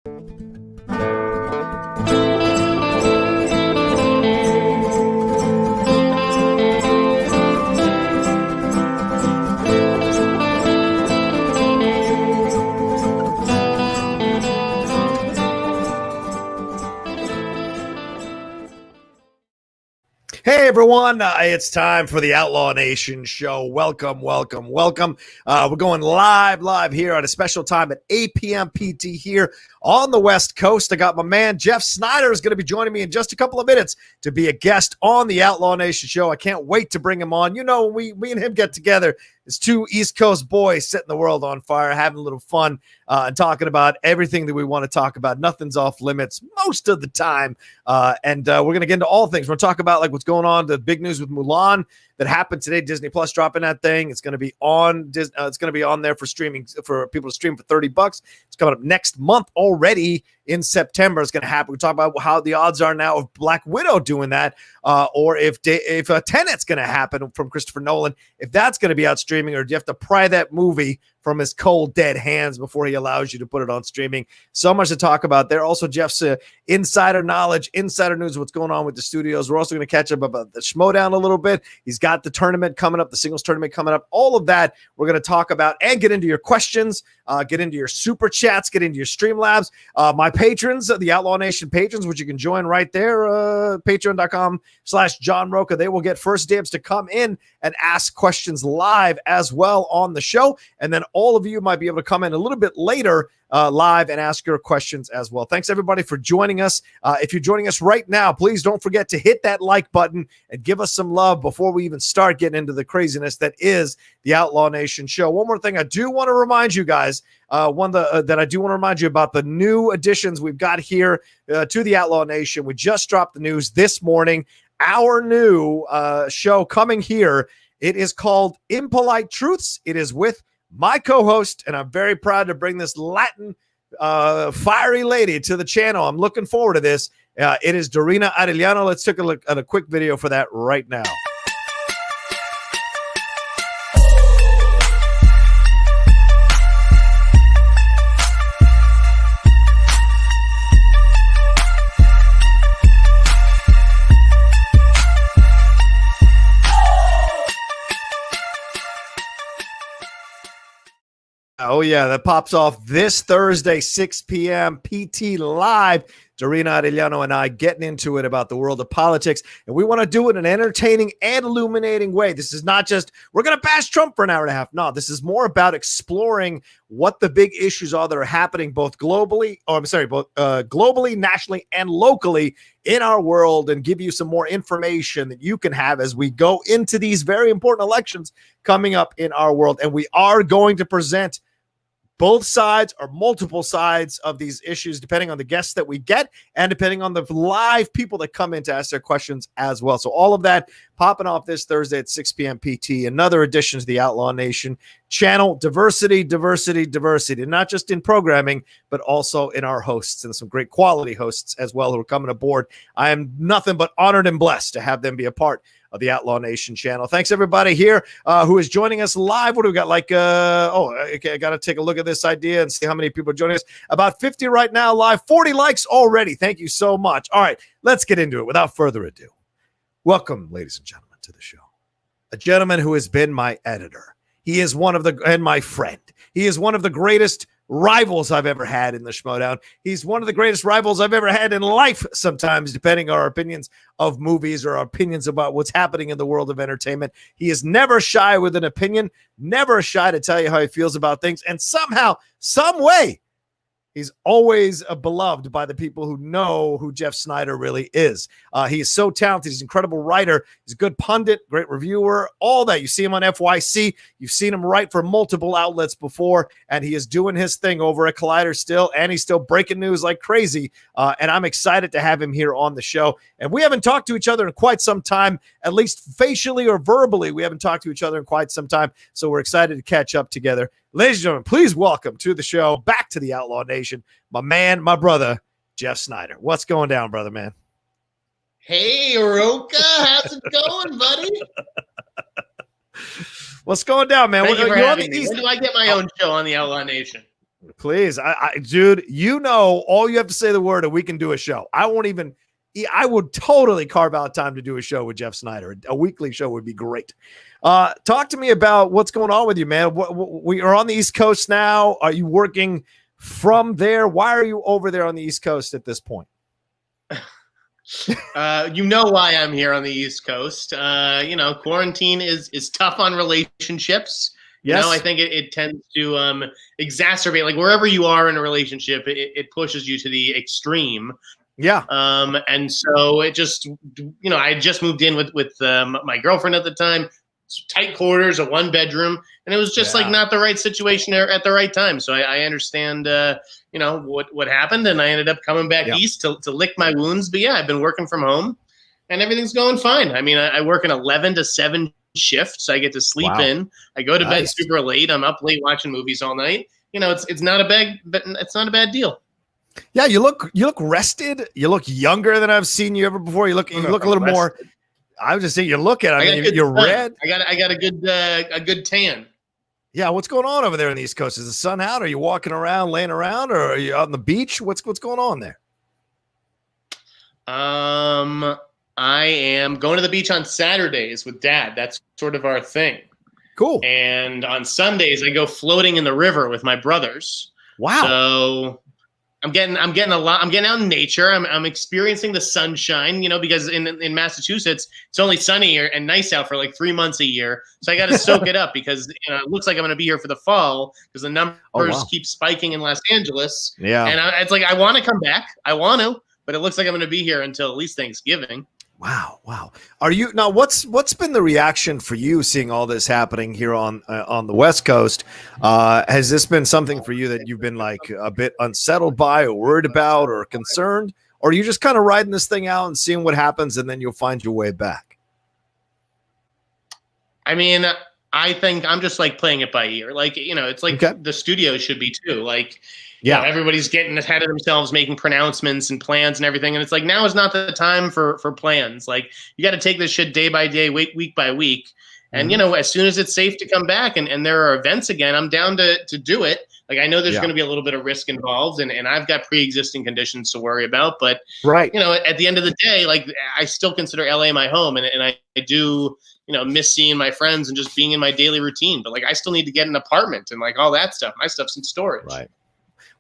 Hey, everyone. It's time for the Outlaw Nation Show. Welcome, welcome, welcome. We're going live here at a special time at 8 p.m. PT here on the West Coast. I got my man, Jeff Snyder, is going to be joining me in just a couple of minutes to be a guest on the Outlaw Nation Show. I can't wait to bring him on. You know, we and him get together as two East Coast boys setting the world on fire, having a little fun, and talking about everything that we want to talk about. Nothing's off limits most of the time. And we're going to get into all things. We're going to talk about like what's going on, the big news with Mulan that happened today. Disney Plus dropping that thing. It's going to be on. It's going to be on there for streaming, for people to stream for $30. It's coming up next month already in September. It's going to happen. We talk about how the odds are now of Black Widow doing that, or if Tenet's going to happen from Christopher Nolan, if that's going to be out streaming, or do you have to pry that movie from his cold, dead hands before he allows you to put it on streaming? So much to talk about there. Also, Jeff's insider knowledge, insider news, what's going on with the studios. We're also going to catch up about the Schmoedown a little bit. He's got the tournament coming up, the singles tournament coming up. All of that we're going to talk about and get into your questions, get into your super chats, get into your Streamlabs. My patrons, the Outlaw Nation patrons, which you can join right there, patreon.com/John Rocha. They will get first dibs to come in and ask questions live as well on the show. And then all of you might be able to come in a little bit later live and ask your questions as well. Thanks, everybody, for joining us. If you're joining us right now, please don't forget to hit that like button and give us some love before we even start getting into the craziness that is the Outlaw Nation Show. One more thing I do want to remind you guys, that I do want to remind you about the new additions we've got here to the Outlaw Nation. We just dropped the news this morning. Our new show coming here. It is called Impolite Truths. It is with my co-host, and I'm very proud to bring this Latin fiery lady to the channel. I'm looking forward to this. It is Dorina Arellano. Let's take a look at a quick video for that right now. Oh, yeah, that pops off this Thursday, 6 p.m. PT Live. Dorina Arellano and I getting into it about the world of politics, and we want to do it in an entertaining and illuminating way. This is not just, we're going to bash Trump for an hour and a half. No, this is more about exploring what the big issues are that are happening both globally, globally, nationally, and locally in our world, and give you some more information that you can have as we go into these very important elections coming up in our world. And we are going to present both sides or multiple sides of these issues, depending on the guests that we get and depending on the live people that come in to ask their questions as well. So all of that popping off this Thursday at 6 p.m. PT. Another addition to the Outlaw Nation channel. Diversity, diversity, diversity. And not just in programming, but also in our hosts, and some great quality hosts as well who are coming aboard. I am nothing but honored and blessed to have them be a part of the Outlaw Nation channel. Thanks, everybody here who is joining us live. What do we got? Like, okay, I got to take a look at this idea and see how many people are joining us. About 50 right now live, 40 likes already. Thank you so much. All right, let's get into it without further ado. Welcome, ladies and gentlemen, to the show. A gentleman who has been my editor. He is and my friend. He is one of the greatest rivals I've ever had in the Schmoedown. He's one of the greatest rivals I've ever had in life, sometimes, depending on our opinions of movies or our opinions about what's happening in the world of entertainment. He is never shy with an opinion, never shy to tell you how he feels about things, and somehow, some way, he's always beloved by the people who know who Jeff Sneider really is. He is so talented. He's an incredible writer. He's a good pundit, great reviewer, all that. You see him on FYC. You've seen him write for multiple outlets before, and he is doing his thing over at Collider still, and he's still breaking news like crazy. And I'm excited to have him here on the show. And we haven't talked to each other in quite some time, at least facially or verbally. We haven't talked to each other in quite some time, so we're excited to catch up together. Ladies and gentlemen, please welcome to the show, back to the Outlaw Nation, my man, my brother, Jeff Snyder. What's going down, brother, man? Hey, Rocha, how's it going, buddy? What's going down, man? Thank you for having me. When do I get my own show on the Outlaw Nation? Please, dude, all you have to say the word and we can do a show. I would totally carve out time to do a show with Jeff Snyder. A weekly show would be great. Talk to me about what's going on with you, man. We are on the East Coast now. Are you working from there? Why are you over there on the East Coast at this point? You know why I'm here on the East Coast. Quarantine is tough on relationships. Yes. I think it tends to exacerbate, like wherever you are in a relationship, it pushes you to the extreme. Yeah. And so it just, I just moved in with my girlfriend at the time, tight quarters, a 1-bedroom, and it was just like not the right situation at the right time. So I understand, what happened, and I ended up coming back east to lick my wounds. But yeah, I've been working from home, and everything's going fine. I mean, I work an 11 to 7 shift, so I get to sleep in. I go to bed super late. I'm up late watching movies all night. It's not a bad deal. Yeah, you look rested. You look younger than I've seen you ever before. You look a little more. I was just saying, you look at it. I mean, you're red. I got a good tan. Yeah, what's going on over there on the East Coast? Is the sun out? Are you walking around, laying around, or are you out on the beach? What's going on there? I am going to the beach on Saturdays with Dad. That's sort of our thing. Cool. And on Sundays, I go floating in the river with my brothers. Wow. So I'm getting out in nature. I'm experiencing the sunshine, because in Massachusetts, it's only sunny and nice out for like 3 months a year. So I got to soak it up because it looks like I'm going to be here for the fall because the numbers keep spiking in Los Angeles. Yeah. And it's like, I want to come back. I want to, but it looks like I'm going to be here until at least Thanksgiving. Wow. Are you now? What's been the reaction for you seeing all this happening here on the West Coast? Has this been something for you that you've been like a bit unsettled by, or worried about, or concerned, or are you just kind of riding this thing out and seeing what happens, and then you'll find your way back? I mean, I think I'm just like playing it by ear. Like, it's like the studio should be too. Like, everybody's getting ahead of themselves, making pronouncements and plans and everything. And it's like, now is not the time for plans. Like, you got to take this shit day by day, week by week. And, as soon as it's safe to come back and there are events again, I'm down to do it. Like, I know there's going to be a little bit of risk involved, and I've got pre-existing conditions to worry about. But, at the end of the day, like, I still consider LA my home, and I do, miss seeing my friends and just being in my daily routine. But, like, I still need to get an apartment and, like, all that stuff. My stuff's in storage. Right.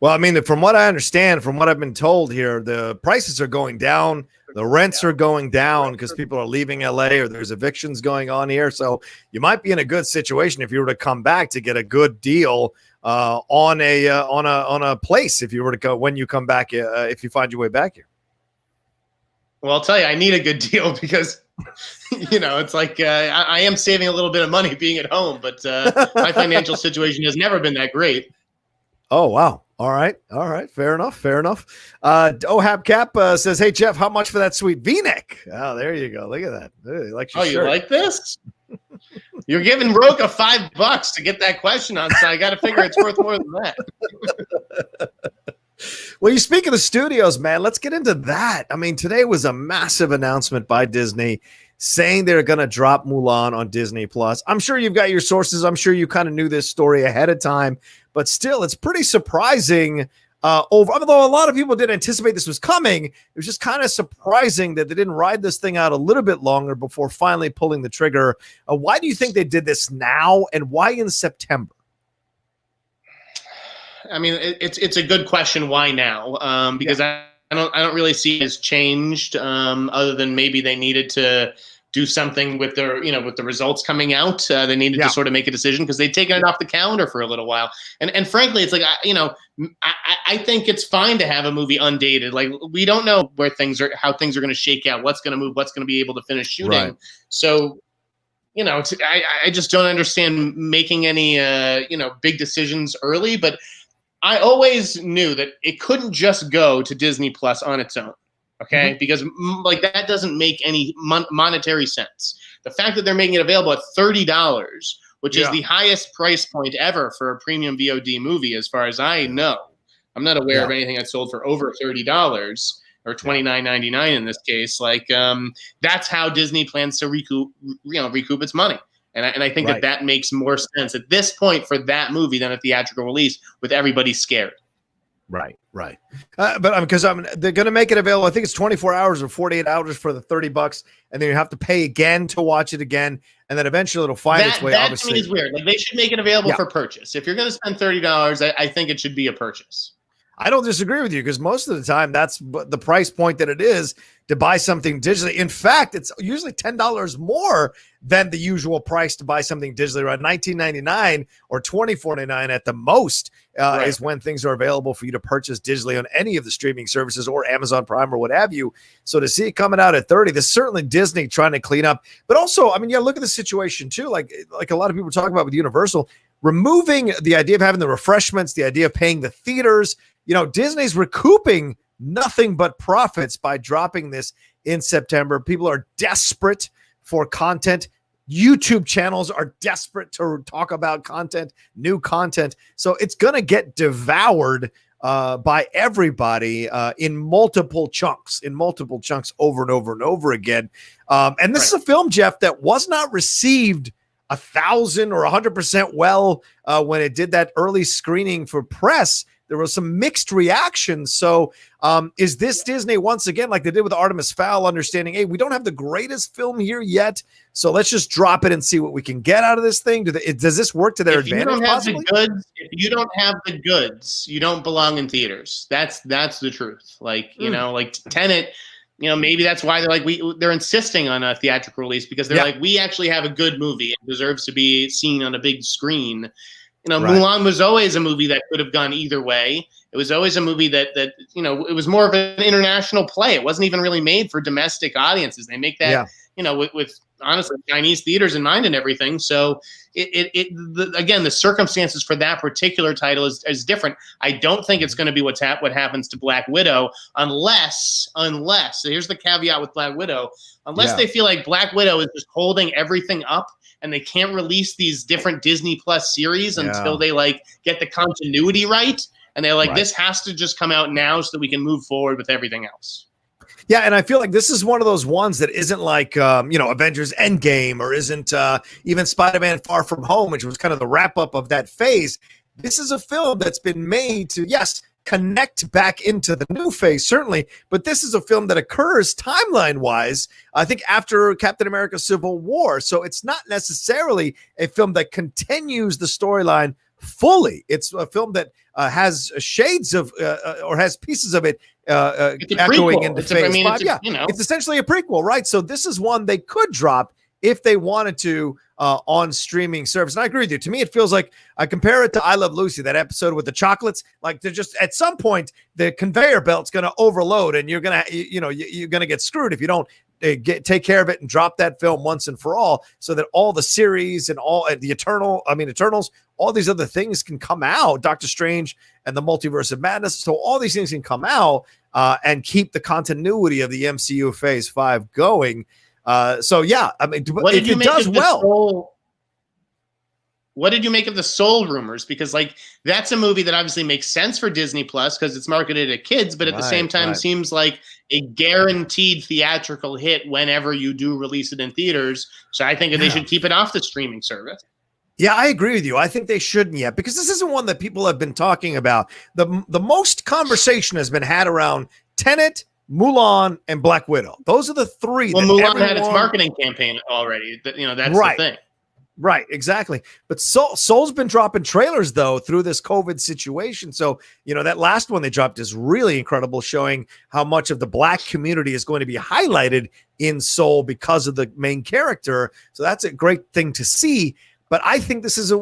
Well, I mean, from what I understand, from what I've been told here, the prices are going down. The rents are going down because people are leaving LA, or there's evictions going on here. So you might be in a good situation if you were to come back to get a good deal on a place. If you were to go when you come back, if you find your way back here. Well, I'll tell you, I need a good deal because, it's like I am saving a little bit of money being at home, but my financial situation has never been that great. Oh, wow. All right. Fair enough. Ohab Cap says, "Hey, Jeff, how much for that sweet V-neck?" Oh, there you go. Look at that. He likes your shirt. You like this? You're giving Rocha $5 to get that question on, so I got to figure it's worth more than that. Well, you speak of the studios, man. Let's get into that. I mean, today was a massive announcement by Disney saying they're going to drop Mulan on Disney Plus. I'm sure you've got your sources. I'm sure you kind of knew this story ahead of time, but still, it's pretty surprising. Although a lot of people didn't anticipate this was coming, it was just kind of surprising that they didn't ride this thing out a little bit longer before finally pulling the trigger. Why do you think they did this now, and why in September? I mean, it's a good question. Why now? Because I don't really see it as changed, other than maybe they needed to do something with the results coming out. They needed to sort of make a decision because they'd taken it off the calendar for a little while. And frankly, it's like, I think it's fine to have a movie undated. Like, we don't know how things are going to shake out, what's going to move, what's going to be able to finish shooting. Right. So, I just don't understand making any, big decisions early, but I always knew that it couldn't just go to Disney Plus on its own. Okay, because like that doesn't make any monetary sense. The fact that they're making it available at $30, which is the highest price point ever for a premium VOD movie, as far as I know. I'm not aware of anything that's sold for over $30 or $29.99 in this case. Like, that's how Disney plans to recoup its money. And I think Right. that makes more sense at this point for that movie than a theatrical release with everybody scared. Right. But because they're going to make it available. I think it's 24 hours or 48 hours for the $30, and then you have to pay again to watch it again, and then eventually it'll find its way. That Obviously, to me is weird. Like, they should make it available for purchase. If you're going to spend $30, I think it should be a purchase. I don't disagree with you, because most of the time that's the price point that it is to buy something digitally. In fact, it's usually $10 more than the usual price to buy something digitally. Around $19.99 or $24.99 at the most is when things are available for you to purchase digitally on any of the streaming services or Amazon Prime or what have you. So to see it coming out at 30, there's certainly Disney trying to clean up. But also, I mean, look at the situation too. Like a lot of people talk about with Universal, removing the idea of having the refreshments, the idea of paying the theaters. Disney's recouping nothing but profits by dropping this in September. People are desperate for content. YouTube channels are desperate to talk about content, new content. So it's going to get devoured by everybody in multiple chunks over and over and over again. And this is a film, Jeff, that was not received 1,000 or 100% well when it did that early screening for press. There was some mixed reactions. So is this Disney once again, like they did with Artemis Fowl, understanding, hey, we don't have the greatest film here yet, so let's just drop it and see what we can get out of this thing? Does this work to their advantage? If you don't have the goods, you don't belong in theaters. That's the truth. Like, like Tenet, maybe that's why they're insisting on a theatrical release, because they're like, we actually have a good movie and deserves to be seen on a big screen. Mulan was always a movie that could have gone either way. It was always a movie that it was more of an international play. It wasn't even really made for domestic audiences. They make that, with honestly Chinese theaters in mind and everything. So again, the circumstances for that particular title is different. I don't think it's going to be what happens to Black Widow unless, so here's the caveat with Black Widow, unless they feel like Black Widow is just holding everything up, and they can't release these different Disney Plus series until they get the continuity right. And they're like, this has to just come out now so that we can move forward with everything else. Yeah, and I feel like this is one of those ones that isn't like, Avengers Endgame, or isn't even Spider-Man Far From Home, which was kind of the wrap-up of that phase. This is a film that's been made to, connect back into the new phase, certainly, but this is a film that occurs timeline-wise, I think, after Captain America Civil War. So it's not necessarily a film that continues the storyline fully. It's a film that has shades of or has pieces of it echoing into phase 5. It's essentially a prequel, right? So this is one they could drop if they wanted to on streaming service. And I agree with you. To me, it feels like, I compare it to I Love Lucy, that episode with the chocolates. Like, they're just, at some point, the conveyor belt's going to overload, and you're going to, you're going to get screwed if you don't take care of it and drop that film once and for all, so that all the series and all the Eternals, all these other things can come out, Doctor Strange and the Multiverse of Madness. So all these things can come out and keep the continuity of the MCU Phase 5 going. So yeah, I mean, if it does well. What did you make of the Soul rumors? Because that's a movie that obviously makes sense for Disney Plus because it's marketed at kids, but at the same time seems like a guaranteed theatrical hit whenever you do release it in theaters. So I think they should keep it off the streaming service. Yeah, I agree with you. I think they shouldn't yet, because this isn't one that people have been talking about. The most conversation has been had around Tenet, Mulan, and Black Widow. Those are the three. Well, Mulan had its marketing campaign already. That's the thing. Right, exactly. But Soul's been dropping trailers, though, through this COVID situation. So, that last one they dropped is really incredible, showing how much of the Black community is going to be highlighted in Soul because of the main character. So that's a great thing to see. But I think this is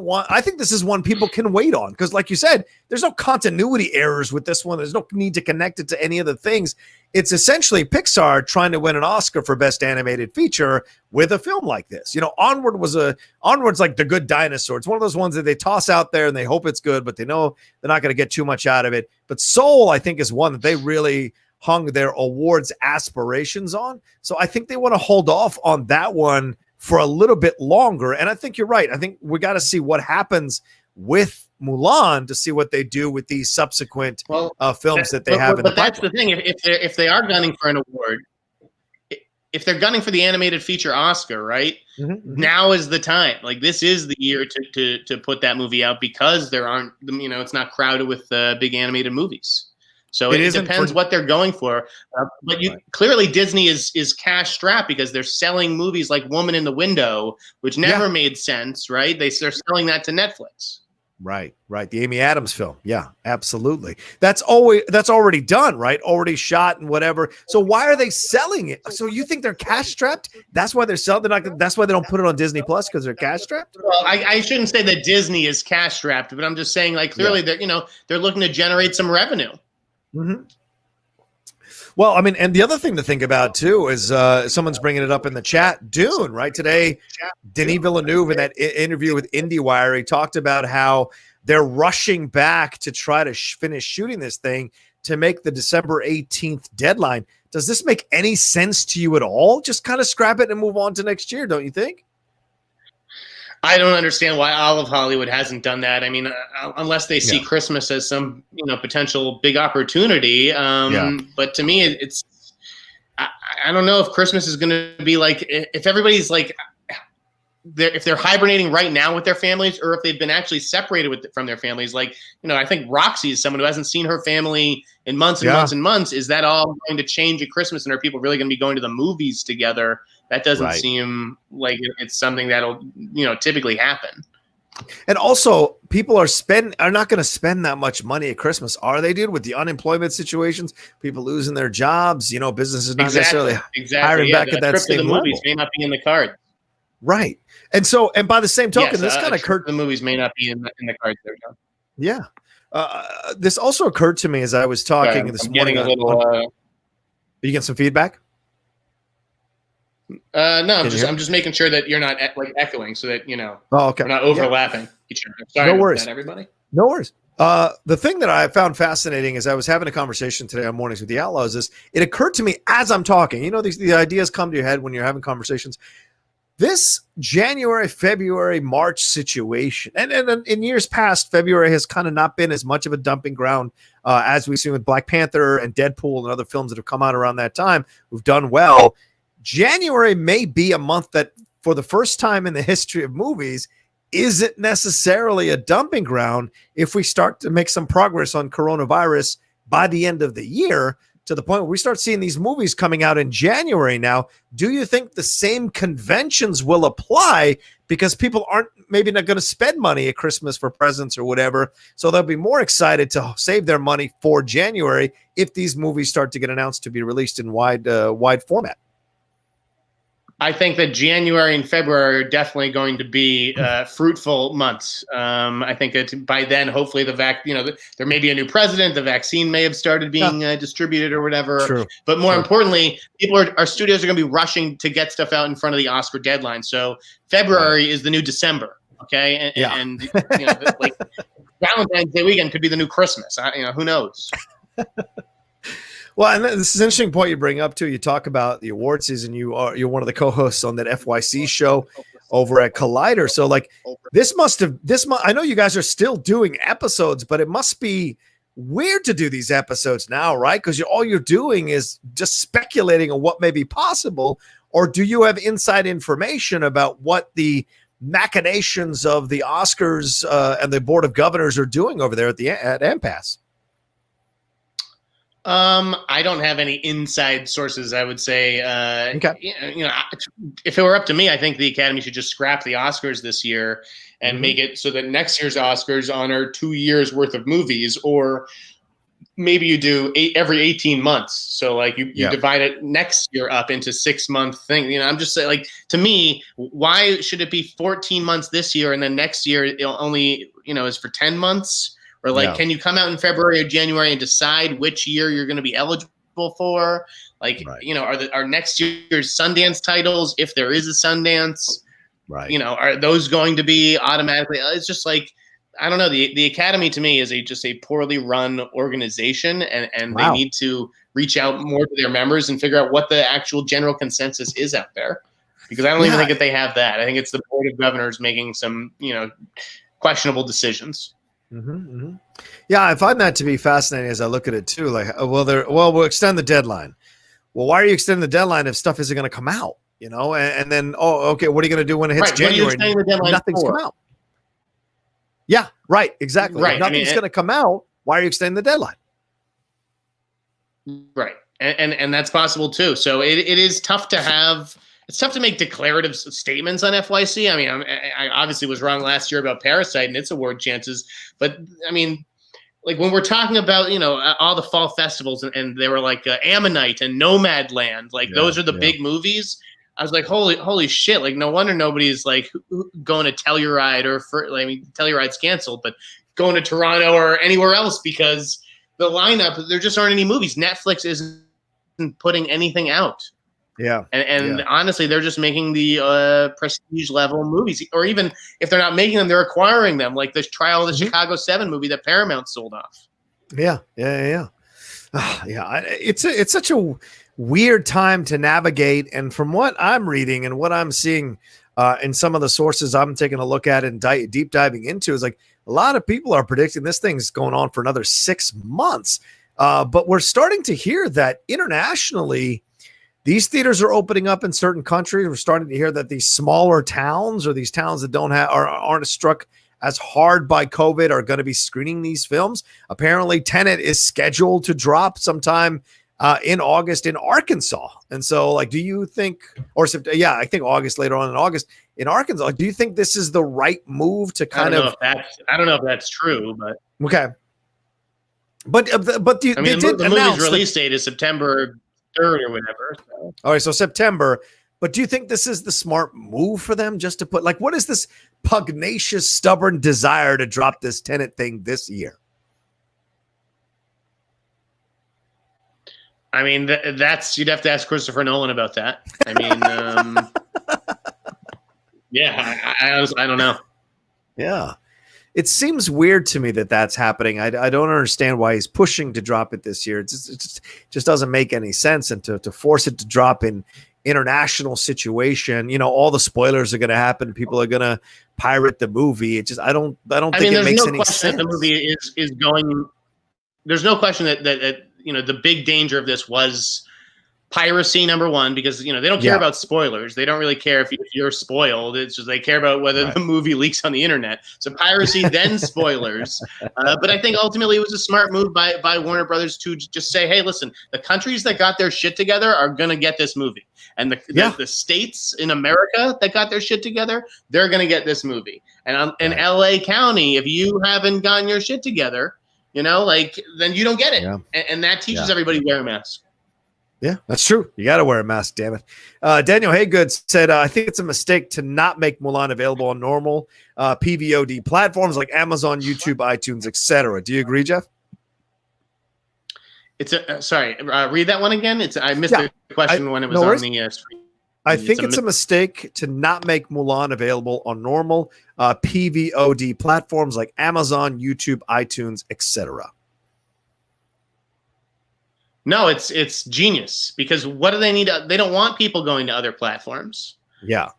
one people can wait on, because, like you said, there's no continuity errors with this one. There's no need to connect it to any of the things. It's essentially Pixar trying to win an Oscar for Best Animated Feature with a film like this. Onward's like The Good Dinosaur. It's one of those ones that they toss out there and they hope it's good, but they know they're not going to get too much out of it. But Soul, I think, is one that they really hung their awards aspirations on. So I think they want to hold off on that one for a little bit longer. And I think you're right. I think we got to see what happens with Mulan to see what they do with these subsequent films that they have in the pipeline. But that's the thing. If they are gunning for an award, if they're gunning for the animated feature Oscar, right? Mm-hmm. Now is the time. Like, this is the year to put that movie out, because there aren't, it's not crowded with big animated movies. So it depends what they're going for. But clearly Disney is cash strapped, because they're selling movies like Woman in the Window, which never made sense, right? They're selling that to Netflix. Right. The Amy Adams film. Yeah, absolutely. That's already done, right? Already shot and whatever. So why are they selling it? So you think they're cash strapped? That's why they're selling. That's why they don't put it on Disney Plus, because they're cash strapped. Well, I shouldn't say that Disney is cash strapped, but I'm just saying, like, clearly they're looking to generate some revenue. Mm-hmm. Well, I mean, and the other thing to think about too is someone's bringing it up in the chat. Dune, right? Today, Denis Villeneuve, in that interview with IndieWire, he talked about how they're rushing back to try to finish shooting this thing to make the December 18th deadline. Does this make any sense to you at all? Just kind of scrap it and move on to next year, don't you think? I don't understand why all of Hollywood hasn't done that. I mean, unless they see Christmas as some, potential big opportunity. But to me, I don't know if Christmas is going to be like, if everybody's like, if they're hibernating right now with their families, or if they've been actually separated from their families. Like, I think Roxy is someone who hasn't seen her family in months and months and months. Is that all going to change at Christmas? And are people really going to be going to the movies together? That doesn't seem like it's something that'll, typically happen. And also, people are not going to spend that much money at Christmas, are they, dude? With the unemployment situations, people losing their jobs, businesses not necessarily hiring back at that same level. The movies may not be in the cards. Right. And so, and by the same token, this kind of occurred. The movies may not be in the cards there, John. Yeah. This also occurred to me as I was talking this morning. Are you getting some feedback? No, I'm just making sure that you're not echoing, so that we're not overlapping each other. Sorry no worries, about that, everybody. No worries. The thing that I found fascinating is I was having a conversation today on Mornings with the Outlaws. Is it occurred to me as I'm talking? The ideas come to your head when you're having conversations. This January, February, March situation, and in years past, February has kind of not been as much of a dumping ground as we've seen with Black Panther and Deadpool and other films that have come out around that time who've done well. January may be a month that, for the first time in the history of movies, isn't necessarily a dumping ground if we start to make some progress on coronavirus by the end of the year, to the point where we start seeing these movies coming out in January now. Do you think the same conventions will apply, because people aren't maybe not going to spend money at Christmas for presents or whatever, so they'll be more excited to save their money for January if these movies start to get announced to be released in wide format? I think that January and February are definitely going to be fruitful months. I think that by then, hopefully, there may be a new president. The vaccine may have started being distributed or whatever. True. But more importantly, our studios are going to be rushing to get stuff out in front of the Oscar deadline. So February is the new December. Okay, and like Valentine's Day weekend could be the new Christmas. Who knows? Well, and this is an interesting point you bring up too. You talk about the award season. You're one of the co-hosts on that FYC show over at Collider. So this month, I know you guys are still doing episodes, but it must be weird to do these episodes now, right? Because all you're doing is just speculating on what may be possible. Or do you have inside information about what the machinations of the Oscars and the Board of Governors are doing over there at AMPAS? I don't have any inside sources. I would say, okay. If it were up to me, I think the Academy should just scrap the Oscars this year and make it so that next year's Oscars honor 2 years worth of movies, or maybe you do every 18 months. So you divide it next year up into 6-month thing. I'm just saying, to me, why should it be 14 months this year and then next year it only, is for 10 months? Or can you come out in February or January and decide which year you're going to be eligible for? Are next year's Sundance titles, if there is a Sundance, are those going to be automatically? It's just I don't know. The Academy to me is just a poorly run organization, and they need to reach out more to their members and figure out what the actual general consensus is out there. Because I don't even think that they have that. I think it's the Board of Governors making some, questionable decisions. Yeah, I find that to be fascinating as I look at it too. We'll extend the deadline. well, why are you extending the deadline if stuff isn't going to come out? You know, and then, oh, okay, what are you going to do when it hits January? Nothing's come out. Yeah, right, exactly. Right. If nothing's going to come out, why are you extending the deadline? Right. And that's possible too. So it is tough to have. It's tough to make declarative statements on FYC. I mean, I obviously was wrong last year about Parasite and its award chances, but I mean, like when we're talking about, you know, all the fall festivals and they were like Ammonite and Nomadland, like those are the big movies. I was like, holy shit! Like, no wonder nobody's like going to Telluride Telluride's canceled, but going to Toronto or anywhere else because the lineup, there just aren't any movies. Netflix isn't putting anything out. Yeah. And honestly, they're just making the prestige level movies, or even if they're not making them, they're acquiring them, like the Trial of the Chicago 7 movie that Paramount sold off. Yeah. It's such a weird time to navigate. And from what I'm reading and what I'm seeing in some of the sources I'm taking a look at and deep diving into, is like a lot of people are predicting this thing's going on for another 6 months. But we're starting to hear that internationally, these theaters are opening up in certain countries. We're starting to hear that these smaller towns, or these towns that aren't struck as hard by COVID, are going to be screening these films. Apparently, Tenet is scheduled to drop sometime in August in Arkansas. And so, like, do you think, I think August, later on in August in Arkansas, like, do you think this is the right move to kind of? I don't know if that's true, but okay. But the movie's release date is September 3rd or whatever. So. All right, so September. But do you think this is the smart move for them, just to put, like, what is this pugnacious, stubborn desire to drop this Tenet thing this year? I mean, that's you'd have to ask Christopher Nolan about that. I mean, I honestly, I don't know. Yeah. It seems weird to me that that's happening. I don't understand why he's pushing to drop it this year. It just doesn't make any sense. And to force it to drop in international situation, you know, all the spoilers are going to happen. People are going to pirate the movie. I don't think it makes any sense. The movie is going. There's no question that you know, the big danger of this was piracy, number one, because, you know, they don't care about spoilers. They don't really care if you're spoiled. It's just they care about whether the movie leaks on the internet. So piracy, then spoilers. But I think ultimately it was a smart move by Warner Brothers to just say, hey, listen, the countries that got their shit together are going to get this movie. And the states in America that got their shit together, they're going to get this movie. And in LA County, if you haven't gotten your shit together, you know, like, then you don't get it. Yeah. And that teaches everybody to wear a mask. Yeah, that's true. You got to wear a mask, damn it. Daniel Haygood said, I think it's a mistake to not make Mulan available on normal PVOD platforms like Amazon, YouTube, iTunes, etc. Do you agree, Jeff? It's sorry, read that one again. I missed the question when it was on the screen. I think it's a mistake to not make Mulan available on normal PVOD platforms like Amazon, YouTube, iTunes, etc. No, it's genius, because what do they need? They don't want people going to other platforms. Yeah.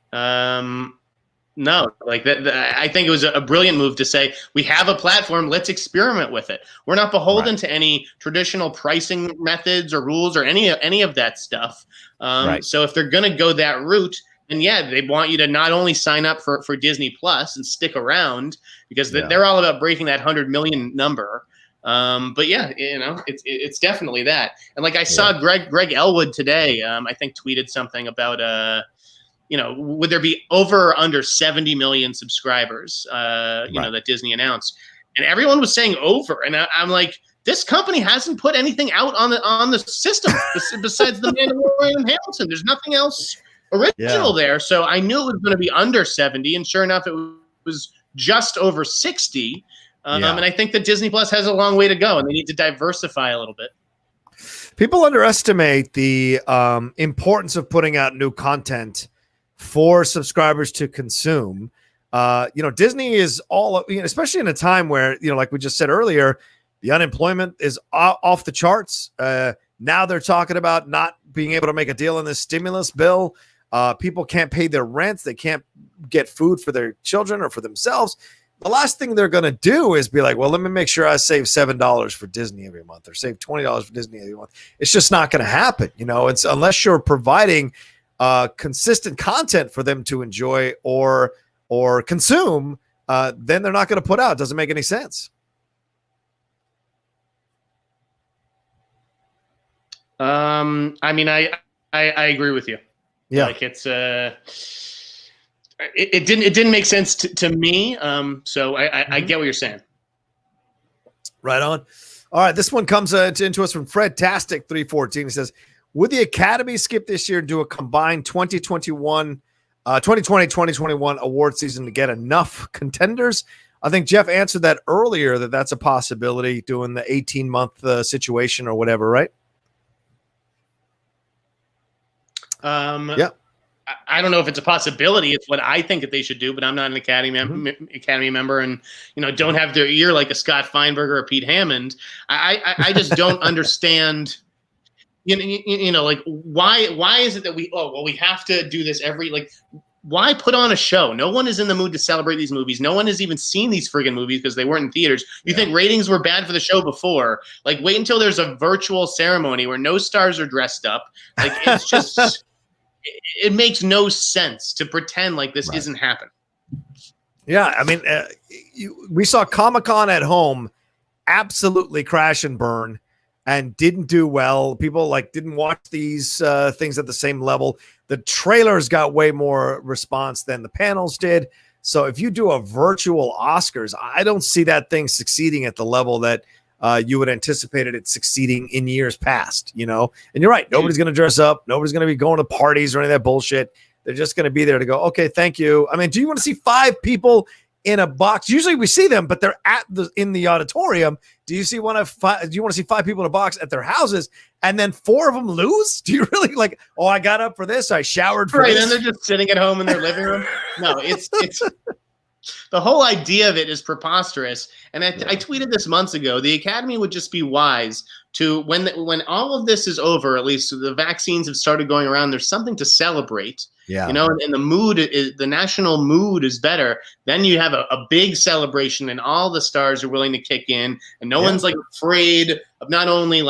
No, like that. I think it was a brilliant move to say, we have a platform, let's experiment with it. We're not beholden to any traditional pricing methods or rules or any of that stuff. So if they're going to go that route, then they want you to not only sign up for Disney Plus and stick around, because they're all about breaking that 100 million number. But you know, it's definitely that. And like I saw Greg Elwood today, I think tweeted something about you know, would there be over or under 70 million subscribers, you know, that Disney announced, and everyone was saying over. And I'm like, this company hasn't put anything out on the system besides The Mandalorian and Hamilton. There's nothing else original there. So I knew it was going to be under 70, and sure enough, it was just over 60. And I think that Disney Plus has a long way to go, and they need to diversify a little bit. People underestimate the importance of putting out new content for subscribers to consume. You know, Disney is all, you know, especially in a time where, you know, like we just said earlier, the unemployment is off the charts. Now they're talking about not being able to make a deal on this stimulus bill. People can't pay their rents. They can't get food for their children or for themselves. the last thing they're going to do is be like, well, let me make sure I save $7 for Disney every month or save $20 for Disney every month. It's just not going to happen. It's unless you're providing consistent content for them to enjoy or consume, then they're not going to put out. It doesn't make any sense. I mean, I agree with you. Yeah. Like it's it didn't make sense to me. So I get what you're saying. Right on. All right. This one comes into us from Fred Tastic 314. He says, would the Academy skip this year and do a combined 2020-2021 award season to get enough contenders? I think Jeff answered that earlier, that's a possibility, doing the 18-month situation or whatever, right? Yeah. I don't know if it's a possibility. It's what I think that they should do, but I'm not an Academy member, and don't have their ear like a Scott Feinberg or a Pete Hammond. I just don't understand. Like why is it that we have to do this why put on a show? No one is in the mood to celebrate these movies. No one has even seen these friggin' movies because they weren't in theaters. You think ratings were bad for the show before? Like, wait until there's a virtual ceremony where no stars are dressed up. Like, it's just, it makes no sense to pretend like this isn't happening. Yeah, I mean, we saw Comic-Con at home absolutely crash and burn and didn't do well. People didn't watch these things at the same level. The trailers got way more response than the panels did. So if you do a virtual Oscars, I don't see that thing succeeding at the level that you would anticipated it succeeding in years past, And you're right. Nobody's going to dress up. Nobody's going to be going to parties or any of that bullshit. They're just going to be there to go, okay, thank you. I mean, do you want to see 5 people in a box? Usually we see them, but they're in the auditorium. Do you want to see 5 people in a box at their houses and then 4 of them lose? Do you really I got up for this, I showered for this? Right, and they're just sitting at home in their living room. No, it's the whole idea of it is preposterous. And I tweeted this months ago. The Academy would just be wise to, when all of this is over, at least the vaccines have started going around, there's something to celebrate. Yeah. And the national mood is better. Then you have a big celebration and all the stars are willing to kick in, and no one's afraid of not only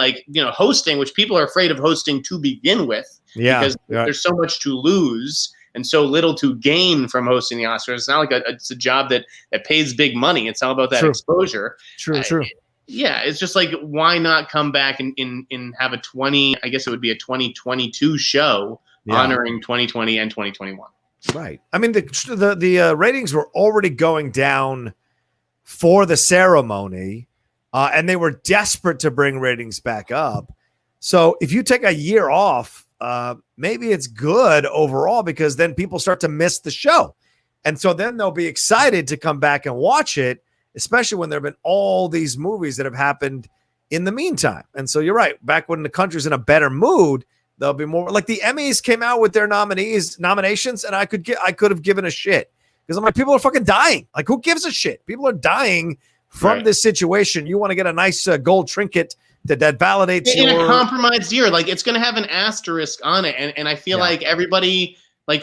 hosting, which people are afraid of hosting to begin with, because there's so much to lose and so little to gain from hosting the Oscars. It's not it's a job that pays big money. It's all about that exposure. True. Yeah, it's just why not come back and have I guess it would be a 2022 show honoring 2020 and 2021. Right. I mean, the ratings were already going down for the ceremony, and they were desperate to bring ratings back up. So if you take a year off, maybe it's good overall, because then people start to miss the show. And so then they'll be excited to come back and watch it, especially when there have been all these movies that have happened in the meantime. And so you're right. Back when the country's in a better mood, there'll be more. Like the Emmys came out with their nominations, and I could have given a shit, because I'm like, people are fucking dying. Like, who gives a shit? People are dying from this situation. You want to get a nice gold trinket that validates in a compromised year. It's going to have an asterisk on it, and I feel like everybody,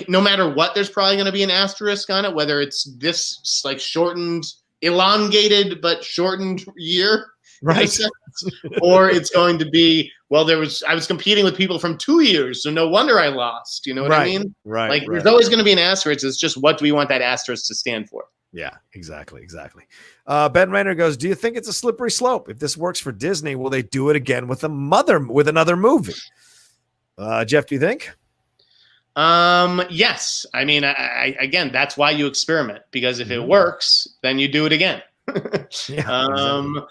no matter what, there's probably going to be an asterisk on it, whether it's this shortened, elongated but shortened year. Right. Or it's going to be, I was competing with people from 2 years, so no wonder I lost. You know what I mean? Right. There's always going to be an asterisk. It's just, what do we want that asterisk to stand for? Yeah, exactly. Ben Rayner goes, do you think it's a slippery slope? If this works for Disney, will they do it again with another movie? Jeff, do you think? Yes. I mean, again, that's why you experiment, because if it works, then you do it again. Exactly.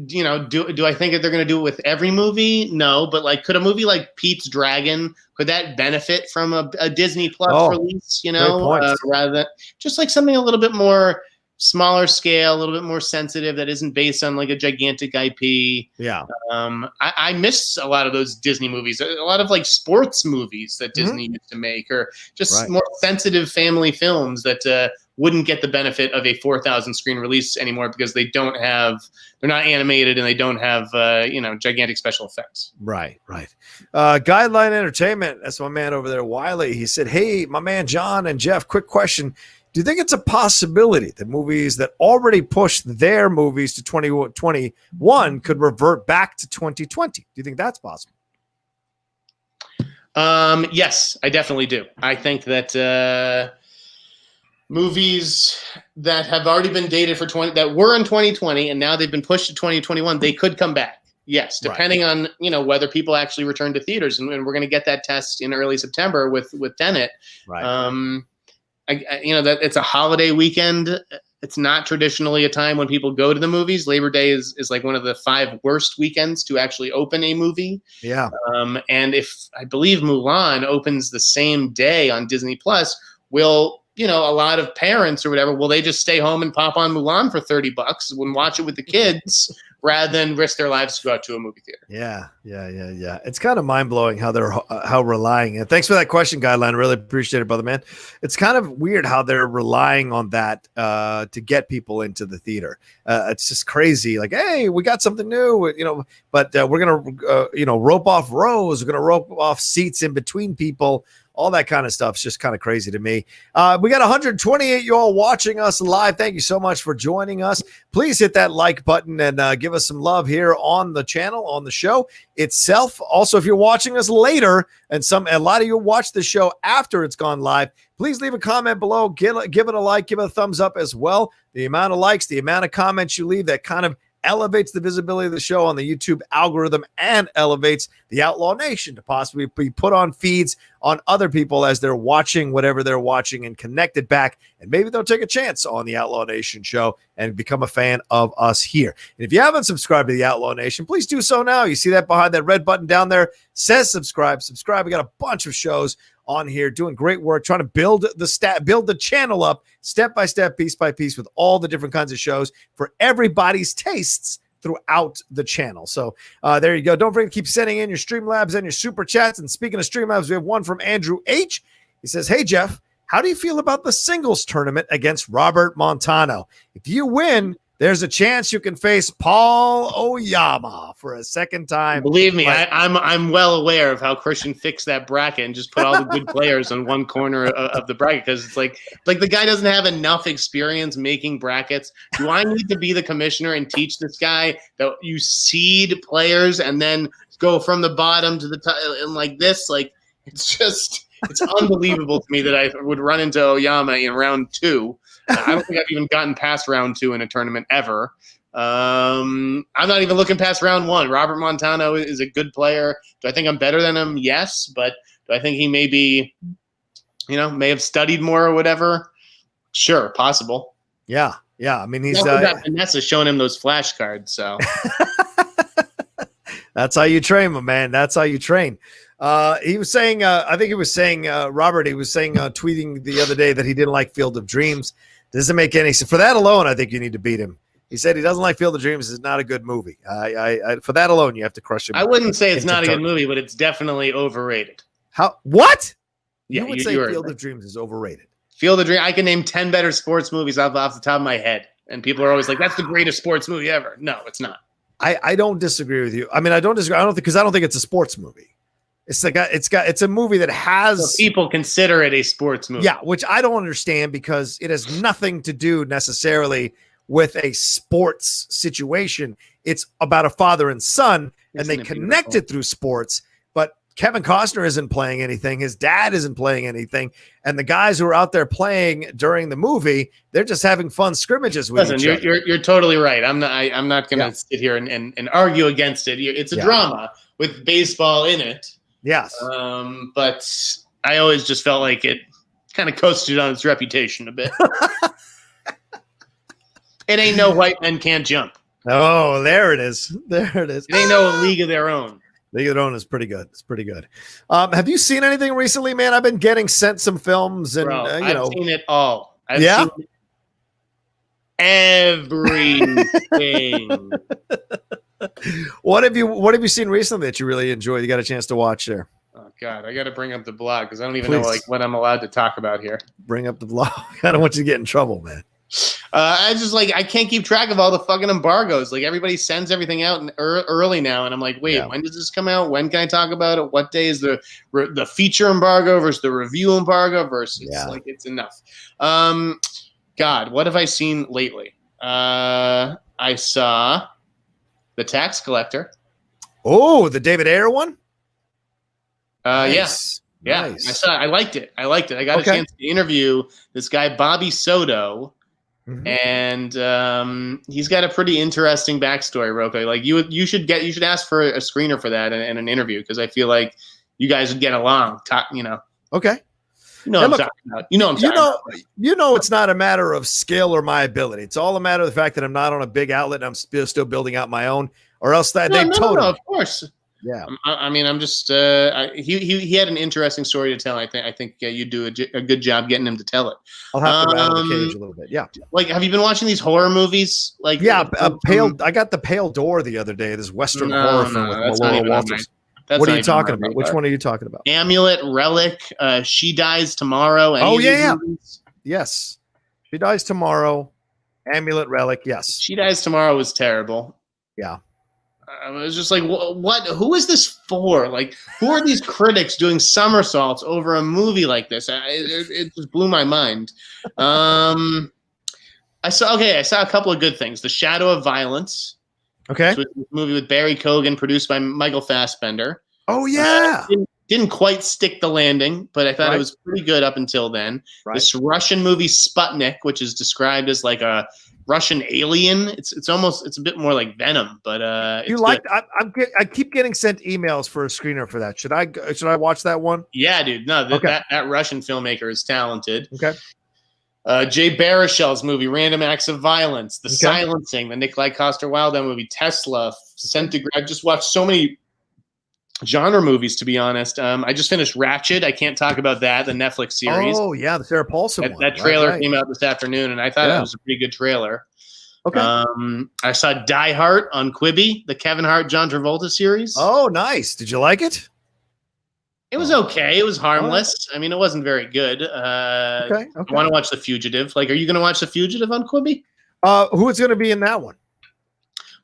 Do I think that they're going to do it with every movie? No, but could a movie like Pete's Dragon, could that benefit from a Disney Plus release? Rather than just something a little bit more smaller scale, a little bit more sensitive, that isn't based on a gigantic IP. Yeah. I miss a lot of those Disney movies, a lot of sports movies that Disney used to make, or just more sensitive family films that wouldn't get the benefit of a 4,000 screen release anymore, because they're not animated and they don't have gigantic special effects. Right. Guideline Entertainment, that's my man over there, Wiley. He said, hey, my man John and Jeff, quick question. Do you think it's a possibility that movies that already pushed their movies to 2021 could revert back to 2020? Do you think that's possible? Yes, I definitely do. I think that movies that have already been dated for that were in 2020 and now they've been pushed to 2021, they could come back. Yes, depending on whether people actually return to theaters, and we're going to get that test in early September with Tenet. Right. That it's a holiday weekend. It's not traditionally a time when people go to the movies. Labor Day is like one of the 5 worst weekends to actually open a movie. Yeah. And if I believe Mulan opens the same day on Disney Plus, will a lot of parents or whatever, will they just stay home and pop on Mulan for $30 and watch it with the kids rather than risk their lives to go out to a movie theater? Yeah. It's kind of mind blowing how they're how relying. And thanks for that question, Guideline. Really appreciate it, brother man. It's kind of weird how they're relying on that to get people into the theater. It's just crazy. Like, hey, we got something new, but we're gonna rope off rows. We're gonna rope off seats in between people. All that kind of stuff is just kind of crazy to me. We got 128 you all watching us live. Thank you so much for joining us. Please hit that like button and give us some love here on the channel, on the show itself. Also, if you're watching us later, and a lot of you watch the show after it's gone live, please leave a comment below. Give it a like, give it a thumbs up as well. The amount of likes, the amount of comments you leave, that kind of elevates the visibility of the show on the YouTube algorithm and elevates the Outlaw Nation to possibly be put on feeds on other people as they're watching whatever they're watching and connected back. And maybe they'll take a chance on the Outlaw Nation show and become a fan of us here. And if you haven't subscribed to the Outlaw Nation, please do so now. You see that behind that red button down there says subscribe. We got a bunch of shows on here doing great work, trying to build the channel up step by step, piece by piece, with all the different kinds of shows for everybody's tastes throughout the channel. So there you go. Don't forget to keep sending in your Streamlabs and your Super Chats. And speaking of Streamlabs, we have one from Andrew H. He says, hey, Jeff, how do you feel about the singles tournament against Robert Montano? If you win, there's a chance you can face Paul Oyama for a second time. Believe me, I'm well aware of how Christian fixed that bracket and just put all the good players on one corner of the bracket, because it's like the guy doesn't have enough experience making brackets. Do I need to be the commissioner and teach this guy that you seed players and then go from the bottom to the top and like this? Like, it's unbelievable to me that I would run into Oyama in round 2. I don't think I've even gotten past round 2 in a tournament ever. I'm not even looking past round 1. Robert Montano is a good player. Do I think I'm better than him? Yes. But do I think he may have studied more or whatever? Sure, possible. Yeah. I mean, he's Vanessa showing him those flashcards. So that's how you train, my man. That's how you train. He was saying, Robert, he was saying, tweeting the other day that he didn't like Field of Dreams. Doesn't make any sense. For that alone, I think you need to beat him. He said he doesn't like Field of Dreams. It's not a good movie. For that alone, you have to crush him. I wouldn't say it's not a good movie, but it's definitely overrated. How? What? Yeah, you would say Field of Dreams is overrated. Field of Dreams. I can name 10 better sports movies off the top of my head, and people are always like, "That's the greatest sports movie ever." No, it's not. I don't disagree with you. I mean, I don't disagree. I don't think it's a sports movie. It's a movie that has, so people consider it a sports movie. Yeah, which I don't understand, because it has nothing to do necessarily with a sports situation. It's about a father and son, and they connected through sports. But Kevin Costner isn't playing anything. His dad isn't playing anything. And the guys who are out there playing during the movie, they're just having fun scrimmages with each other. You're totally right. I'm not going to sit here and argue against it. It's a drama with baseball in it. Yes. But I always just felt like it kind of coasted on its reputation a bit. It ain't no white men can't jump. Oh, there it is. It ain't no League of Their Own. League of Their Own is pretty good. It's pretty good. Have you seen anything recently, man? I've been getting sent some films, and Bro, I've seen it all. I've seen everything. What have you seen recently that you really enjoyed? You got a chance to watch there? Oh God, I got to bring up the blog because I don't even know what I'm allowed to talk about here. Bring up the blog. I don't want you to get in trouble, man. I just like, I can't keep track of all the fucking embargoes. Like everybody sends everything out early now, and I'm like, wait, when does this come out? When can I talk about it? What day is the feature embargo versus the review embargo versus like it's enough. God, what have I seen lately? I saw The Tax Collector. Oh, the David Ayer one. Nice. Yeah. Nice. I liked it. I got a chance to interview this guy Bobby Soto, and he's got a pretty interesting backstory, Rocha. Like you should ask for a screener for that and an interview, because I feel like you guys would get along. Okay. You know what I'm talking about. You know it's not a matter of skill or my ability. It's all a matter of the fact that I'm not on a big outlet and I'm still building out my own, or else that no, of course. Yeah. I mean, I'm just he had an interesting story to tell. I think you do a good job getting him to tell it. I'll have to rattle the cage a little bit. Yeah. Like, have you been watching these horror movies? Like, I got the Pale Door the other day. This Western horror film with Laura Walters. What are you talking about? Which one are you talking about? Amulet, Relic, She Dies Tomorrow. Yes. She Dies Tomorrow, Amulet, Relic. Yes. She Dies Tomorrow was terrible. Yeah. I was just like, what? Who is this for? Like, who are these critics doing somersaults over a movie like this? It just blew my mind. I saw a couple of good things. The Shadow of Violence. Okay. Which was a movie with Barry Keoghan, produced by Michael Fassbender. Oh, yeah. Didn't quite stick the landing, but I thought it was pretty good up until then. Right. This Russian movie Sputnik, which is described as like a Russian alien. It's a bit more like Venom, but I keep getting sent emails for a screener for that. Should I watch that one? Yeah, dude. No, that Russian filmmaker is talented. Okay. Jay Baruchel's movie Random Acts of Violence, The Silencing, the Nikolai Coster-Waldau movie Tesla, I just watched so many genre movies, to be honest. I just finished Ratched. I can't talk about that, the Netflix series. Oh, yeah, the Sarah Paulson one. That trailer came out this afternoon, and I thought it was a pretty good trailer. Okay. I saw Die Hard on Quibi, the Kevin Hart, John Travolta series. Oh, nice. Did you like it? It was okay. It was harmless. I mean, it wasn't very good. Okay. I want to watch The Fugitive. Like, are you going to watch The Fugitive on Quibi? Who is going to be in that one?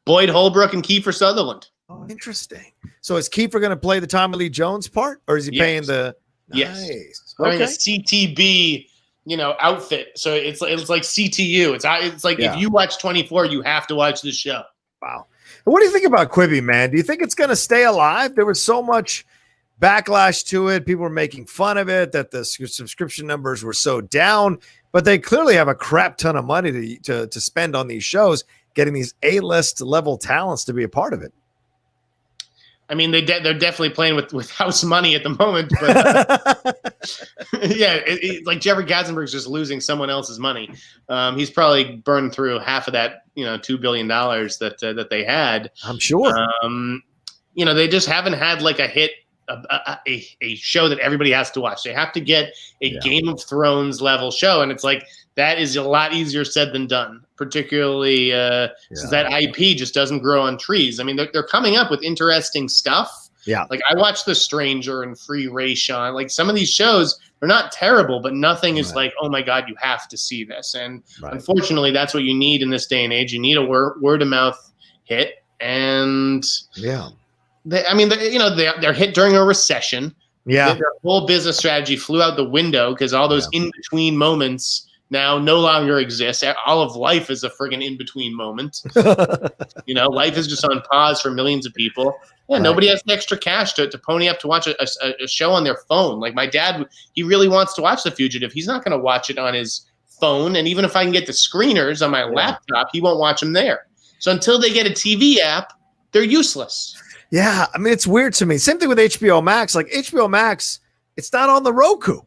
Boyd Holbrook and Kiefer Sutherland. Oh, interesting. So is Kiefer going to play the Tommy Lee Jones part, or is he paying the? Yes. Nice. Wearing a CTB, outfit. So it's like CTU. It's like if you watch 24, you have to watch this show. Wow. What do you think about Quibi, man? Do you think it's going to stay alive? There was so much backlash to it. People were making fun of it, that the subscription numbers were so down, but they clearly have a crap ton of money to spend on these shows, getting these A-list level talents to be a part of it. I mean, they're definitely playing with house money at the moment, but like Jeffrey Katzenberg's just losing someone else's money. He's probably burned through half of that, $2 billion that they had. I'm sure. They just haven't had like a hit. A show that everybody has to watch. They have to get a Game of Thrones level show, and it's like that is a lot easier said than done, particularly since that IP just doesn't grow on trees. I mean, they're coming up with interesting stuff. Yeah, like I watched The Stranger and Free Ray Sean. Like some of these shows, they're not terrible, but nothing is like, oh my God, you have to see this. And unfortunately, that's what you need in this day and age. You need a word of mouth hit, and they're hit during a recession. Yeah. Their whole business strategy flew out the window because all those in-between moments now no longer exist. All of life is a friggin' in-between moment. Life is just on pause for millions of people. Yeah, nobody has the extra cash to pony up to watch a show on their phone. Like my dad, he really wants to watch The Fugitive. He's not going to watch it on his phone. And even if I can get the screeners on my laptop, he won't watch them there. So until they get a TV app, they're useless. Yeah, I mean, it's weird to me. Same thing with HBO Max. Like HBO Max, it's not on the Roku.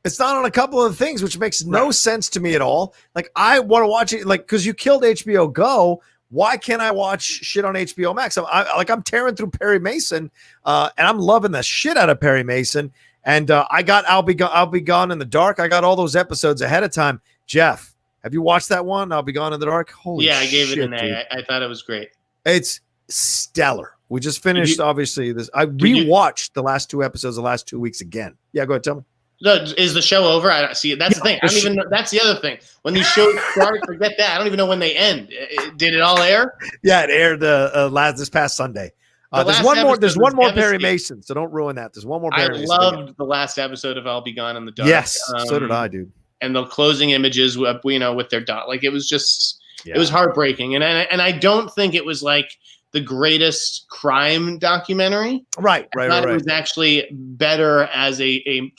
It's not on a couple of things, which makes no sense to me at all. Like I want to watch it, like because you killed HBO Go. Why can't I watch shit on HBO Max? I'm tearing through Perry Mason, and I'm loving the shit out of Perry Mason. And I got I'll Be Gone in the Dark. I got all those episodes ahead of time. Jeff, have you watched that one? I'll Be Gone in the Dark. Holy I gave it an A. I thought it was great. It's stellar. We just finished, obviously, this. I rewatched the last two episodes the last 2 weeks again. Yeah, go ahead, tell me. Is the show over? I don't see it. That's the thing. I don't even know. That's the other thing. When these shows start, forget that. I don't even know when they end. Did it all air? Yeah, it aired this past Sunday. There's one more Perry Mason, so don't ruin that. There's one more Perry Mason. I loved the last episode of I'll Be Gone in the Dark. Yes, so did I, dude. And the closing images, with their dot, like it was just, it was heartbreaking. And I don't think it was like the greatest crime documentary. Right. It was actually better as a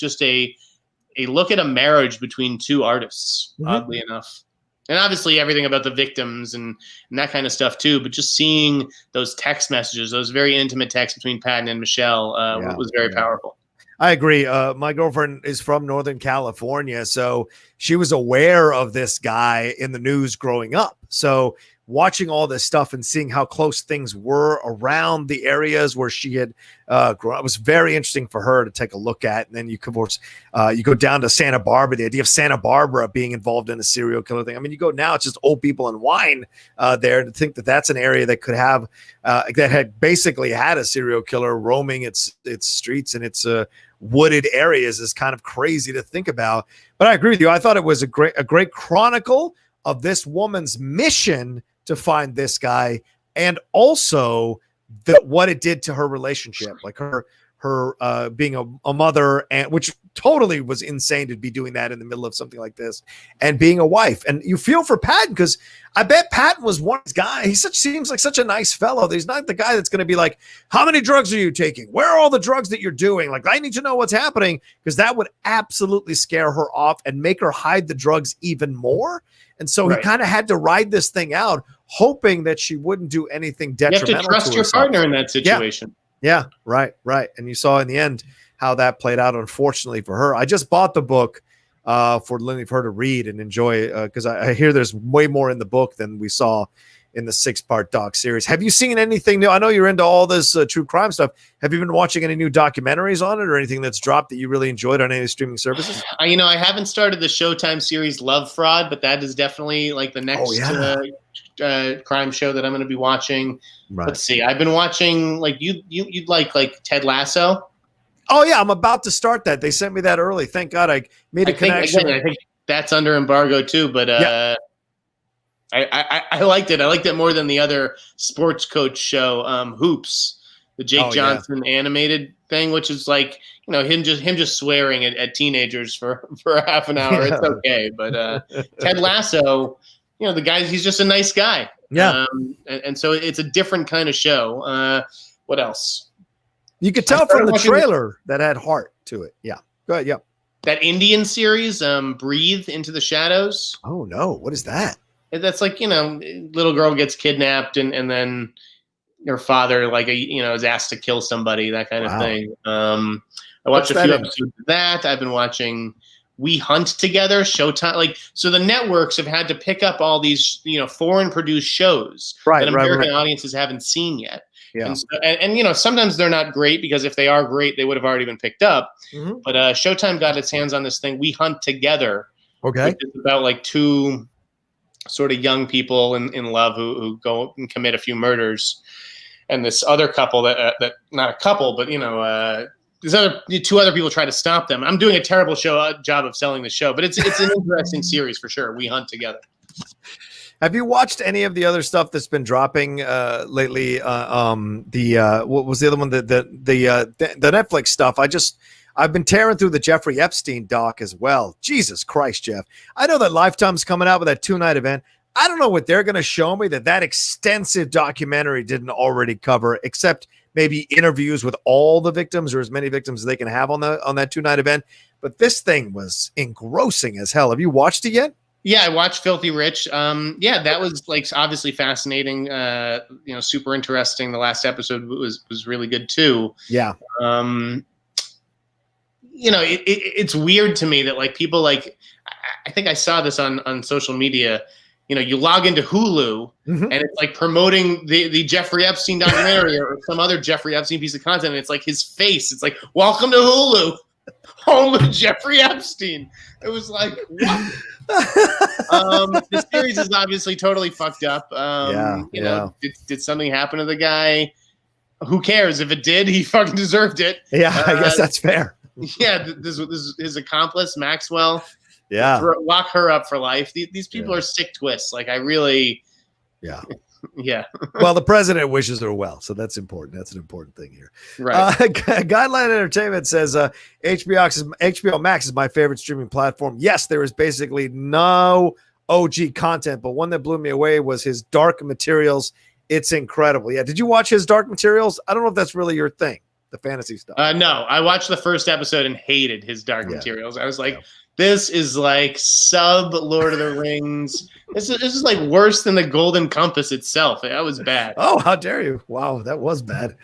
look at a marriage between two artists, oddly enough. And obviously everything about the victims and that kind of stuff too, but just seeing those text messages, those very intimate texts between Patton and Michelle was very powerful. I agree. My girlfriend is from Northern California, so she was aware of this guy in the news growing up. So watching all this stuff and seeing how close things were around the areas where she had grown up was very interesting for her to take a look at. And then you go down to Santa Barbara, the idea of Santa Barbara being involved in a serial killer thing. I mean, you go now, it's just old people and wine there, to think that that's an area that could have that had basically had a serial killer roaming its streets and its wooded areas is kind of crazy to think about. But I agree with you. I thought it was a great chronicle of this woman's mission to find this guy, and also what it did to her relationship, like her being a mother, and which totally was insane to be doing that in the middle of something like this, and being a wife. And you feel for Patton, because I bet Patton was one guy. He seems like such a nice fellow. He's not the guy that's going to be like, how many drugs are you taking? Where are all the drugs that you're doing? Like, I need to know what's happening, because that would absolutely scare her off and make her hide the drugs even more. And so he kind of had to ride this thing out, hoping that she wouldn't do anything detrimental. You have to trust your partner in that situation. Yeah, right. And you saw in the end how that played out, unfortunately for her. I just bought the book for her to read and enjoy, because I hear there's way more in the book than we saw in the 6-part doc series. Have you seen anything new? I know you're into all this true crime stuff. Have you been watching any new documentaries on it, or anything that's dropped that you really enjoyed on any streaming services? I haven't started the Showtime series Love Fraud, but that is definitely like the next crime show that I'm going to be watching. Right. Let's see. I've been watching you'd like Ted Lasso. Oh yeah, I'm about to start that. They sent me that early. Thank God I made a connection. I think that's under embargo too, but I liked it. I liked it more than the other sports coach show, Hoops, the Jake Johnson animated thing, which is like, him just swearing at teenagers for half an hour. It's okay. But Ted Lasso, the guy, he's just a nice guy. Yeah. And so it's a different kind of show. What else? You could tell from the trailer that had heart to it. Yeah. Go ahead. Yeah. That Indian series, Breathe Into the Shadows. Oh no. What is that? That's like, little girl gets kidnapped and then her father, is asked to kill somebody, that kind of thing. I watched a few episodes of that. I've been watching We Hunt Together, Showtime. So the networks have had to pick up all these, foreign produced shows that American audiences haven't seen yet. Yeah. And sometimes they're not great, because if they are great, they would have already been picked up. Mm-hmm. But Showtime got its hands on this thing, We Hunt Together. Okay. Which is about two sort of young people in love who go and commit a few murders, and this other couple that not a couple, but two other people try to stop them. I'm doing a terrible job of selling the show, but it's an interesting series for sure. We Hunt Together. Have you watched any of the other stuff that's been dropping lately? What was the other one? The Netflix stuff. I've been tearing through the Jeffrey Epstein doc as well. Jesus Christ, Jeff. I know that Lifetime's coming out with that 2-night event. I don't know what they're going to show me that extensive documentary didn't already cover, except maybe interviews with all the victims, or as many victims as they can have on that 2-night event. But this thing was engrossing as hell. Have you watched it yet? Yeah, I watched Filthy Rich. That was obviously fascinating. Super interesting. The last episode was really good too. Yeah. It's weird to me that people I think I saw this on social media. You log into Hulu and it's promoting the Jeffrey Epstein documentary or some other Jeffrey Epstein piece of content. And it's his face. It's welcome to Hulu, home of Jeffrey Epstein. It was what? The series is obviously totally fucked up. Did something happen to the guy? Who cares? If it did, he fucking deserved it. Yeah, I guess that's fair. Yeah, this is his accomplice, Maxwell. Yeah. Lock her up for life. These people are sick twists. Like, I really... Yeah. Yeah. Well, the president wishes her well, so that's important. That's an important thing here. Right. Guideline Entertainment says HBO Max is my favorite streaming platform. Yes, there is basically no OG content, but one that blew me away was his Dark Materials. It's incredible. Yeah. Did you watch his Dark Materials? I don't know if that's really your thing, the fantasy stuff. No, I watched the first episode and hated his Dark Materials. I was like, this is like sub Lord of the Rings. This is like worse than the Golden Compass itself. That was bad. Oh, how dare you? Wow, that was bad.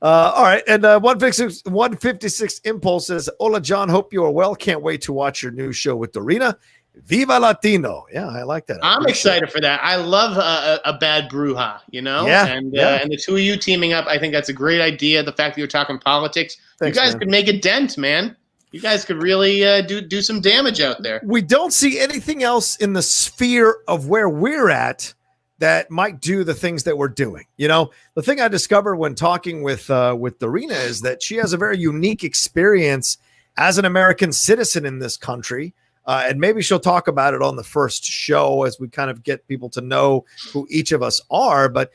All right, and 156 Impulse says, "Hola, John. Hope you are well. Can't wait to watch your new show with Dorina. Viva Latino." Yeah, I like that. I'm excited for that. I love a bad bruja, you know? Yeah. And the two of you teaming up, I think that's a great idea. The fact that you're talking politics, Thanks, you guys man. could make a dent, man. You guys could really do some damage out there. We don't see anything else in the sphere of where we're at that might do the things that we're doing. You know, the thing I discovered when talking with Dorina is that she has a very unique experience as an American citizen in this country. And maybe she'll talk about it on the first show as we kind of get people to know who each of us are. But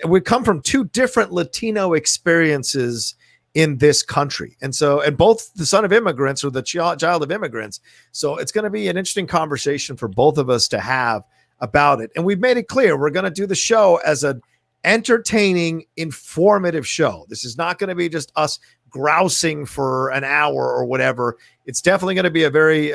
we come from two different Latino experiences in this country. And both the son of immigrants or the child of immigrants. So it's going to be an interesting conversation for both of us to have about it. And we've made it clear we're going to do the show as an entertaining, informative show. This is not going to be just us grousing for an hour or whatever. It's definitely going to be a very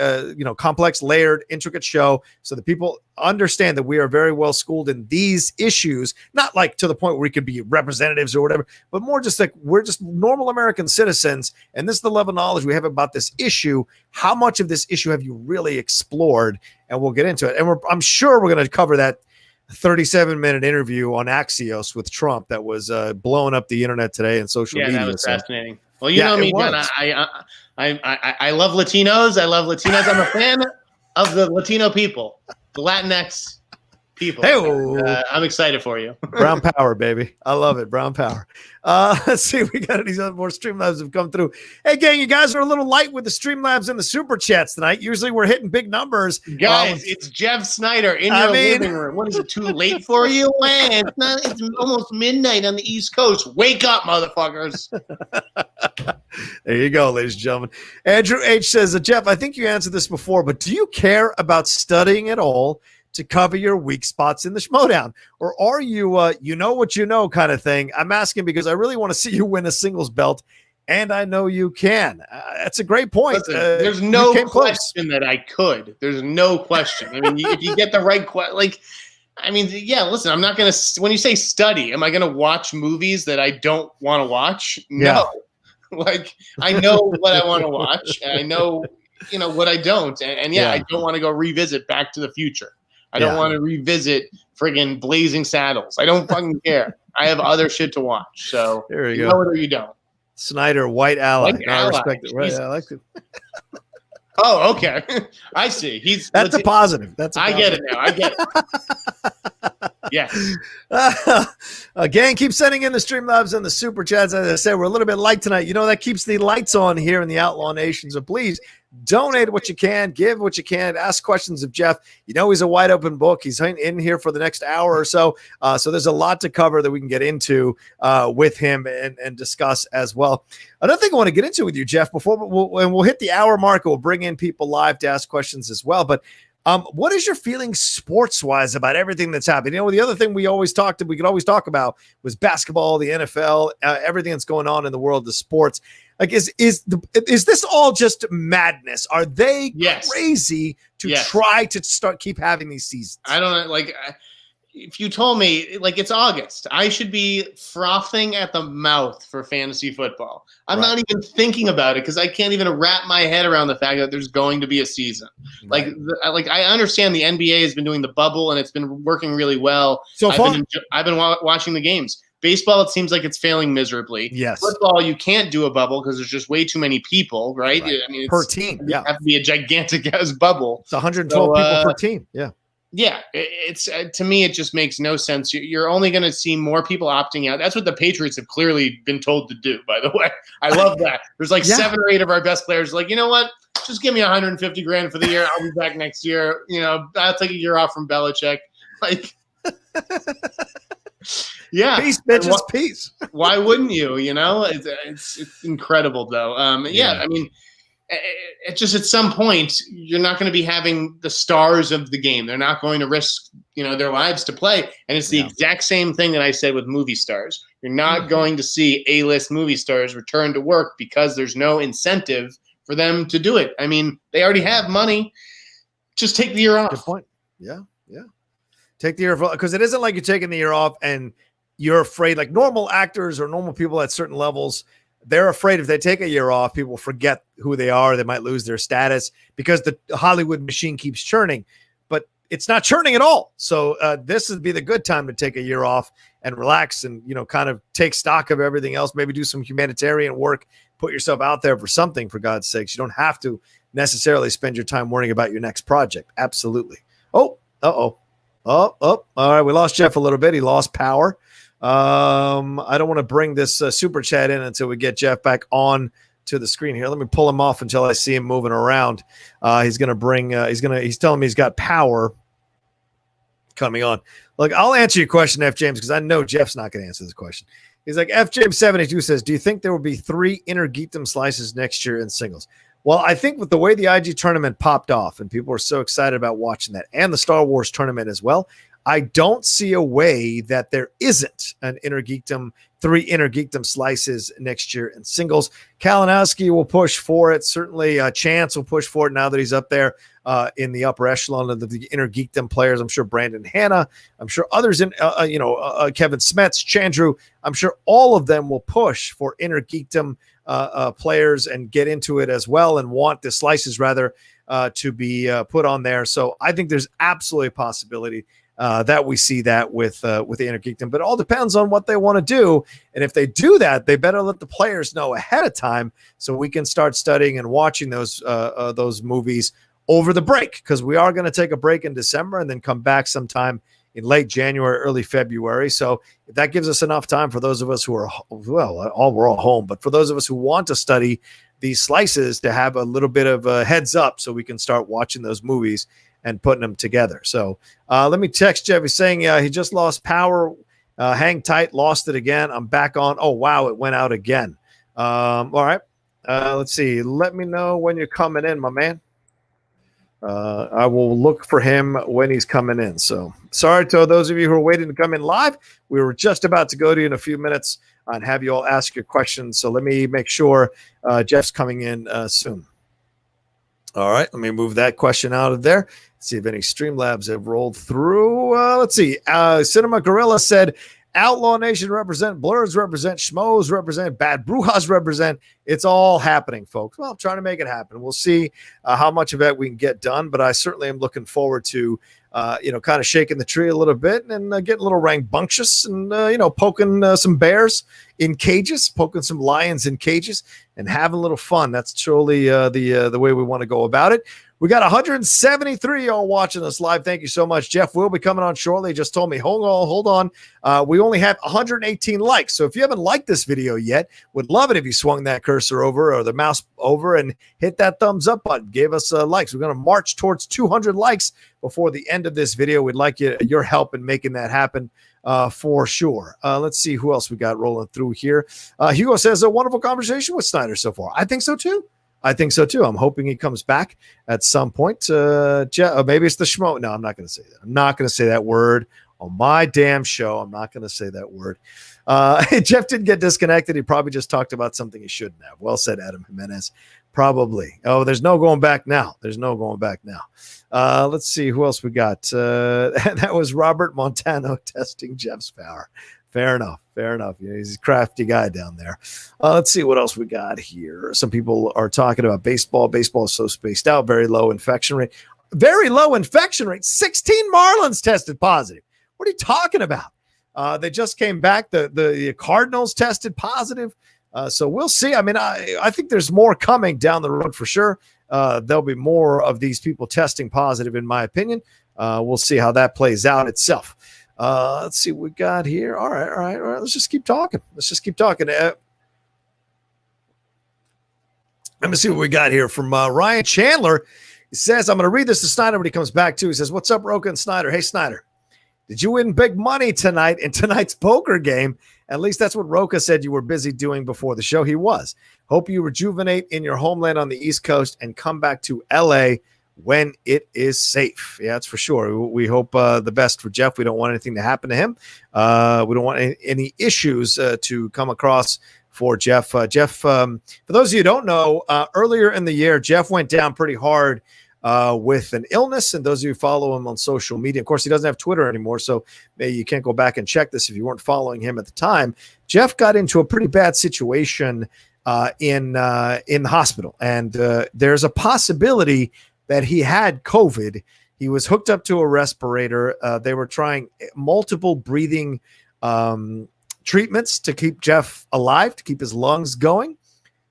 complex, layered, intricate show so that people understand that we are very well schooled in these issues, not like to the point where we could be representatives or whatever, but more just like we're just normal American citizens, and this is the level of knowledge we have about this issue. How much of this issue have you really explored? And we'll get into it. And I'm sure we're going to cover that 37-minute interview on Axios with Trump that was blowing up the internet today and social media. Yeah, that was fascinating. Well, you know me, John. I love Latinos. I love Latinos. I'm a fan of the Latino people, the Latinx people. Hey, I'm excited for you. Brown power, baby. I love it. Brown power. Let's see. We got these other more Streamlabs have come through. Hey, gang, you guys are a little light with the Streamlabs and the Super Chats tonight. Usually we're hitting big numbers. Guys, it's Jeff Snyder in your living room. What is it, too late for you? Man, it's almost midnight on the East Coast. Wake up, motherfuckers. There you go, ladies and gentlemen. Andrew H. says, Jeff, I think you answered this before, but do you care about studying at all to cover your weak spots in the Schmoedown? Or are you, you know what you know kind of thing? I'm asking because I really want to see you win a singles belt, and I know you can. That's a great point. Listen, there's no question that I could. There's no question. I mean, if you get the right question, listen, I'm not going to, when you say study, am I going to watch movies that I don't want to watch? No. Like, I know what I want to watch, and I know, what I don't. And I don't want to go revisit Back to the Future. I don't want to revisit friggin' Blazing Saddles. I don't fucking care. I have other shit to watch. So there you go. Know it or you don't. Snyder, white ally. White ally. Respect it. Right, I like it. Oh, okay. I see. That's a positive. I get it now. I get it. Yes. Gang, keep sending in the Streamlabs and the Super Chats. As I said, we're a little bit light tonight. That keeps the lights on here in the Outlaw Nation. So please donate what you can, give what you can, ask questions of Jeff. He's a wide open book. He's in here for the next hour or so. So there's a lot to cover that we can get into with him and discuss as well. Another thing I want to get into with you, Jeff, before we'll hit the hour mark, we'll bring in people live to ask questions as well. But what is your feeling sports-wise about everything that's happening? The other thing we could always talk about was basketball, the NFL, everything that's going on in the world of sports. Like, is this all just madness? Are they crazy to try to keep having these seasons? I don't know. If you told me, it's August, I should be frothing at the mouth for fantasy football. I'm not even thinking about it because I can't even wrap my head around the fact that there's going to be a season. Right. I understand the NBA has been doing the bubble and it's been working really well. So I've been watching the games. Baseball, it seems like it's failing miserably. Yes. Football, you can't do a bubble because there's just way too many people, right? I mean, per team. You have to be a gigantic ass bubble. It's 112 people per team. Yeah. Yeah, it's to me, it just makes no sense. You're only going to see more people opting out. That's what the Patriots have clearly been told to do, by the way. I love that. There's like 7 or 8 of our best players like, you know what? Just give me 150 grand for the year. I'll be back next year. You know, I'll take a year off from Belichick. Like, yeah. Peace, bitches, peace. Why wouldn't you? You know, it's incredible, though. Yeah, I mean, it just at some point you're not going to be having the stars of the game. They're not going to risk, their lives to play. And it's the exact same thing that I said with movie stars. You're not going to see A-list movie stars return to work because there's no incentive for them to do it. I mean, they already have money. Just take the year off. Good point. Yeah. Take the year off, because it isn't like you're taking the year off and you're afraid, like normal actors or normal people at certain levels, they're afraid if they take a year off, people forget who they are. They might lose their status because the Hollywood machine keeps churning, but it's not churning at all. So this would be the good time to take a year off and relax and, kind of take stock of everything else, maybe do some humanitarian work, put yourself out there for something, for God's sakes. You don't have to necessarily spend your time worrying about your next project. Absolutely. Oh, all right. We lost Jeff a little bit. He lost power. I don't want to bring this super chat in until we get Jeff back on to the screen here. Let me pull him off until I see him moving around. He's telling me he's got power coming on. Look, I'll answer your question, F. James, because I know Jeff's not going to answer this question. He's like, F. James 72 says, do you think there will be 3 Inner Geekdom slices next year in singles? Well, I think with the way the IG tournament popped off and people were so excited about watching that, and the Star Wars tournament as well, I don't see a way that there isn't an 3 Inner Geekdom slices next year in singles. Kalinowski will push for it. Certainly Chance will push for it now that he's up there in the upper echelon of the Inner Geekdom players. I'm sure Brandon Hanna, I'm sure others in, Kevin Smets, Chandru, I'm sure all of them will push for Inner Geekdom players and get into it as well and want the slices rather to be put on there. So I think there's absolutely a possibility that we see that with the Inner Geekdom, but it all depends on what they want to do. And if they do that, they better let the players know ahead of time so we can start studying and watching those movies over the break, because we are going to take a break in December and then come back sometime in late January, early February. So if that gives us enough time for those of us who are, we're all home, but for those of us who want to study these slices, to have a little bit of a heads up so we can start watching those movies and putting them together. So let me text Jeff. He's saying he just lost power. Hang tight, lost it again. I'm back on. Oh, wow, it went out again. All right. Let's see. Let me know when you're coming in, my man. I will look for him when he's coming in. So sorry to those of you who are waiting to come in live. We were just about to go to you in a few minutes and have you all ask your questions. So let me make sure Jeff's coming in soon. All right, let me move that question out of there. See if any Streamlabs have rolled through. Let's see. Cinema Gorilla said, Outlaw Nation represent, Blurs represent, Schmoes represent, Bad Brujas represent. It's all happening, folks. Well, I'm trying to make it happen. We'll see how much of that we can get done, but I certainly am looking forward to, kind of shaking the tree a little bit and getting a little rambunctious and, poking some bears in cages, poking some lions in cages and having a little fun. That's truly the way we want to go about it. We got 173 y'all watching us live. Thank you so much. Jeff will be coming on shortly. He just told me, hold on. We only have 118 likes. So if you haven't liked this video yet, would love it if you swung that cursor over or the mouse over and hit that thumbs up button. Give us likes. We're going to march towards 200 likes before the end of this video. We'd like your help in making that happen for sure. Let's see who else we got rolling through here. Hugo says, a wonderful conversation with Snyder so far. I think so too. I'm hoping he comes back at some point. Maybe it's the Schmo. No, I'm not going to say that. I'm not going to say that word on my damn show. I'm not going to say that word. Jeff didn't get disconnected. He probably just talked about something he shouldn't have. Well said, Adam Jimenez. Probably. Oh, there's no going back now. Let's see who else we got. That was Robert Montano testing Jeff's power. Fair enough. Yeah, he's a crafty guy down there. Let's see what else we got here. Some people are talking about baseball. Baseball is so spaced out. Very low infection rate. 16 Marlins tested positive. What are you talking about? They just came back. The Cardinals tested positive. So we'll see. I mean, I think there's more coming down the road for sure. There'll be more of these people testing positive, in my opinion. we'll see how that plays out itself. Let's see what we got here. All right. Let's just keep talking. Let me see what we got here from Ryan Chandler. He says, I'm going to read this to Snyder when he comes back, too. He says, what's up, Rocha and Snyder? Hey, Snyder, did you win big money tonight in tonight's poker game? At least that's what Rocha said you were busy doing before the show. He was. Hope you rejuvenate in your homeland on the East Coast and come back to L.A. when it is safe. Yeah, that's for sure. We hope the best for Jeff. We don't want anything to happen to him. We don't want any issues to come across for Jeff. For those of you who don't know, earlier in the year, Jeff went down pretty hard with an illness. And those of you who follow him on social media, of course, he doesn't have Twitter anymore, so maybe you can't go back and check this if you weren't following him at the time. Jeff got into a pretty bad situation in the hospital. And there's a possibility that he had COVID. He was hooked up to a respirator. They were trying multiple breathing treatments to keep Jeff alive, to keep his lungs going.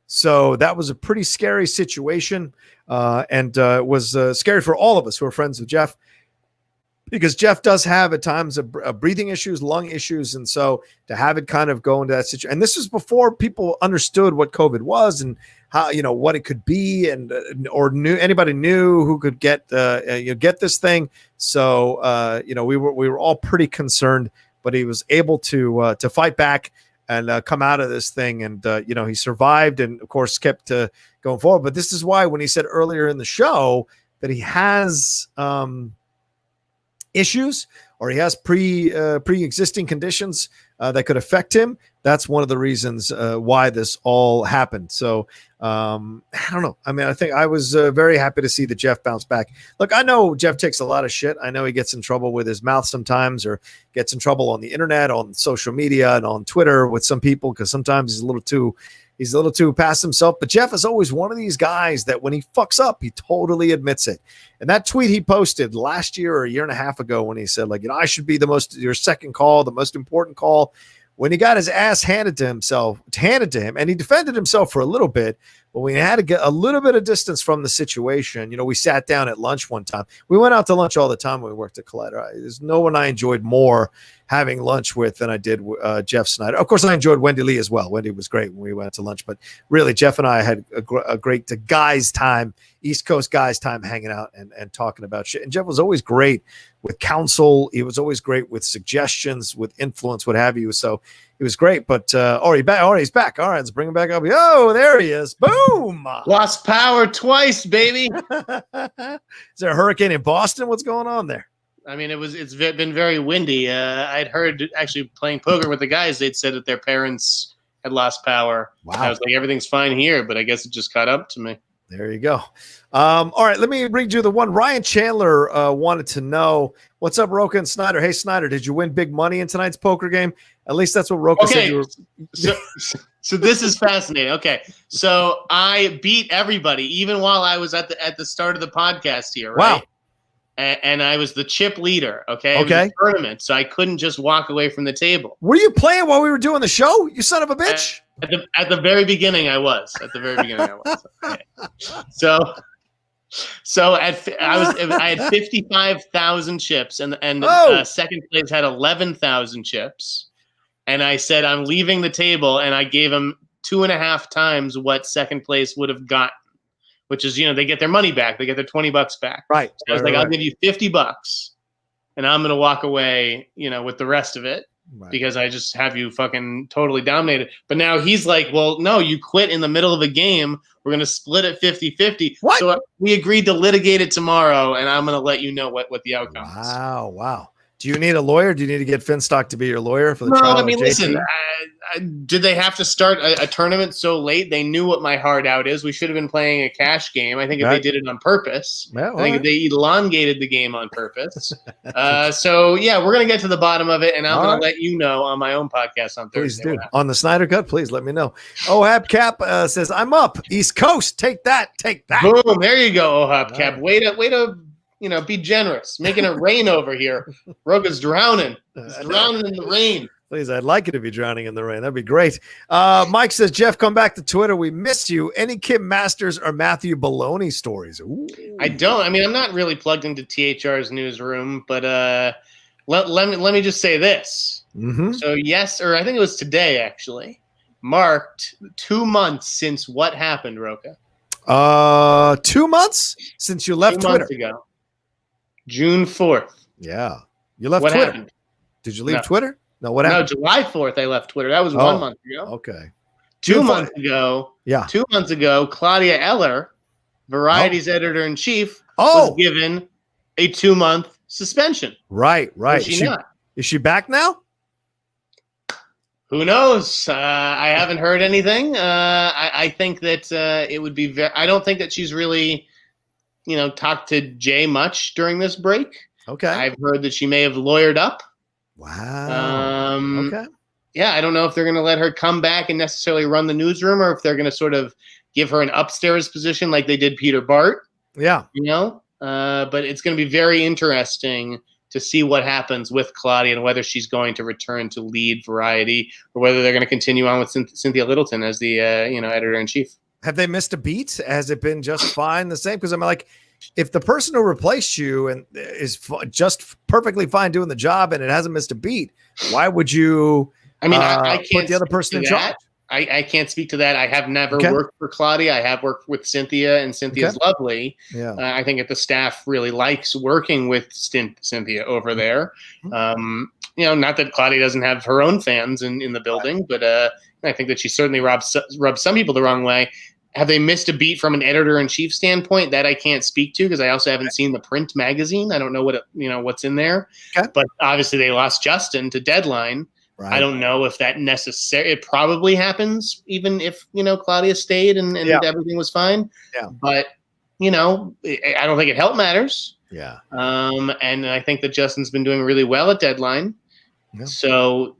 So that was a pretty scary situation. And it was scary for all of us who are friends with Jeff, because Jeff does have at times breathing issues, lung issues. And so to have it kind of go into that situation, and this was before people understood what COVID was and how, what it could be, and or anybody knew who could get this thing. So we were all pretty concerned, but he was able to fight back and come out of this thing, and he survived, and of course kept going forward. But this is why when he said earlier in the show that he has issues, or he has pre-existing conditions that could affect him, that's one of the reasons why this all happened. So I don't know. I mean, I think I was very happy to see that Jeff bounced back. Look, I know Jeff takes a lot of shit. I know he gets in trouble with his mouth sometimes, or gets in trouble on the internet, on social media, and on Twitter with some people, because sometimes he's a little too past himself. But Jeff is always one of these guys that when he fucks up, he totally admits it. And that tweet he posted last year or a year and a half ago, when he said, I should be your second call, the most important call, when he got his ass handed to him, and he defended himself for a little bit, but we had to get a little bit of distance from the situation. We sat down at lunch one time. We went out to lunch all the time when we worked at Collider. There's no one I enjoyed more having lunch with than I did Jeff Snyder. Of course, I enjoyed Wendy Lee as well. Wendy was great when we went to lunch, but really, Jeff and I had a great guys time, East Coast guys time, hanging out and talking about shit. And Jeff was always great with counsel. He was always great with suggestions, with influence, what have you. So he was great. But he's back. All right, let's bring him back up. Oh, there he is. Boom! Lost power twice, baby. Is there a hurricane in Boston? What's going on there? I mean, it's been very windy. I'd heard, actually, playing poker with the guys, they'd said that their parents had lost power. Wow. I was like, everything's fine here, but I guess it just caught up to me. There you go. All right, let me read you the one. Ryan Chandler wanted to know, what's up, Rocha and Snyder? Hey, Snyder, did you win big money in tonight's poker game? At least that's what Rocha said you were. So this is fascinating. Okay, so I beat everybody, even while I was at the start of the podcast here, right? Wow. And I was the chip leader, okay? It was a tournament, so I couldn't just walk away from the table. Were you playing while we were doing the show, you son of a bitch? At the very beginning, I was. Okay. So I had 55,000 chips, and second place had 11,000 chips. And I said, I'm leaving the table, and I gave him 2.5 times what second place would have gotten, which is, they get their money back. They get their $20 back. Right. So I was I'll give you $50, and I'm going to walk away, with the rest of it. Right. Because I just have you fucking totally dominated. But now he's like, well, no, you quit in the middle of a game. We're going to split it 50-50. What? So we agreed to litigate it tomorrow, and I'm going to let you know what the outcome is. Wow. Do you need a lawyer? Do you need to get Finstock to be your lawyer for the trial? No, I mean, listen, did they have to start a tournament so late? They knew what my hard out is. We should have been playing a cash game. I think if they did it on purpose. I think if they elongated the game on purpose. So, yeah, we're going to get to the bottom of it, and I'm going to let you know on my own podcast on Thursday. Please do. On the Snyder Cut, please let me know. Ohab Cap says, I'm up. East Coast. Take that. Boom. There you go, Ohab Cap. Way to be generous, making it rain over here. Rocha's drowning. He's drowning in the rain. Please, I'd like it if you're drowning in the rain. That'd be great. Mike says, Jeff, come back to Twitter. We miss you. Any Kim Masters or Matthew Baloney stories? Ooh. I don't. I mean, I'm not really plugged into THR's newsroom, but let me just say this. Mm-hmm. So yes, or I think it was today actually, marked 2 months since what happened, Rocha? 2 months since you left 2 Twitter. months ago, June 4th. Yeah, you left What Twitter. happened? Did you leave No. Twitter? No, what happened? No, July 4th. I left Twitter. That was 1 month ago. Okay. 2 months ago. Yeah. 2 months ago, Claudia Eller, Variety's editor-in-chief, was given a 2-month suspension. Right. Was she not? Is she back now? Who knows? I haven't heard anything. I think that it would be I don't think that she's really, talked to Jay much during this break. Okay. I've heard that she may have lawyered up. Wow. Okay. Yeah, I don't know if they're going to let her come back and necessarily run the newsroom, or if they're going to sort of give her an upstairs position like they did Peter Bart. Yeah. But it's going to be very interesting to see what happens with Claudia and whether she's going to return to lead Variety, or whether they're going to continue on with Cynthia Littleton as the editor-in-chief. Have they missed a beat? Has it been just fine the same? Because I'm like, if the person who replaced you and is just perfectly fine doing the job and it hasn't missed a beat, why would you? I mean, I can't put the other person in charge. I can't speak to that. I have never worked for Claudia. I have worked with Cynthia, and Cynthia's lovely. Yeah. I think that the staff really likes working with Cynthia over there. Not that Claudia doesn't have her own fans in the building, but I think that she certainly rubs some people the wrong way. Have they missed a beat from an editor-in-chief standpoint? That I can't speak to, because I also haven't seen the print magazine. I don't know what's in there. Okay. But obviously they lost Justin to Deadline. Right. I don't know if that necessarily. It probably happens even if Claudia stayed and everything was fine. Yeah. But I don't think it help matters. Yeah. And I think that Justin's been doing really well at Deadline. Yeah. So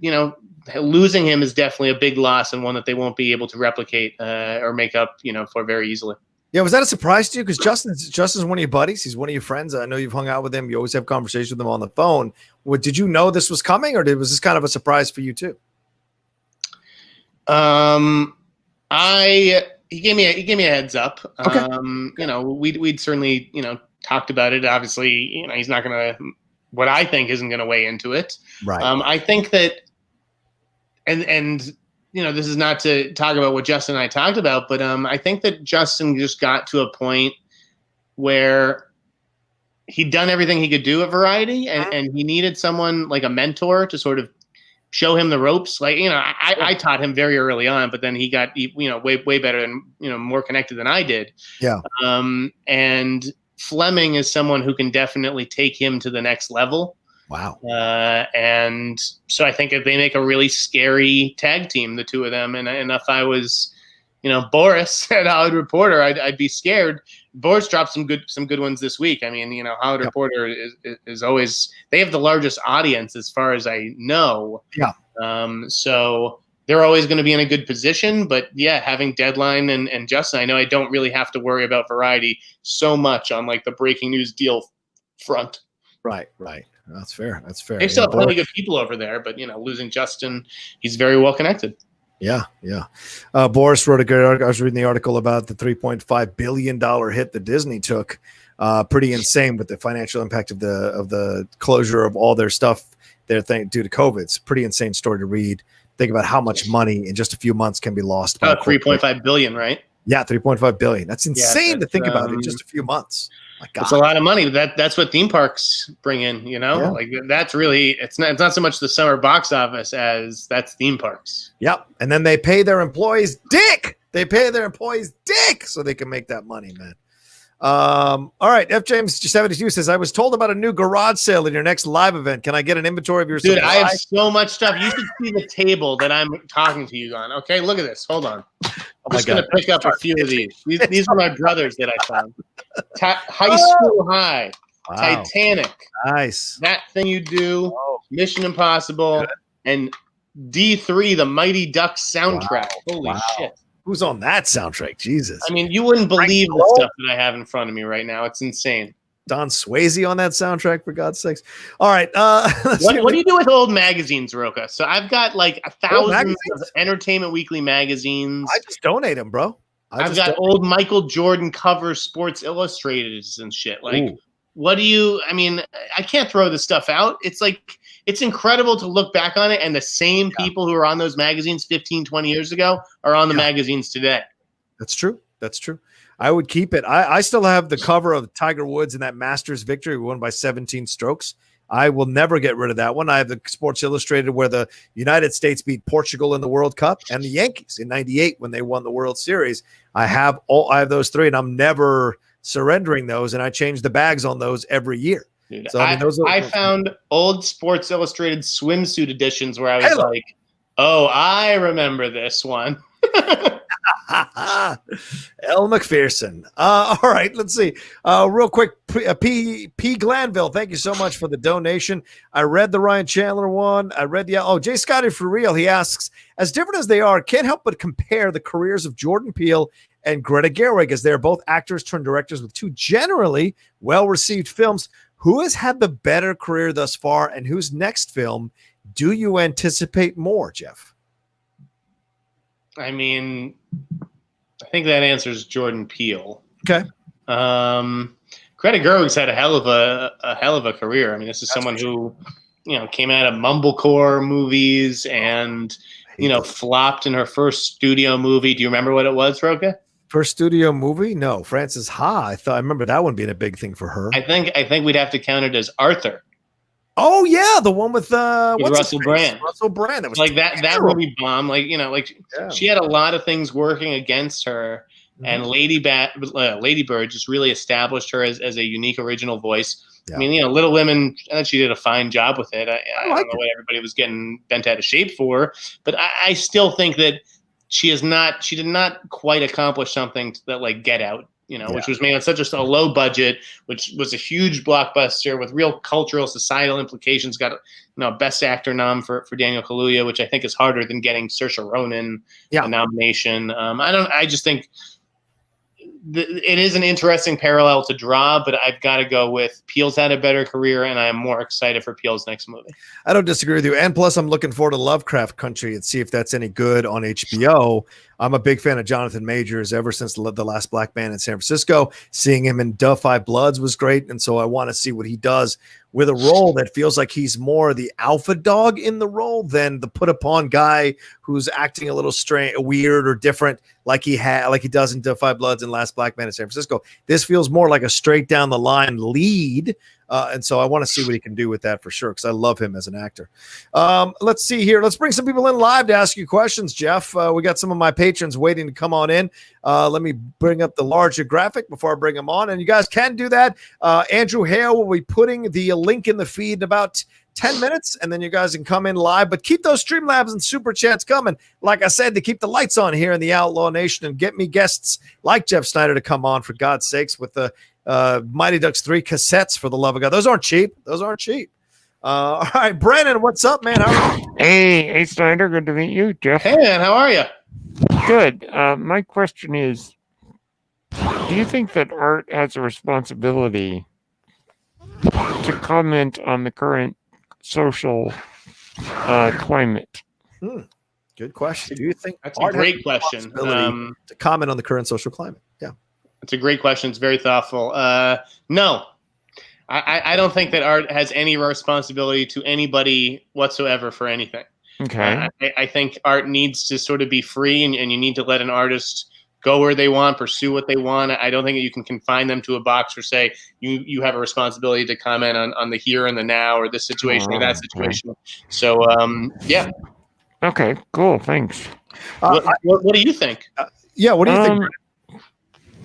losing him is definitely a big loss, and one that they won't be able to replicate or make up for very easily. Yeah, was that a surprise to you? Because Justin's one of your buddies. He's one of your friends. I know you've hung out with him. You always have conversations with him on the phone. Did you know this was coming, or was this kind of a surprise for you too? He gave me a heads up. Okay. We'd certainly talked about it. Obviously, he's not gonna. What I think isn't gonna weigh into it. Right. I think that, and this is not to talk about what Justin and I talked about, but I think that Justin just got to a point where he'd done everything he could do at Variety, and he needed someone like a mentor to sort of show him the ropes. Like, I taught him very early on, but then he got, way better and, more connected than I did. Yeah. And Fleming is someone who can definitely take him to the next level. Wow. And so I think if they make a really scary tag team, the two of them, and if I was, Boris at Hollywood Reporter, I'd be scared. Boris dropped some good ones this week. I mean, Hollywood Reporter is always, they have the largest audience as far as I know. Yeah. So they're always going to be in a good position, but yeah, having Deadline and Justin, I know I don't really have to worry about Variety so much on like the breaking news deal front. Right. That's fair. They still have plenty of good people over there, but losing Justin, he's very well connected. Yeah. Boris wrote a good article. I was reading the article about the $3.5 billion hit that Disney took. Pretty insane with the financial impact of the closure of all their stuff due to COVID. It's a pretty insane story to read. Think about how much money in just a few months can be lost. $3.5 billion, right? Yeah, $3.5 billion. That's insane to think about in just a few months. My God. It's a lot of money. That's what theme parks bring in, like that's really, it's not so much the summer box office as that's theme parks. Yep. And then they pay their employees dick. So they can make that money, man. All right. F James 72 says, I was told about a new garage sale in your next live event. Can I get an inventory of your Dude, supply? I have so much stuff. You should see the table that I'm talking to you on. Okay, look at this. Hold on. I'm just going to pick up a few of these. These are my brothers that I found. High School High. Wow. Titanic. Nice. That Thing You Do. Whoa. Mission Impossible. Good. And D3, the Mighty Ducks soundtrack. Wow. Holy shit. Who's on that soundtrack? Jesus. I mean, you wouldn't believe the stuff that I have in front of me right now. It's insane. Don Swayze on that soundtrack, for God's sakes. All right. What do you do with old magazines, Rocha? So I've got like 1,000 of Entertainment Weekly magazines. I just donate them, bro. I've got old Michael Jordan cover Sports Illustrated and shit. Like, what do you, I mean, I can't throw this stuff out. It's like, it's incredible to look back on it. And the same people who are on those magazines 15, 20 years ago are on the magazines today. That's true. That's true. I would keep it. I still have the cover of Tiger Woods in that Masters victory won by 17 strokes. I will never get rid of that one. I have the Sports Illustrated where the United States beat Portugal in the World Cup and the Yankees in '98 when they won the World Series. I have those three, and I'm never surrendering those, and I change the bags on those every year. Dude, so I found old Sports Illustrated swimsuit editions where I was like, oh, I remember this one. L. McPherson. All right, let's see. Real quick, P. Glanville, thank you so much for the donation. I read the Ryan Chandler one. I read Jay Scotty for real. He asks, as different as they are, can't help but compare the careers of Jordan Peele and Greta Gerwig, as they're both actors turned directors with two generally well-received films. Who has had the better career thus far, and whose next film do you anticipate more, Jeff? I mean, I think that answers Jordan Peele. Okay. Greta Gerwig's had a hell of a career. I mean, this is someone who, came out of mumblecore movies and, flopped in her first studio movie. Do you remember what it was, Rocha? First studio movie? No, Frances Ha. I remember that one being a big thing for her. I think we'd have to count it as Arthur. Oh yeah, the one with Russell Brand. Russell Brand. That was like that movie bomb. Like she had a lot of things working against her, and Lady Bird just really established her as a unique original voice. Yeah. I mean, Little Women, I think she did a fine job with it. I don't know what everybody was getting bent out of shape for, but I still think that she did not quite accomplish something that like Get Out. Which was made on such a low budget, which was a huge blockbuster with real cultural, societal implications. Got a Best Actor nom for Daniel Kaluuya, which I think is harder than getting Saoirse Ronan a nomination. I just think it is an interesting parallel to draw, but I've got to go with Peele's had a better career, and I am more excited for Peele's next movie. I don't disagree with you. And plus, I'm looking forward to Lovecraft Country and see if that's any good on HBO. I'm a big fan of Jonathan Majors ever since The Last Black Man in San Francisco. Seeing him in Da 5 Bloods was great, and so I want to see what he does with a role that feels like he's more the alpha dog in the role than the put upon guy who's acting a little strange, weird, or different, like he does in Da 5 Bloods and Last Black Man in San Francisco. This feels more like a straight down the line lead. And so I want to see what he can do with that for sure, because I love him as an actor. Let's see here. Let's bring some people in live to ask you questions, Jeff. We got some of my patrons waiting to come on in. Let me bring up the larger graphic before I bring them on. And you guys can do that. Andrew Hale will be putting the link in the feed in about 10 minutes, and then you guys can come in live. But keep those Streamlabs and Super Chats coming. Like I said, to keep the lights on here in the Outlaw Nation and get me guests like Jeff Snyder to come on, for God's sakes, with the Mighty Ducks 3 cassettes, for the love of God. Those aren't cheap. All right, Brandon, what's up, man? How are you? Hey, Snyder. Good to meet you, Jeff. Hey, man. How are you? Good. My question is, do you think that art has a responsibility to comment on the current social climate? Good question. Do you think that's a great question to comment on the current social climate? Yeah. It's a great question. It's very thoughtful. No, I don't think that art has any responsibility to anybody whatsoever for anything. Okay. I think art needs to sort of be free, and you need to let an artist go where they want, pursue what they want. I don't think that you can confine them to a box or say you have a responsibility to comment on the here and the now, or this situation or that situation. Okay. So, yeah. Okay, cool. Thanks. What do you think? What do you think?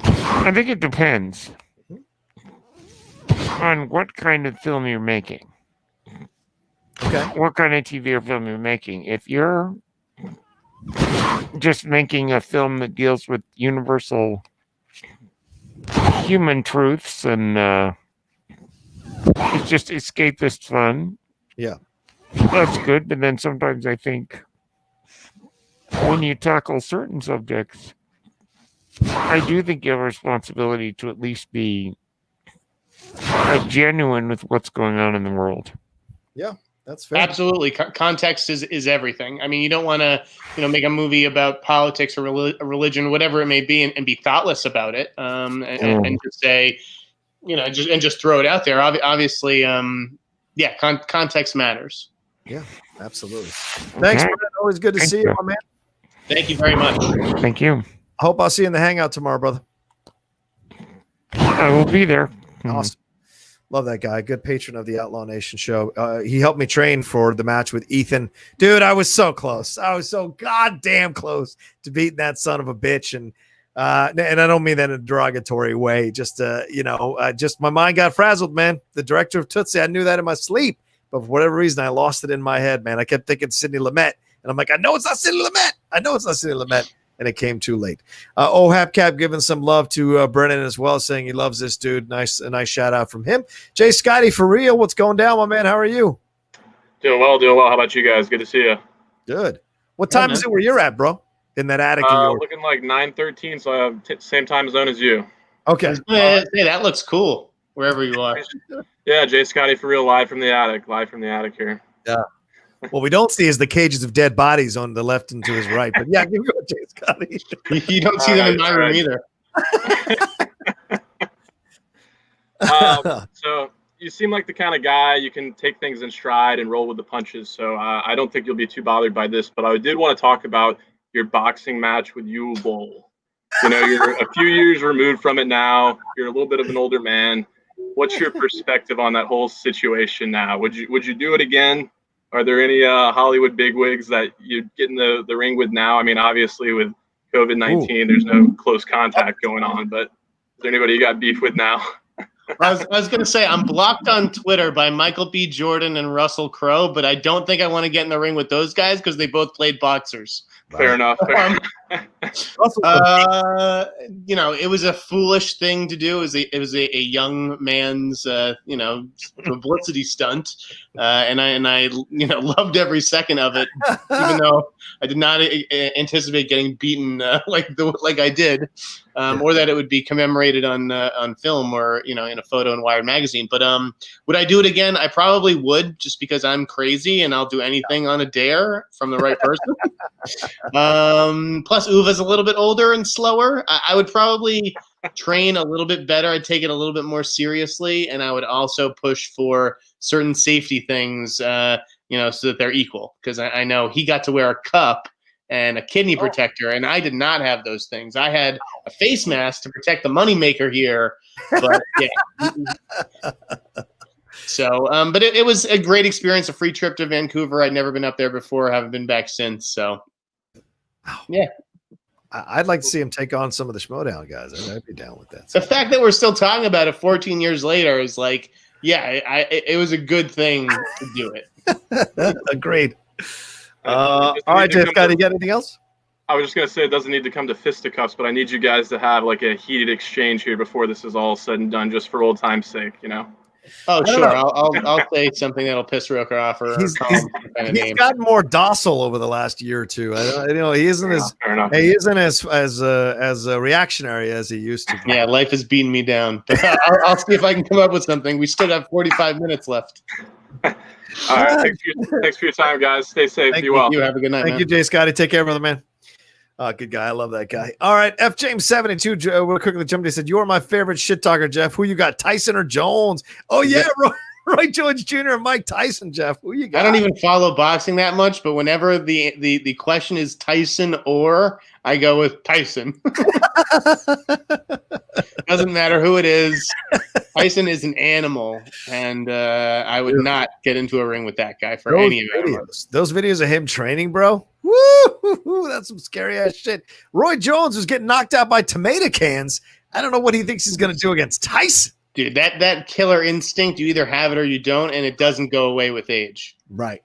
I think it depends on what kind of film you're making. Okay. What kind of TV or film you're making. If you're just making a film that deals with universal human truths and it's just escapist fun. Yeah. That's good. But then sometimes I think when you tackle certain subjects, I do think you have a responsibility to at least be genuine with what's going on in the world. Yeah, that's fair. Absolutely. Context is everything. I mean, you don't want to, make a movie about politics or religion, whatever it may be, and be thoughtless about it, and just say, just throw it out there. Obviously, context matters. Yeah, absolutely. Thanks, Brett. Always good to see you, my man. Thank you very much. Thank you. I hope I'll see you in the hangout tomorrow, brother. I will be there. Awesome. Love that guy. Good patron of the Outlaw Nation show. He helped me train for the match with Ethan. Dude, I was so close. I was so goddamn close to beating that son of a bitch. And I don't mean that in a derogatory way. Just, just my mind got frazzled, man. The director of Tootsie, I knew that in my sleep. But for whatever reason, I lost it in my head, man. I kept thinking Sidney Lumet. And I'm like, I know it's not Sidney Lumet. I know it's not Sidney Lumet. And it came too late. Hapcap giving some love to Brennan as well, saying he loves this dude. A nice shout out from him. Jay Scotty, for real, what's going down, my man? How are you? Doing well. How about you guys? Good to see you. Good. What time is it where you're at, bro? In that attic of yours? Looking like 9:13, so I have same time zone as you. Okay. Hey, that looks cool, wherever you are. Yeah, Jay Scotty for real, live from the attic here. Yeah. What we don't see is the cages of dead bodies on the left and to his right. But yeah, give me a Jay Scotty. You don't see them in my room either. So you seem like the kind of guy you can take things in stride and roll with the punches. So I don't think you'll be too bothered by this. But I did want to talk about your boxing match with Yul Bull. You're a few years removed from it now. You're a little bit of an older man. What's your perspective on that whole situation now? Would you do it again? Are there any Hollywood bigwigs that you'd get in the ring with now? I mean, obviously with COVID-19, there's no close contact going on, but is there anybody you got beef with now? I was going to say, I'm blocked on Twitter by Michael B. Jordan and Russell Crowe, but I don't think I want to get in the ring with those guys because they both played boxers. Fair enough. It was a foolish thing to do. It was a young man's, publicity stunt, and I loved every second of it, even though I did not anticipate getting beaten like I did, or that it would be commemorated on film or in a photo in Wired magazine. But would I do it again? I probably would, just because I'm crazy and I'll do anything on a dare from the right person. Plus Uva's a little bit older and slower. I would probably train a little bit better. I'd take it a little bit more seriously, and I would also push for certain safety things, so that they're equal. Because I know he got to wear a cup and a kidney protector, and I did not have those things. I had a face mask to protect the moneymaker here, but yeah. So, but it was a great experience, a free trip to Vancouver. I'd never been up there before, haven't been back since. So, yeah. I'd like to see him take on some of the Schmoedown guys. I'd be down with that. The fact that we're still talking about it 14 years later is like, yeah, it was a good thing to do it. Agreed. All right, Jeff, got anything else? I was just going to say it doesn't need to come to fisticuffs, but I need you guys to have like a heated exchange here before this is all said and done, just for old time's sake, Oh, sure. I'll say something that'll piss Rocha off. Or he's gotten more docile over the last year or two. He isn't as reactionary as he used to be. Yeah, life has beaten me down. I'll see if I can come up with something. We still have 45 minutes left. All right. Thanks for your time, guys. Stay safe. Be well. You have a good night. Thank you, Jay Scotty. Take care, brother, man. Good guy. I love that guy. All right. F. James 72 real quickly jumped in. Said, "You are my favorite shit talker, Jeff. Who you got, Tyson or Jones?" Oh, yeah. Roy Jones Jr. and Mike Tyson, Jeff. Who you got? I don't even follow boxing that much, but whenever the question is Tyson or, I go with Tyson. Doesn't matter who it is. Tyson is an animal, and I would not get into a ring with that guy for any of videos. Those videos of him training, bro. Woo! That's some scary ass shit. Roy Jones was getting knocked out by tomato cans. I don't know what he thinks he's going to do against Tyson. Dude, that killer instinct, you either have it or you don't, and it doesn't go away with age. Right.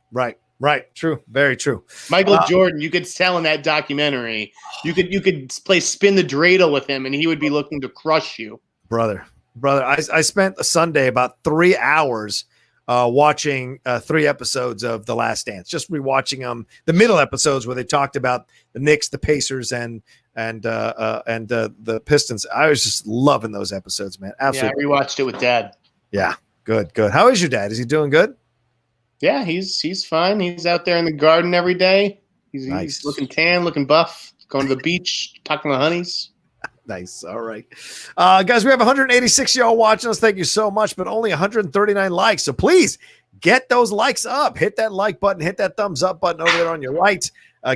True. Very true. Michael Jordan, you could tell in that documentary, you could play spin the dreidel with him, and he would be looking to crush you. Brother. I spent a Sunday about 3 hours watching 3 episodes of The Last Dance, just rewatching them. The middle episodes where they talked about the Knicks, the Pacers, and the Pistons. I was just loving those episodes, man. Absolutely. Yeah, I rewatched it with Dad. Yeah, good. How is your dad? Is he doing good? Yeah, he's fine. He's out there in the garden every day. He's Nice. looking tan, looking buff, going to the beach, talking to honeys. Nice. All right. Guys, we have 186 y'all watching us. Thank you so much, but only 139 likes. So please get those likes up. Hit that like button. Hit that thumbs up button over there on your right.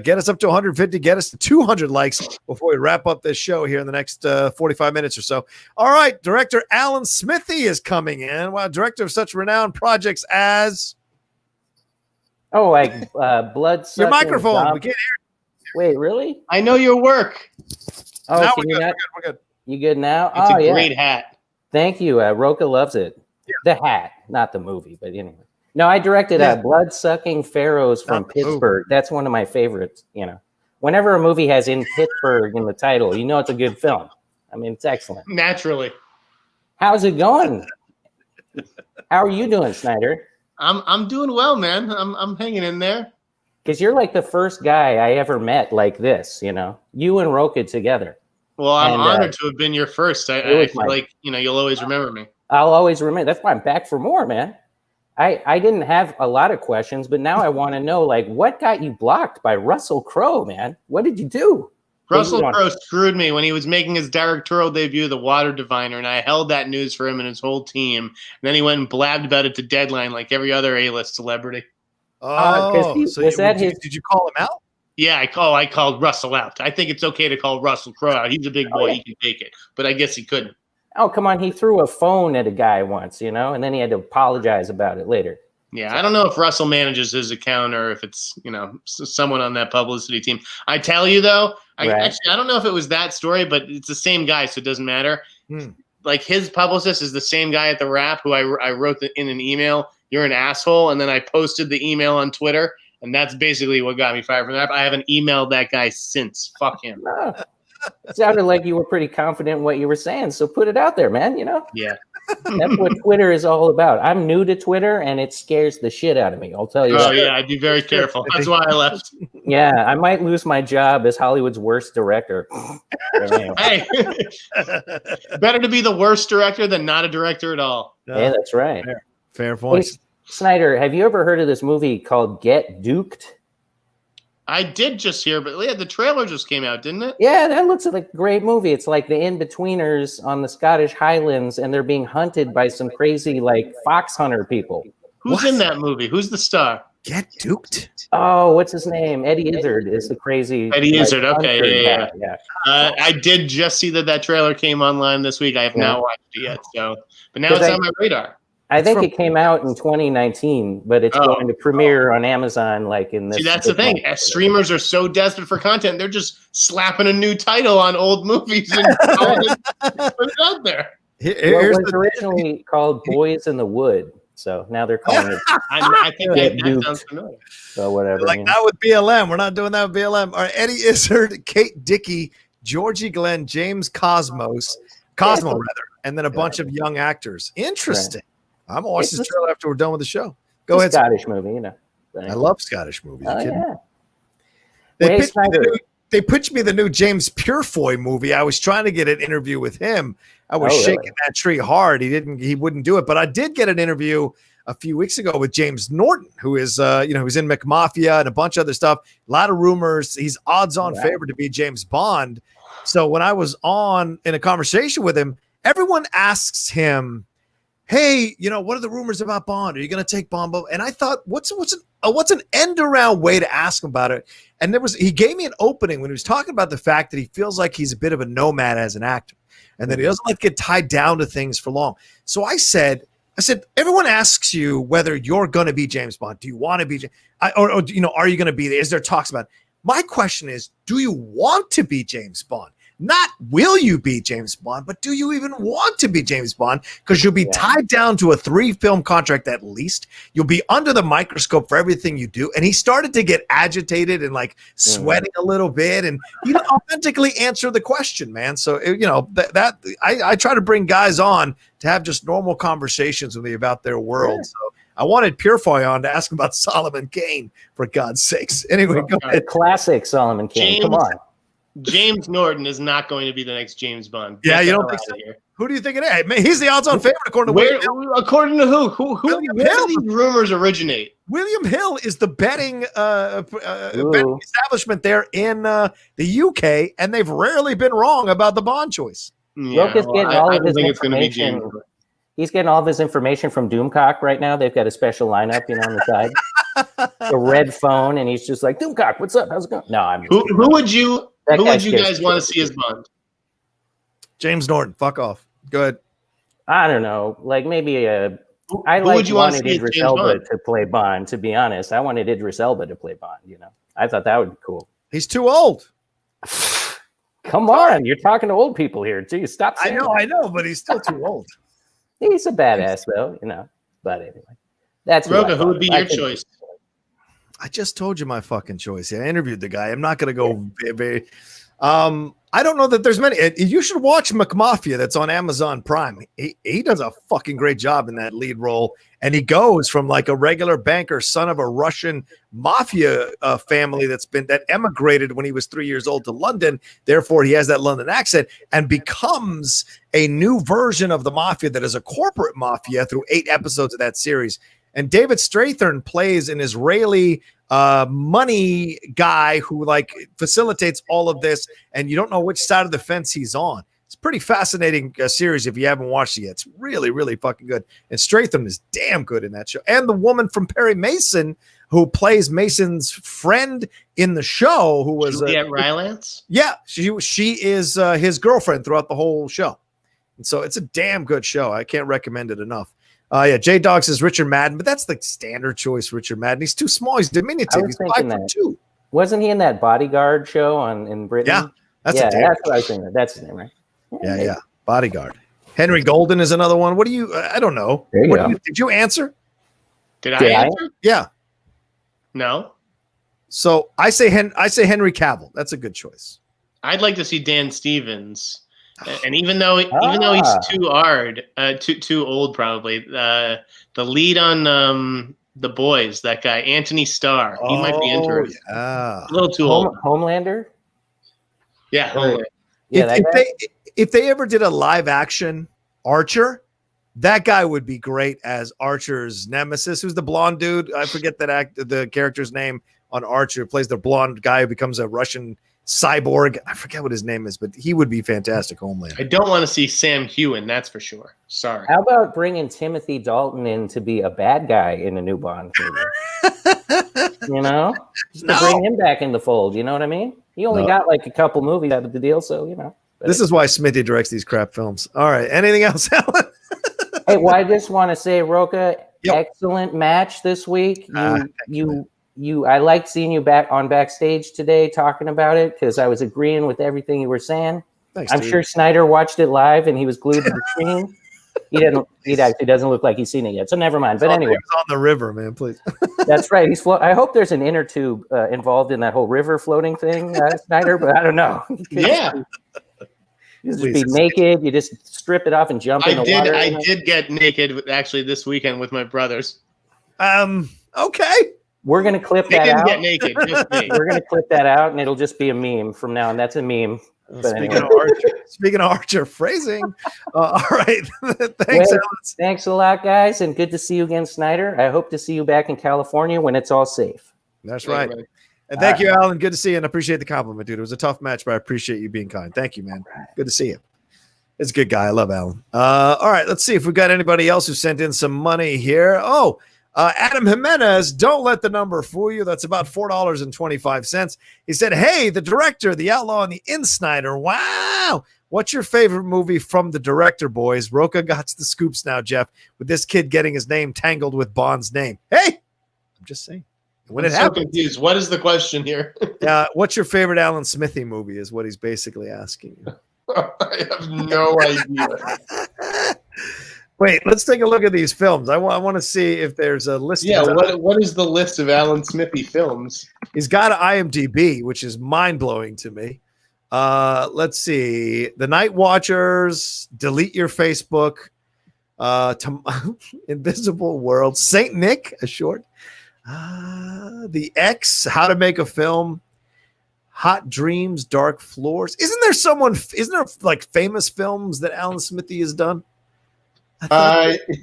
Get us up to 150. Get us to 200 likes before we wrap up this show here in the next 45 minutes or so. All right. Director Alan Smithy is coming in. Wow, director of such renowned projects as... Oh, like blood. Your microphone. We can't hear. Wait, really? I know your work. Oh, Now can you not? we're good. You good now? It's oh, a yeah. great hat. Thank you. Rocha loves it. Yeah. The hat, not the movie, but anyway. No, I directed Blood-Sucking Pharaohs from Pittsburgh. That's one of my favorites. Whenever a movie has "in Pittsburgh" in the title, you know it's a good film. I mean, it's excellent. Naturally. How's it going? How are you doing, Snyder? I'm doing well, man. I'm hanging in there. Because you're like the first guy I ever met like this, you and Rocha together. Well, I'm honored to have been your first. I feel like, you'll always remember me. I'll always remember. That's why I'm back for more, man. I didn't have a lot of questions, but now I want to know, what got you blocked by Russell Crowe, man? What did you do? Russell Crowe screwed me when he was making his directorial debut, The Water Diviner, and I held that news for him and his whole team. And then he went and blabbed about it to Deadline like every other A-list celebrity. Oh, did you call him out? Yeah, I called Russell out. I think it's okay to call Russell Crowe out. He's a big boy. He can take it. But I guess he couldn't. Oh, come on. He threw a phone at a guy once, and then he had to apologize about it later. Yeah, I don't know if Russell manages his account or if it's, someone on that publicity team. I tell you, though, I don't know if it was that story, but it's the same guy, so it doesn't matter. Like, his publicist is the same guy at the Wrap who I wrote in an email, "You're an asshole," and then I posted the email on Twitter, and that's basically what got me fired from that. I haven't emailed that guy since. Fuck him. Oh, it sounded like you were pretty confident in what you were saying, so put it out there, man, Yeah. That's what Twitter is all about. I'm new to Twitter, and it scares the shit out of me. I'll tell you. Oh, yeah, I'd be very careful. That's why I left. Yeah, I might lose my job as Hollywood's worst director. Hey, better to be the worst director than not a director at all. Yeah, that's right. Fair point. Hey, Snyder, have you ever heard of this movie called Get Duked? I did just hear, but the trailer just came out, didn't it? Yeah, that looks like a great movie. It's like the in-betweeners on the Scottish Highlands, and they're being hunted by some crazy, fox hunter people. Who's in that movie? Who's the star? Get Duked? Oh, what's his name? Eddie Izzard is the crazy... Eddie Izzard, okay, yeah. I did just see that trailer came online this week. I have not watched it yet, but now it's on my radar. I think it came out in 2019, but it's going to premiere on Amazon in this. See, that's the thing. Streamers are so desperate for content, they're just slapping a new title on old movies and put it out there. It was originally called Boys in the Wood, so now they're calling it. I think that sounds familiar. So whatever. That with BLM. We're not doing that with BLM. All right, Eddie Izzard, Kate Dickey, Georgie Glenn, James Cosmo, and then a bunch of young actors. Interesting. I'm gonna watch this trailer after we're done with the show. Go ahead. Scottish movie, I love Scottish movies. Yeah. They pitched me the new James Purefoy movie. I was trying to get an interview with him. I was shaking that tree hard. He wouldn't do it. But I did get an interview a few weeks ago with James Norton, who is who's in McMafia and a bunch of other stuff. A lot of rumors. He's odds-on favorite to be James Bond. So when I was in a conversation with him, everyone asks him, "Hey, what are the rumors about Bond? Are you going to take Bond?" And I thought, what's an end around way to ask him about it? And he gave me an opening when he was talking about the fact that he feels like he's a bit of a nomad as an actor, and that he doesn't like to get tied down to things for long. So I said, everyone asks you whether you're going to be James Bond. Do you want to be, or are you going to be there? Is there talks about it? My question is, do you want to be James Bond? Not will you be James Bond, but do you even want to be James Bond? Because you'll be tied down to a 3-film contract at least. You'll be under the microscope for everything you do. And he started to get agitated and sweating a little bit. And he didn't authentically answer the question, man. So, I try to bring guys on to have just normal conversations with me about their world. So I wanted Purefoy on to ask him about Solomon Kane, for God's sakes. Anyway, go ahead. Classic Solomon Kane. Come on. James Norton is not going to be the next James Bond. Yeah, Get you the don't hell think so? outta here. Who do you think it is? Man, he's the odds-on favorite according to Where, William Hill. according to who? Where Hill. do these rumors originate? William Hill is the betting Ooh. establishment there in the UK, and they've rarely been wrong about the Bond choice. Rocha's getting all of his think it's gonna be information. James. He's getting all of his information from Doomcock right now. They've got a special lineup, on the side. A red phone, and he's just like, Doomcock, what's up? How's it going? No, I'm just kidding. Who would you That guy scares guys the want to shit see out as of me. Bond? James Norton, fuck off. Go ahead. I don't know. Like maybe I Who like would you want to wanted see as Idris James Elba Bond? to play Bond, to be honest. I wanted Idris Elba to play Bond, I thought that would be cool. He's too old. Come on, you're talking to old people here. Geez, stop I saying know, but he's still too old. that. He's a badass though, But anyway. That's Rocha, who would be your choice? I just told you my fucking choice. I interviewed the guy. I'm not going to go very. I don't know that there's many. You should watch McMafia. That's on Amazon Prime. He does a fucking great job in that lead role, and he goes from like a regular banker, son of a Russian mafia family that emigrated when he was 3 years old to London. Therefore, he has that London accent and becomes a new version of the mafia that is a corporate mafia through 8 episodes of that series. And David Strathairn plays an Israeli money guy who like facilitates all of this, and you don't know which side of the fence he's on. It's a pretty fascinating series if you haven't watched it yet. It's really, really fucking good. And Strathairn is damn good in that show. And the woman from Perry Mason who plays Mason's friend in the show, who was Juliet Rylance? Yeah, she is his girlfriend throughout the whole show. And so it's a damn good show. I can't recommend it enough. J-Dog says Richard Madden, but that's the standard choice, Richard Madden. He's too small. He's diminutive. He's 5'2". Wasn't he in that Bodyguard show in Britain? Yeah, that's what I was thinking. That's his name, right? Yeah. Bodyguard. Henry Golden is another one. What do you? I don't know. There you go. Did you answer? Did I answer? Yeah. No. So I say Henry Cavill. That's a good choice. I'd like to see Dan Stevens. And even though he's too old, probably the lead on The Boys, that guy Anthony Starr, he might be interesting. Yeah. A little too old. Homelander. Yeah, Homelander. Yeah, if they ever did a live action Archer, that guy would be great as Archer's nemesis. Who's the blonde dude? I forget the character's name on Archer. Plays the blonde guy who becomes a Russian cyborg. I forget what his name is, but he would be fantastic. Homelander. I don't want to see Sam Heughan, that's for sure. Sorry. How about bringing Timothy Dalton in to be a bad guy in a new Bond movie? Just to bring him back in the fold. You know what I mean? He only got like a couple movies out of the deal, so This is why Smithy directs these crap films. All right. Anything else, Alan? Hey, well, I just want to say, Rocha, excellent match this week. I liked seeing you back on backstage today talking about it because I was agreeing with everything you were saying. Thanks, I'm dude. sure Snyder watched it live and he was glued to the screen. He actually doesn't look like he's seen it yet, so never mind. But anyway, he's on the river, man. Please. That's right. I hope there's an inner tube involved in that whole river floating thing, Snyder. But I don't know. Yeah. You just be naked. You just strip it off and jump in the water. I did get naked actually this weekend with my brothers. Okay. We're gonna clip They that didn't out. get naked, just me. We're gonna clip that out, and it'll just be a meme from now on. That's a meme. Speaking of Archer phrasing, all right. Thanks, Alan. Thanks a lot, guys, and good to see you again, Snyder. I hope to see you back in California when it's all safe. That's right. And thank you, Alan. Good to see you, and I appreciate the compliment, dude. It was a tough match, but I appreciate you being kind. Thank you, man. Good to see you. It's a good guy. I love Alan. All right, let's see if we got anybody else who sent in some money here. Adam Jimenez, don't let the number fool you. That's about $4.25. He said, hey, the director, the Outlaw and the Snyder. Wow. What's your favorite movie from the director, boys? Rocha got the scoops now, Jeff, with this kid getting his name tangled with Bond's name. Hey, I'm just saying. When it happens. Confused. What is the question here? What's your favorite Alan Smithy movie is what he's basically asking you. I have no idea. Wait, let's take a look at these films. I want to see if there's a list. Yeah, what is the list of Alan Smithy films? He's got an IMDb, which is mind-blowing to me. Let's see. The Night Watchers, Delete Your Facebook, Invisible World, Saint Nick, a short, The X, How to Make a Film, Hot Dreams, Dark Floors. Isn't there like famous films that Alan Smithy has done?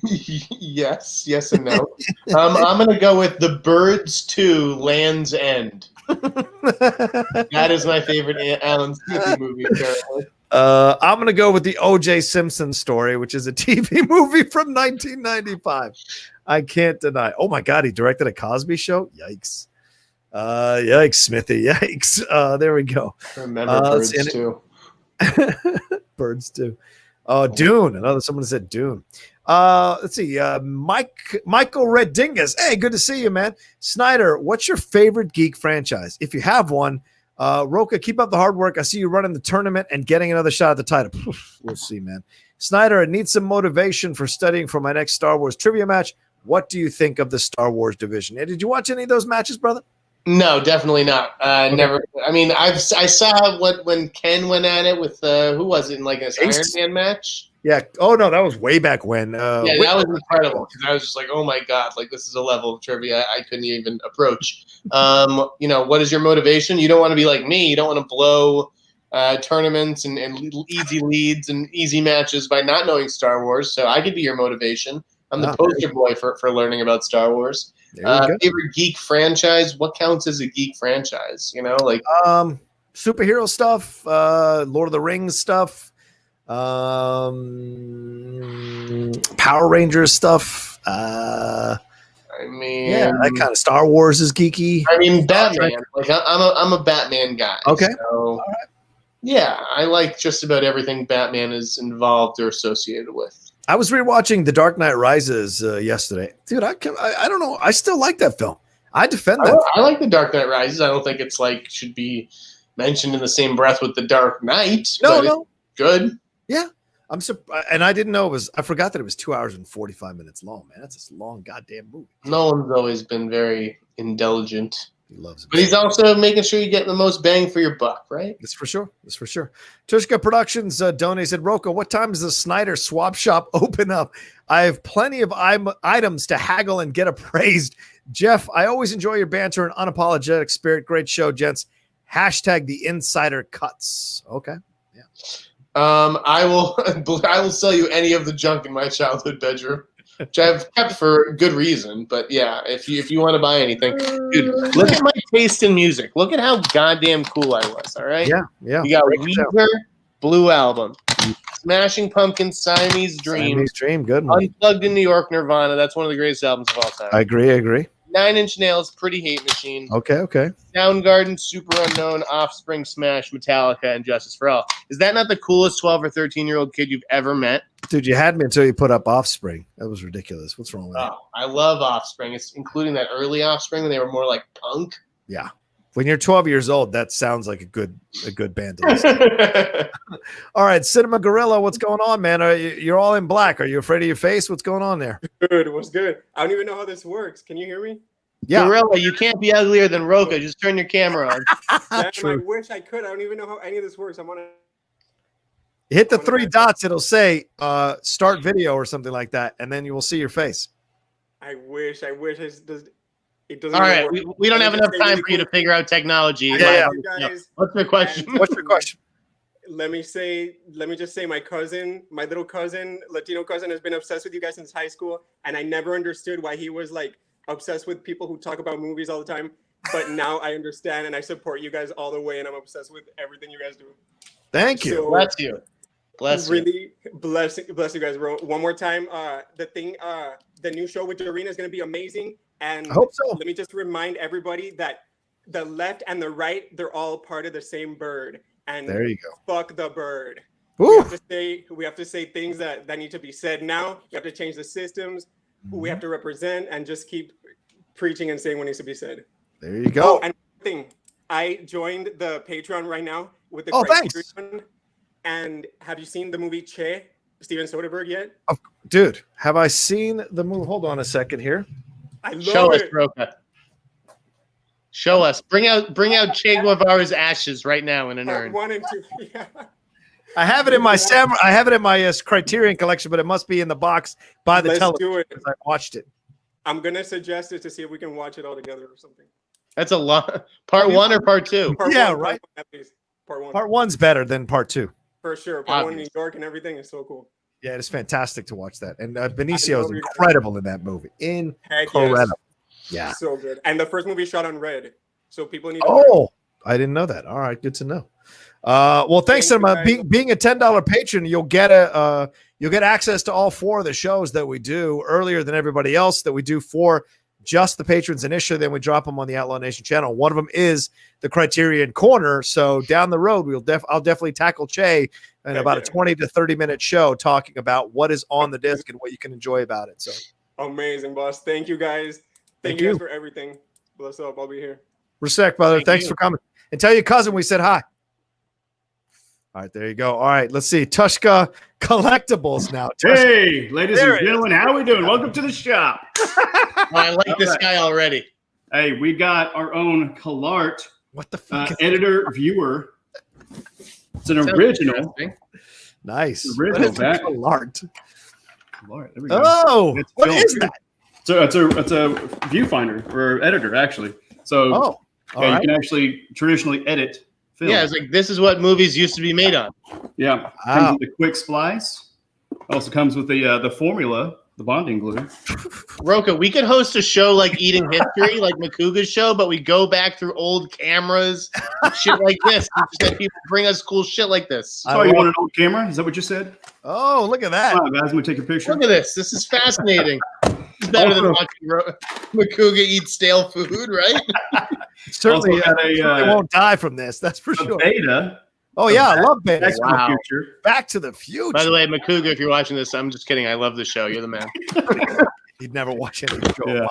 Yes and no. I'm going to go with The Birds 2, Land's End. That is my favorite Alan Smithy movie, apparently. I'm going to go with the O.J. Simpson story, which is a TV movie from 1995. I can't deny. Oh, my God. He directed a Cosby show? Yikes. Yikes, Smithy. Yikes. There we go. Remember Birds 2. Birds 2. Dune. Someone said Dune. Let's see. Michael Red Dingus. Hey, good to see you, man. Snyder, what's your favorite geek franchise? If you have one, Rocha, keep up the hard work. I see you running the tournament and getting another shot at the title. We'll see, man. Snyder, I need some motivation for studying for my next Star Wars trivia match. What do you think of the Star Wars division? Did you watch any of those matches, brother? No, definitely not. Okay. Never. I mean, I saw when Ken went at it with who was it in like an Iron Man match? Yeah. Oh no, that was way back when. Yeah, that was incredible because I was just like, oh my God, like this is a level of trivia I couldn't even approach. What is your motivation? You don't want to be like me. You don't want to blow tournaments and easy leads and easy matches by not knowing Star Wars. So I could be your motivation. I'm the poster boy for learning about Star Wars. Favorite geek franchise? What counts as a geek franchise? Superhero stuff, Lord of the Rings stuff, Power Rangers stuff. That kind of Star Wars is geeky. I mean, Batman. Like I'm a Batman guy. Okay. So, yeah, I like just about everything Batman is involved or associated with. I was rewatching The Dark Knight Rises yesterday. Dude, I don't know. I still like that film. I defend that. I like The Dark Knight Rises. I don't think it's like should be mentioned in the same breath with The Dark Knight. No. Good. Yeah. I'm surprised. And I didn't know I forgot that it was 2 hours and 45 minutes long, man. That's a long goddamn movie. Nolan's always been very indulgent. He loves it. But he's also making sure you get the most bang for your buck, right? That's for sure. Tushka Productions donated, said, Rocha, what time does the Snyder swap shop open up? I have plenty of items to haggle and get appraised. Jeff, I always enjoy your banter and unapologetic spirit. Great show, gents. Hashtag the insider cuts. Okay. Yeah. I will sell you any of the junk in my childhood bedroom, which I've kept for good reason. But yeah, if you want to buy anything, dude, look at my taste in music. Look at how goddamn cool I was. All right. Yeah. You got Weezer, Blue Album, Smashing Pumpkins, Siamese Dream, good one. Unplugged in New York, Nirvana. That's one of the greatest albums of all time. I agree. 9 Inch Nails, Pretty Hate Machine. Okay. Soundgarden, Super Unknown, Offspring, Smash, Metallica, and Justice for All. Is that not the coolest 12 or 13-year-old kid you've ever met? Dude, you had me until you put up Offspring. That was ridiculous. What's wrong with that? I love Offspring. It's including that early Offspring when they were more like punk. Yeah. When you're 12 years old, that sounds like a good band to listen to. All right, Cinema Gorilla, what's going on, man? You're all in black. Are you afraid of your face? What's going on there? Dude, what's good? I don't even know how this works. Can you hear me? Yeah. Gorilla, you can't be uglier than Rocha. Just turn your camera on. Damn, I wish I could. I don't even know how any of this works. Hit the 3 dots. It'll say start video or something like that, and then you will see your face. I wish. It doesn't. All right, we don't have enough time for you to figure out technology. Yeah. What's your question? What's your question? Let me just say my little cousin, Latino cousin, has been obsessed with you guys since high school, and I never understood why he was like obsessed with people who talk about movies all the time. But now I understand, and I support you guys all the way, and I'm obsessed with everything you guys do. Thank you. So, bless you. Really bless you guys, bro. One more time, the new show with Dorina is going to be amazing. And I hope so. Let me just remind everybody that the left and the right, they're all part of the same bird. And there you go. Fuck the bird. Woo. We have to say things that need to be said now. We have to change the systems. Mm-hmm. We have to represent and just keep preaching and saying what needs to be said. There you go. Oh, and thing, I joined the Patron right now with the Criterion. Thanks. And have you seen the movie Che, Steven Soderbergh yet? Dude, have I seen the movie? Hold on a second here. I love Show it. us, Rocha. Show us. Bring out Che Guevara's ashes right now in an urn. 1 and 2. Yeah. I have it in my Criterion collection, but it must be in the box by the television. Do it. I watched it. I'm gonna suggest it to see if we can watch it all together or something. That's a lot. Part 1 or part 2? Yeah, right. Part 1. Part 1's better than part 2. For sure. Part 1 in New York and everything is so cool. Yeah, it's fantastic to watch that. And Benicio is incredible in that movie. Heck Incredible. yes. Yeah. So good. And the first movie shot on red. So people need to Oh, I didn't know that. All right, good to know. Well, thanks to being a $10 patron, you'll get access to all 4 of the shows that we do earlier than everybody else that we do for just the patrons initially. Then we drop them on the Outlaw Nation channel. One of them is the Criterion Corner. So down the road, I'll definitely tackle Che in about a 20 to 30 minute show talking about what is on the disc and what you can enjoy about it. So amazing, boss. Thank you guys. Thank you guys for everything. Bless up. I'll be here. Respect, brother. Thanks for coming. And tell your cousin we said hi. All right, there you go. All right, let's see. Tushka Collectibles now. Hey, ladies and gentlemen, how are we doing? Welcome to the shop. I like this guy already. Hey, we got our own Colart. What the fuck? Editor viewer. It's an original. Nice. Original back. Colart. Colart. There we go. Oh, what is that? So it's a viewfinder or editor actually. So you can actually traditionally edit film. Yeah, it's like this is what movies used to be made on. Yeah. Comes with the quick splice. Also comes with the formula, the bonding glue. Rocha, we could host a show like Eating History, like Makuga's show, but we go back through old cameras, shit like this. We just have people bring us cool shit like this. So you want an old camera? Is that what you said? Oh, look at that. Come on, guys, let me take a picture. Look at this. This is fascinating. It's better than watching Makuga eat stale food, right? Certainly, won't die from this. That's for sure. Beta. Oh yeah, I love Beta. Wow. Back to the Future. By the way, Makuga, if you're watching this, I'm just kidding. I love the show. You're the man. He'd never watch any show. Yeah. All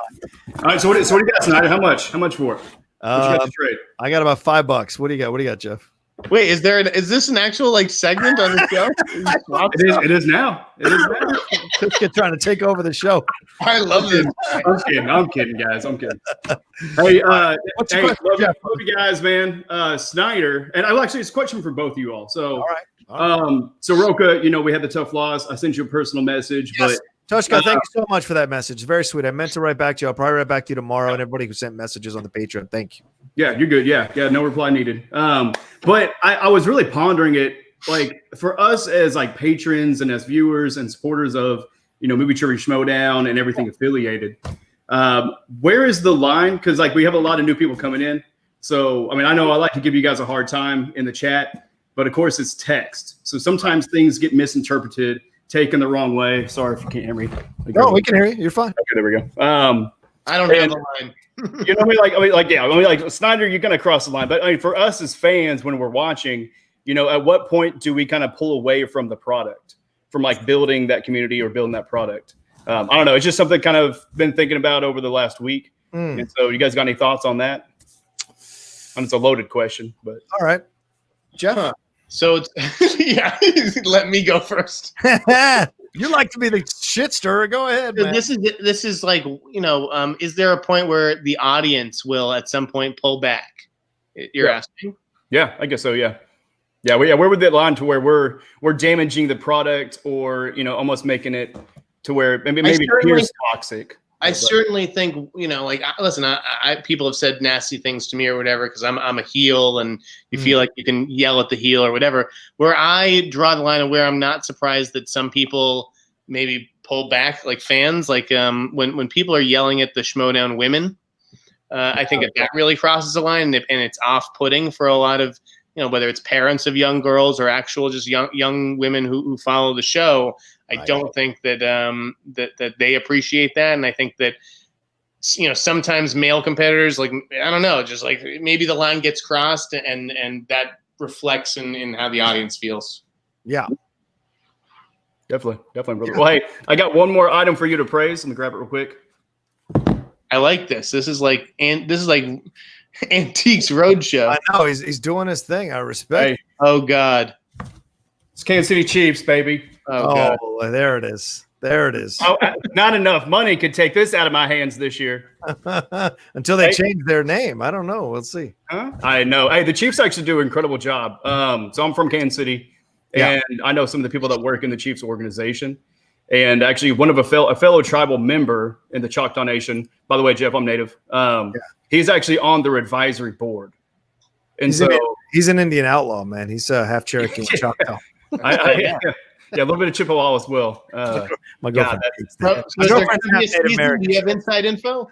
right. So what do you got, Snyder? How much for it? What you got to trade? I got about $5. What do you got? What do you got, Jeff? Wait, is this an actual like segment on the show? It is now. It is now. Just trying to take over the show. I love this. I'm kidding, guys. I'm kidding. Hey, what's your question, love you guys, man. Snyder, and actually, it's a question for both of you all. So, all right. So Rocha, we had the tough loss. I sent you a personal message, yes. Toshka, thank you so much for that message. Very sweet. I meant to write back to you. I'll probably write back to you tomorrow. And everybody who sent messages on the Patreon, thank you. Yeah, you're good. Yeah, no reply needed. But I was really pondering it, like for us as like patrons and as viewers and supporters of Movie Trivia Schmoedown and everything affiliated. Where is the line? Because like we have a lot of new people coming in. So I know I like to give you guys a hard time in the chat, but of course it's text. So sometimes things get misinterpreted, taken the wrong way. Sorry if you can't hear me. No, we can hear you. You're fine. Okay, there we go. I don't have the line. Like Snyder, you're gonna cross the line. But for us as fans, when we're watching, at what point do we kind of pull away from the product, from like building that community or building that product? I don't know. It's just something kind of been thinking about over the last week. And so, you guys got any thoughts on that? It's a loaded question, but all right, Jeff. Huh. So it's yeah. Let me go first. You like to be the shit stirrer. Go ahead, man. This is like is there a point where the audience will at some point pull back? You're asking? Yeah, I guess so. Yeah. Where would that line to where we're damaging the product or almost making it to where maybe it appears toxic? I certainly think listen. I people have said nasty things to me or whatever because I'm a heel and you feel like you can yell at the heel or whatever. Where I draw the line of where I'm not surprised that some people maybe pull back, like fans, like when people are yelling at the Schmoedown women. I think that really crosses the line and it's off-putting for a lot of whether it's parents of young girls or actual just young women who follow the show. I don't think that that they appreciate that, and I think that sometimes male competitors, like I don't know, just like maybe the line gets crossed, and that reflects in how the audience feels. Yeah, definitely, brother. Well, hey, I got one more item for you to praise. Let me grab it real quick. I like this. This is like Antiques Roadshow. I know he's doing his thing. I respect. Hey. Oh God, it's Kansas City Chiefs, baby. God. There it is. There it is. Oh, not enough money could take this out of my hands this year. Until they change their name. I don't know. We'll see. Huh? I know. Hey, the Chiefs actually do an incredible job. So I'm from Kansas City, and I know some of the people that work in the Chiefs organization. And actually, one of a fellow tribal member in the Choctaw Nation. By the way, Jeff, I'm Native. He's actually on their advisory board. And he's an Indian outlaw, man. He's half Cherokee and Choctaw. Yeah, a little bit of Chippewa as well. My girlfriend. So My girlfriend's half do Native American. you have inside info?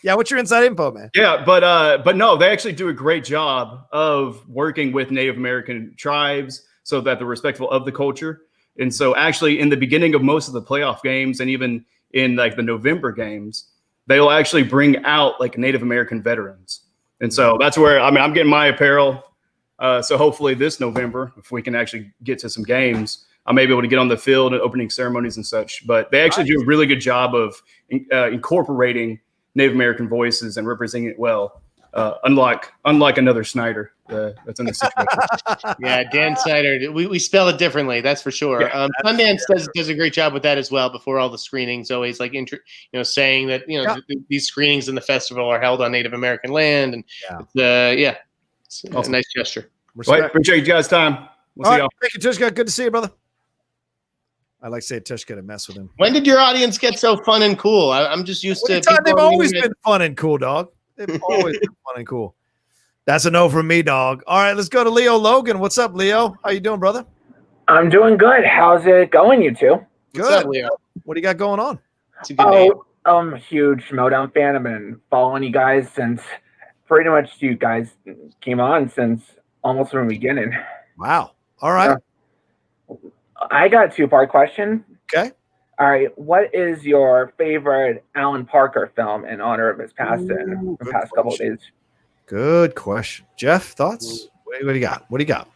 Yeah, what's your inside info, man? Yeah, but no, they actually do a great job of working with Native American tribes so that they're respectful of the culture. And so actually in the beginning of most of the playoff games and even in like the November games, they'll actually bring out like Native American veterans. And so that's where, I mean, I'm getting my apparel. So hopefully this November, if we can actually get to some games, I may be able to get on the field and opening ceremonies and such. But they actually do a really good job of incorporating Native American voices and representing it well. Unlike another Snyder that's in the situation. Yeah, Dan Snyder. We spell it differently, that's for sure. Yeah, Sundance does a great job with that as well. Before all the screenings, always like saying that these screenings in the festival are held on Native American land, and it's a nice gesture. Well, appreciate you guys' time. We'll see y'all. Thank you, Tushka. Good to see you, brother. I like to say Tushka to mess with him. When did your audience get so fun and cool? I'm just used to. They've always been fun and cool, dog. They've always been fun and cool. That's a no from me, dog. All right, let's go to Leo Logan. What's up, Leo? How you doing, brother? I'm doing good. How's it going, you two? Good. What's up, Leo? What do you got going on? It's a good name. I'm a huge Schmoedown fan. I've been following you guys since pretty much you guys came on since almost from the beginning. Wow. All right. I got a two-part question. Okay. All right. What is your favorite Alan Parker film in honor of his passing the past couple of days? Good question. Jeff, thoughts? What do you got? What do you got?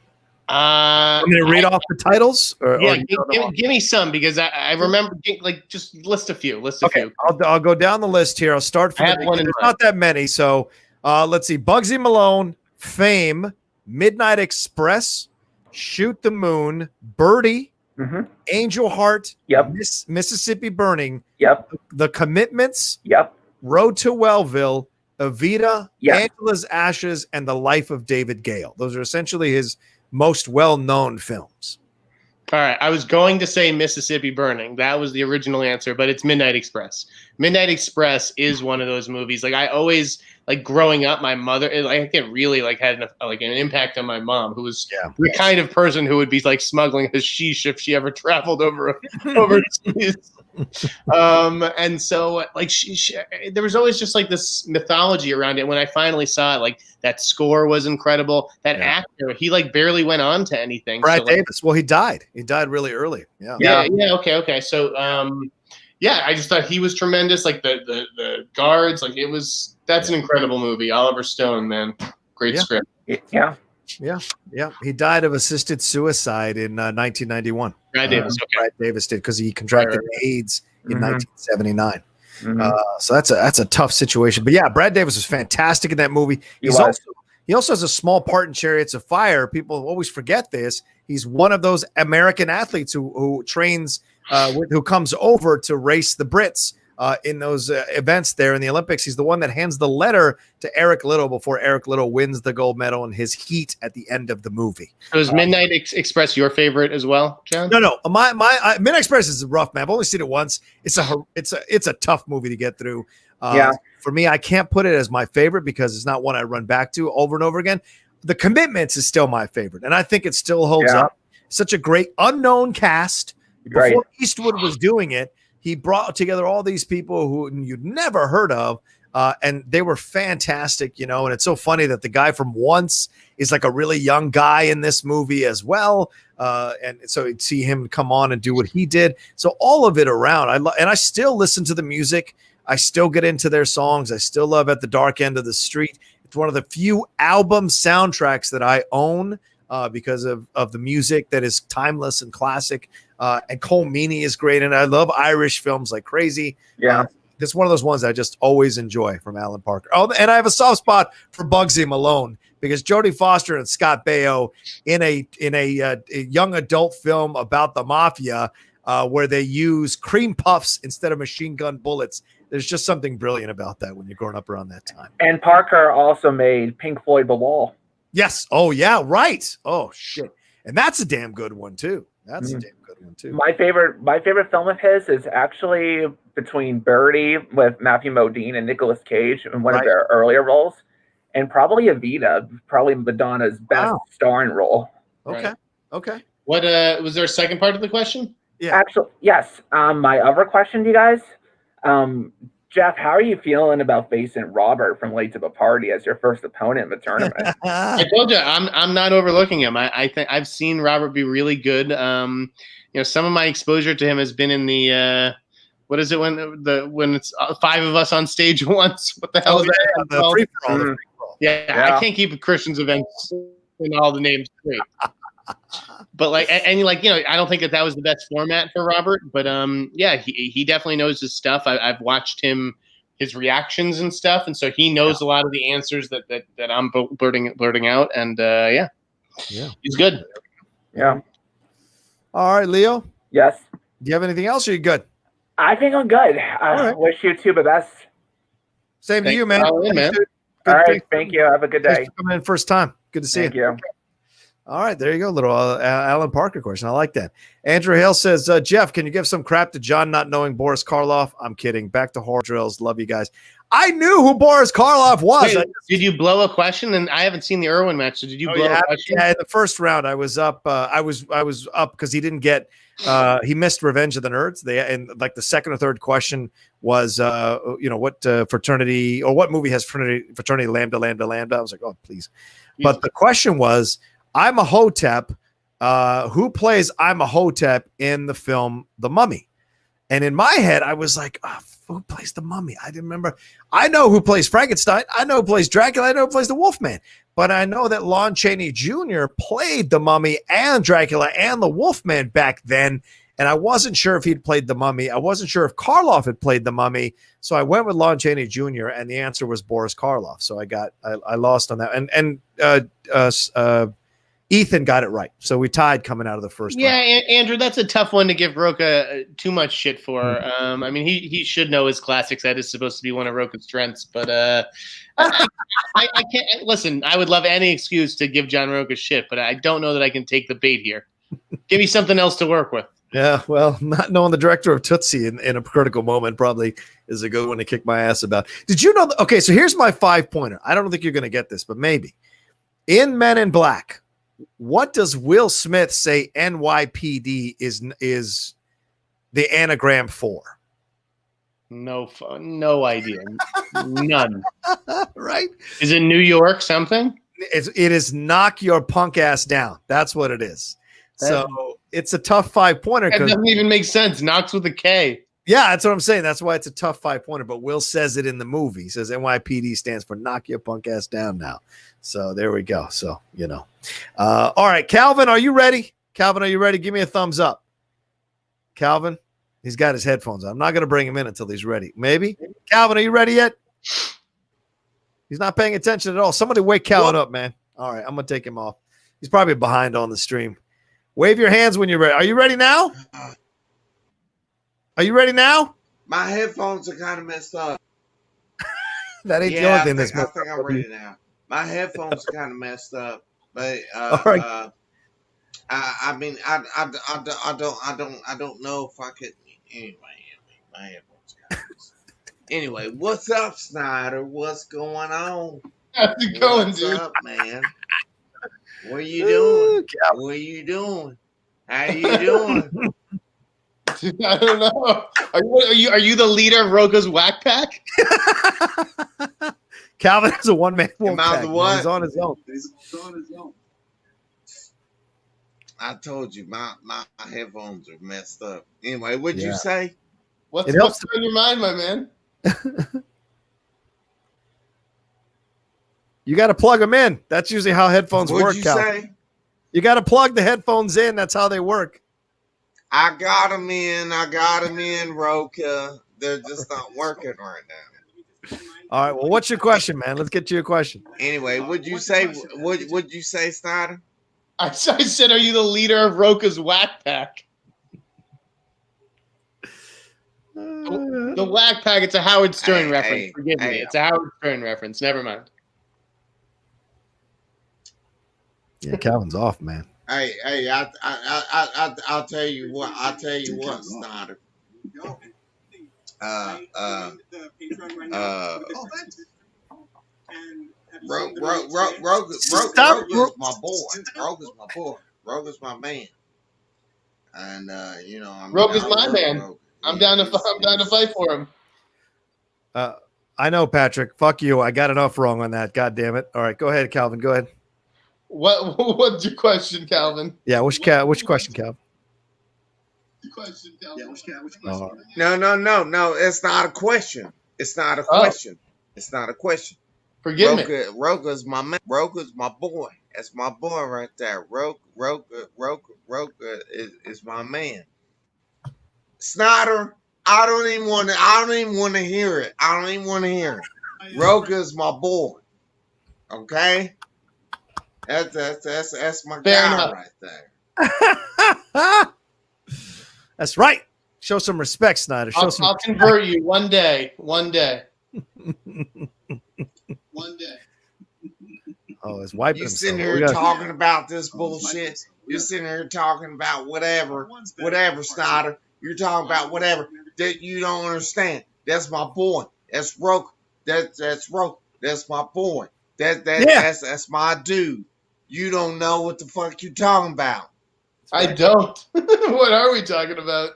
I'm going to read off the titles? Give me some because I remember, like, just list a few. Okay, I'll go down the list here. I'll start from the beginning. There's not that many. So let's see. Bugsy Malone, Fame, Midnight Express, Shoot the Moon, Birdie, Angel Heart, Mississippi Burning, The Commitments, Road to Wellville, Evita, Angela's Ashes, and The Life of David Gale. Those are essentially his most well-known films. All right. I was going to say Mississippi Burning. That was the original answer, but it's Midnight Express. Midnight Express is one of those movies. Like, I always, like, growing up, my mother, I think it really, like, had an impact on my mom, who was the kind of person who would be, like, smuggling hashish if she ever traveled overseas. And so, like, there was always just, like, this mythology around it. When I finally saw it, like, that score was incredible. That actor, he, like, barely went on to anything. Brad Davis. Well, he died. He died really early. Okay. So, I just thought he was tremendous. Like, the guards, like, that's an incredible movie. Oliver Stone, man. Great script. Yeah. He died of assisted suicide in 1991. Brad Davis. Brad Davis did, because he contracted AIDS in 1979. So that's a tough situation. But yeah, Brad Davis was fantastic in that movie. He also has a small part in Chariots of Fire. People always forget this. He's one of those American athletes who trains, who comes over to race the Brits in those events there in the Olympics. He's the one that hands the letter to Eric Liddell before Eric Liddell wins the gold medal in his heat at the end of the movie. So is Midnight Express your favorite as well, John? No. My Midnight Express is rough, man. I've only seen it once. It's a tough movie to get through. For me, I can't put it as my favorite because it's not one I run back to over and over again. The Commitments is still my favorite, and I think it still holds up. Such a great unknown cast. Before Eastwood was doing it, he brought together all these people who you'd never heard of, and they were fantastic, and it's so funny that the guy from Once is like a really young guy in this movie as well, and so you'd see him come on and do what he did. So all of it around, I still listen to the music. I still get into their songs. I still love At the Dark End of the Street. It's one of the few album soundtracks that I own because of the music that is timeless and classic. And Cole Meany is great, and I love Irish films like crazy. It's one of those ones I just always enjoy from Alan Parker. Oh, and I have a soft spot for Bugsy Malone because Jodie Foster and Scott Baio in a young adult film about the mafia where they use cream puffs instead of machine gun bullets. There's just something brilliant about that when you're growing up around that time. And Parker also made Pink Floyd The Wall. Yes. Oh, yeah. Right. Oh, shit. And that's a damn good one, too. That's a damn good one, too. My favorite film of his is actually between Birdie with Matthew Modine and Nicolas Cage in one of their earlier roles, and probably Evita, probably Madonna's best starring role. Okay. Okay. What was there a second part of the question? Yeah. Actually, yes. My other question to you guys, Jeff, how are you feeling about facing Robert from Late to the Party as your first opponent in the tournament? I told you I'm not overlooking him. I think I've seen Robert be really good. Some of my exposure to him has been in the what is it when it's 5 of us on stage at once? What the hell is that? The free-for-all. Yeah, I can't keep Christian's events in all the names straight. But I don't think that was the best format for Robert. But he definitely knows his stuff. I've watched his reactions and stuff, and so he knows a lot of the answers that I'm blurting out. And he's good. Yeah. All right, Leo. Yes. Do you have anything else? Or are you good? I think I'm good. I wish you two the best. Same to you, man. All right. Thank you. Have a good day. Thanks for coming in first time. Good to see you. Thank you. All right, there you go. Little Alan Parker question. I like that. Andrew Hale says, Jeff, can you give some crap to John not knowing Boris Karloff? I'm kidding. Back to horror drills. Love you guys. I knew who Boris Karloff was. Wait, did you blow a question? And I haven't seen the Irwin match. So did you blow a question? Yeah, in the first round, I was up. I was up because he didn't get. He missed Revenge of the Nerds. And like the second or third question was, what fraternity or what movie has fraternity Lambda? I was like, oh please. But the question was, I'm a Hotep. Who plays I'm a Hotep in the film The Mummy? And in my head, I was like, who plays the Mummy? I didn't remember. I know who plays Frankenstein. I know who plays Dracula. I know who plays the Wolfman. But I know that Lon Chaney Jr. played the Mummy and Dracula and the Wolfman back then. And I wasn't sure if he'd played the Mummy. I wasn't sure if Karloff had played the Mummy. So I went with Lon Chaney Jr. and the answer was Boris Karloff. So I lost on that. And Ethan got it right. So we tied coming out of the first round. Andrew, that's a tough one to give Rocha too much shit for. I mean, he should know his classics. That is supposed to be one of Rocha's strengths. But I can't. Listen, I would love any excuse to give John Rocha shit, but I don't know that I can take the bait here. Give me something else to work with. Yeah, well, not knowing the director of Tootsie in a critical moment probably is a good one to kick my ass about. Did you know? Okay, so here's my 5-pointer. I don't think you're going to get this, but maybe. In Men in Black, what does Will Smith say NYPD is the anagram for? No idea. None. Right? Is it New York something? It is knock your punk ass down. That's what it is. So it's a tough 5-pointer. That doesn't even make sense. Knocks with a K. Yeah, that's what I'm saying. That's why it's a tough 5-pointer. But Will says it in the movie. He says NYPD stands for knock your punk ass down now. So there we go. So, all right, Calvin, are you ready? Calvin, are you ready? Give me a thumbs up. Calvin, he's got his headphones on. I'm not going to bring him in until he's ready. Maybe. Calvin, are you ready yet? He's not paying attention at all. Somebody wake Calvin up, man. All right, I'm going to take him off. He's probably behind on the stream. Wave your hands when you're ready. Are you ready now? Are you ready now? My headphones are kind of messed up. That ain't the only thing that's messed up. I think I'm ready now. My headphones are kind of messed up, but all right. I mean, I don't know if I could. Anyway, my headphones are kind of messed up. Anyway, what's up, Snyder? What's going on? How's it going, what's dude? Up, man? What are you doing? What are you doing? How are you doing? I don't know. Are you the leader of Rocha's Whack Pack? Calvin is a one-man wolf pack. What? He's on his own. He's on his own. I told you, my headphones are messed up. Anyway, what'd you say? What's on your mind, my man? You got to plug them in. That's usually how headphones work, What'd you say? You got to plug the headphones in. That's how they work. I got them in, Rocha. They're just not working right now. All right. Well, what's your question, man? Let's get to your question. Anyway, what'd you say? What'd you say, Snyder? I said, are you the leader of Rocha's Whack Pack? The Whack Pack, it's a Howard Stern reference. Forgive me. It's a Howard Stern reference. Never mind. Yeah, Calvin's off, man. Hey, I'll tell you what, Snyder. Rocha's my boy. Rocha's my man. And Rocha's my man. I'm down to fight for him. I know, Patrick. Fuck you. I got enough wrong on that. God damn it. All right, go ahead, Calvin. Go ahead. What's your question, Calvin? Yeah, which question, Calvin? No. It's not a question. It's not a question. It's not a question. Forgive me. Rocha's my man. Rocha's my boy. That's my boy right there. Rocha is my man. Snyder, I don't even want to hear it. Rocha's my boy. Okay? That's my guy right there. That's right. Show some respect, Snyder. I'll convert you one day. Oh, it's wiping. You sitting here talking about this bullshit. You're sitting here talking about whatever, Snyder. You're talking about whatever that you don't understand. That's my boy. That's Rocha. That's Rocha. That's my boy. That's my dude. You don't know what the fuck you talking about. I don't. What are we talking about?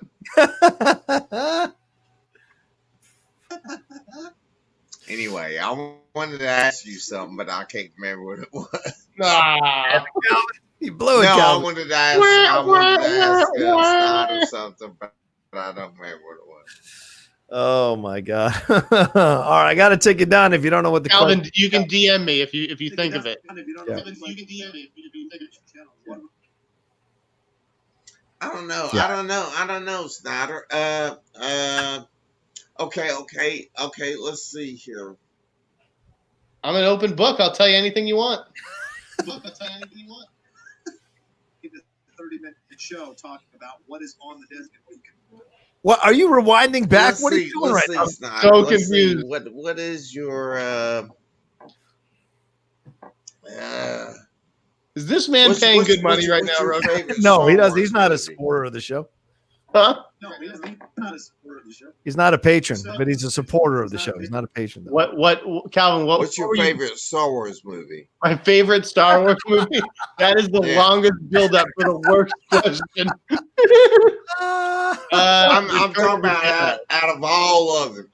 Anyway, I wanted to ask you something, but I can't remember what it was. Nah. You blew it, No, Calvin. I wanted to ask Snyder something, but I don't remember what it was. Oh my god! All right, I got to take it down if you don't know what the Calvin, question. you can DM me if you think of it. I don't know. Yeah. I don't know, Snyder. Okay. Let's see here. I'm an open book. I'll tell you anything you want. In a 30-minute show talking about what is on the disc and what you can. What are you rewinding back? What are you doing right now? Snyder. So confused. What is your Is this man paying good money right now, Rocha? No, he does. He's not a supporter of the show. Huh? No, he's not a supporter of the show. He's not a patron, but he's a supporter of the show. He's not a patron, though. What, Calvin? What's your favorite Star Wars movie? My favorite Star Wars movie? That is the longest build-up for the worst question. I'm talking about out of all of them.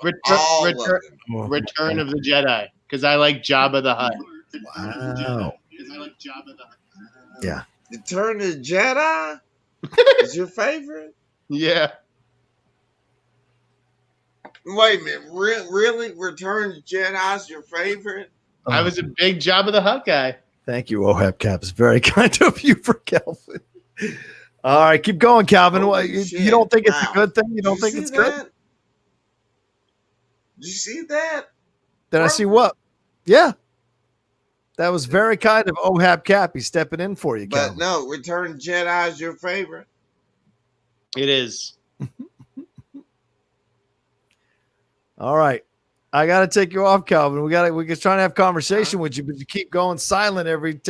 Return of the Jedi, because I like Jabba the Hutt. Wow. Yeah. Return of the Jedi is your favorite? Yeah. Wait a minute. Really? Return of the Jedi is your favorite? I was a big Jabba the Hutt guy. Thank you, Ohab Cap. It's very kind of you for Calvin. All right, keep going, Calvin. You don't think it's a good thing? You don't think it's good? Did you see that? Did I see what? Yeah. That was very kind of Ohab Cap. He's stepping in for you, Calvin. But no, Return of the Jedi is your favorite. It is. All right. I got to take you off, Calvin. We're trying to have conversation with you, but you keep going silent every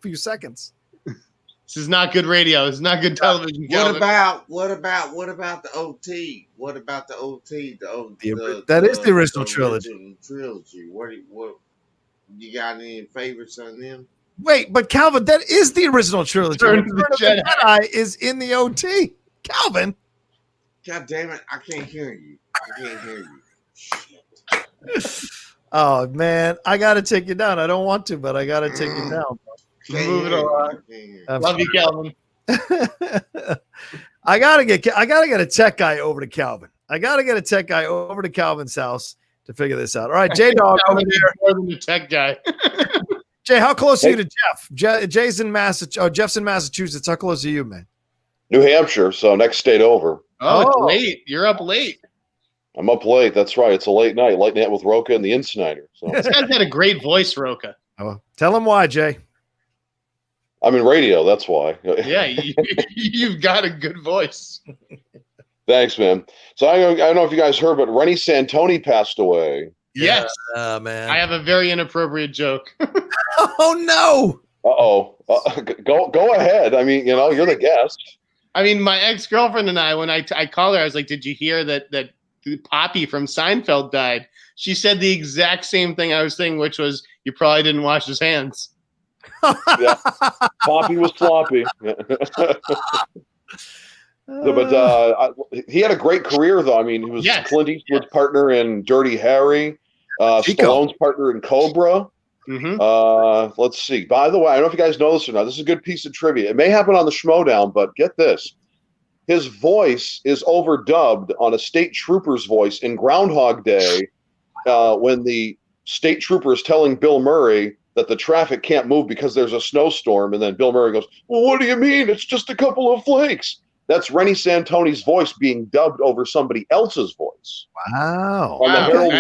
few seconds. This is not good radio. It's not good television. What about the OT? What about the OT? That is the original trilogy. What you got any favorites on them? Wait, but Calvin, that is the original trilogy. Return of the Jedi is in the OT. Calvin. God damn it! I can't hear you. Oh man, I got to take you down. I don't want to, but I got to take you down. Move it along. Love you, Calvin. I gotta get a tech guy over to Calvin. I gotta get a tech guy over to Calvin's house to figure this out. All right, J Dog over there. More than the tech guy. Jay, how close are you to Jeff? Jay's in Massachusetts. Jeff's in Massachusetts. How close are you, man? New Hampshire, so next state over. Oh, it's late. You're up late. I'm up late. That's right. It's a late night with Rocha and the Insnyder. So This guy's got a great voice, Rocha. Oh, tell him why, Jay. I'm in radio. That's why. Yeah, you've got a good voice. Thanks, man. So I don't know if you guys heard, but Rennie Santoni passed away. Yes. Man. I have a very inappropriate joke. Oh no. Go ahead. I mean, you're the guest. I mean, my ex-girlfriend and I, when I called her, I was like, "Did you hear that Poppy from Seinfeld died, she said the exact same thing I was saying, which was, you probably didn't wash his hands. Yeah. Poppy was sloppy. But he had a great career, though. I mean, he was Clint Eastwood's partner in Dirty Harry, Stallone's partner in Cobra. Let's see. By the way, I don't know if you guys know this or not. This is a good piece of trivia. It may happen on the Schmoedown, but get this. His voice is overdubbed on a state trooper's voice in Groundhog Day when the state trooper is telling Bill Murray that the traffic can't move because there's a snowstorm. And then Bill Murray goes, well, what do you mean? It's just a couple of flakes. That's Rennie Santoni's voice being dubbed over somebody else's voice. Wow. On the Harold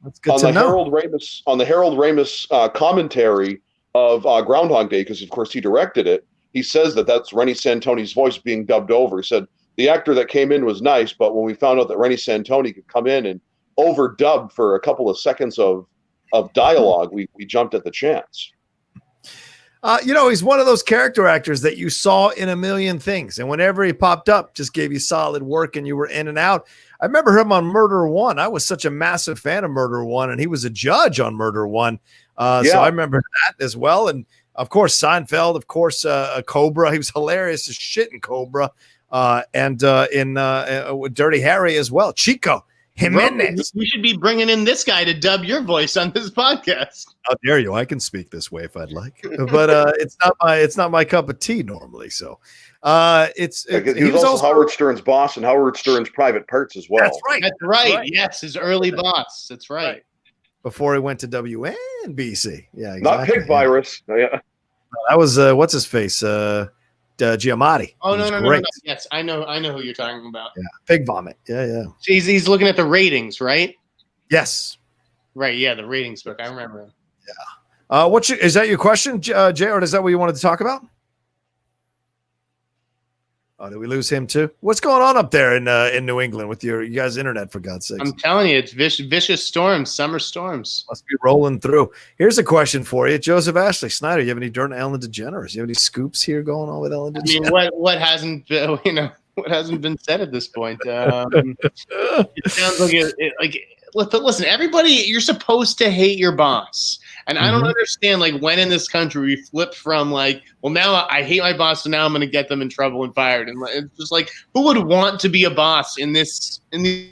That's good to know. On the Harold Ramis commentary of Groundhog Day, because of course he directed it, he says that that's Rennie Santoni's voice being dubbed over. He said the actor that came in was nice, but when we found out that Rennie Santoni could come in and overdub for a couple of seconds of dialogue, we jumped at the chance. He's one of those character actors that you saw in a million things, and whenever he popped up, just gave you solid work, and you were in and out. I remember him on Murder One. I was such a massive fan of Murder One, and he was a judge on Murder One. So I remember that as well. And of course, Seinfeld, of course, Cobra. He was hilarious as shit in Cobra, and in Dirty Harry as well. Chico Jimenez. We should be bringing in this guy to dub your voice on this podcast. How dare you? I can speak this way if I'd like, but it's not my cup of tea normally. So he was also Howard Stern's boss and Howard Stern's private parts as well. That's right. That's right. Yes, his early boss. That's right. Before he went to WNBC. Yeah, exactly. Not Pig Virus. Yeah. That was what's his face? Giamatti. Oh no. Yes, I know who you're talking about. Yeah, Pig Vomit. Yeah. He's looking at the ratings, right? Yes. Right. Yeah, the ratings book. I remember him. Yeah. Is that your question, Jay, or is that what you wanted to talk about? Oh, did we lose him too? What's going on up there in New England with you guys' internet, for God's sakes? I'm telling you, it's vicious storms, summer storms. Must be rolling through. Here's a question for you. Joseph Ashley Snyder, you have any dirt on Ellen DeGeneres? You have any scoops here going on with Ellen DeGeneres? I mean, what hasn't what hasn't been said at this point? It sounds like listen, everybody, you're supposed to hate your boss. And I don't understand, when in this country we flip from well, now I hate my boss, so now I'm going to get them in trouble and fired. And it's just who would want to be a boss in the?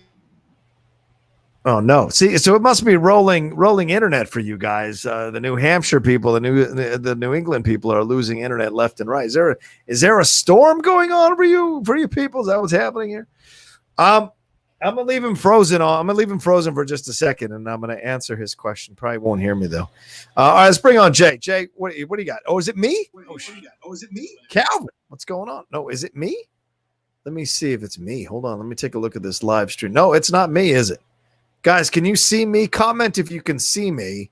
Oh no! See, so it must be rolling internet for you guys. The New Hampshire people, the New England people are losing internet left and right. Is there a storm going on for you people? Is that what's happening here? I'm gonna leave him frozen. I'm gonna leave him frozen for just a second, and I'm gonna answer his question. Probably won't hear me though. All right, let's bring on Jay. Jay, what do you got? Oh, is it me? Is it me? Calvin, what's going on? No, is it me? Let me see if it's me. Hold on, let me take a look at this live stream. No, it's not me, is it? Guys, can you see me? Comment if you can see me.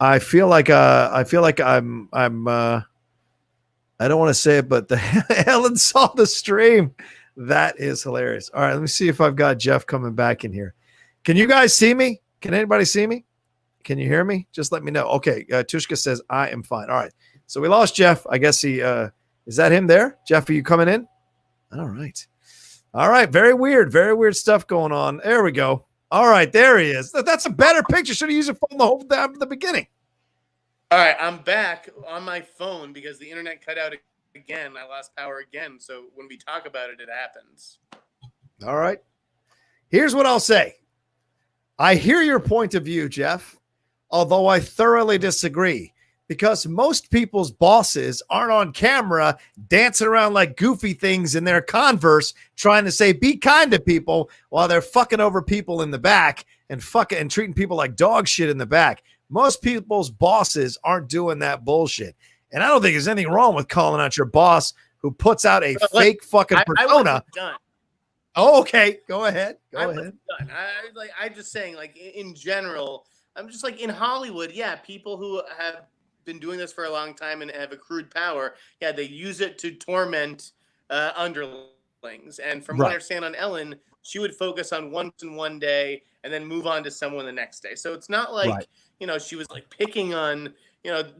I feel like I'm I don't want to say it, but Ellen saw the stream. That is hilarious. All right, let me see if I've got Jeff coming back in here. Can you guys see me? Can anybody see me? Can you hear me? Just let me know. Okay, Tushka says I am fine. All right, so we lost Jeff. I guess he is that him there? Jeff, are you coming in? All right. Very weird stuff going on. There we go. All right, there he is. That's a better picture. Should have used your phone the whole time from the beginning. All right, I'm back on my phone because the internet cut out again. I lost power again. So when we talk about it, it happens. All right. Here's what I'll say. I hear your point of view, Jeff, although I thoroughly disagree, because most people's bosses aren't on camera dancing around like goofy things in their Converse trying to say be kind to people while they're fucking over people in the back and treating people like dog shit in the back. Most people's bosses aren't doing that bullshit. And I don't think there's anything wrong with calling out your boss who puts out a fake fucking persona. Oh, okay. Go ahead. I'm just saying, in general, I'm just in Hollywood, yeah, people who have been doing this for a long time and have accrued power, yeah, they use it to torment underlings. And from what I understand on Ellen, she would focus on one day and then move on to someone the next day. So it's not she was picking on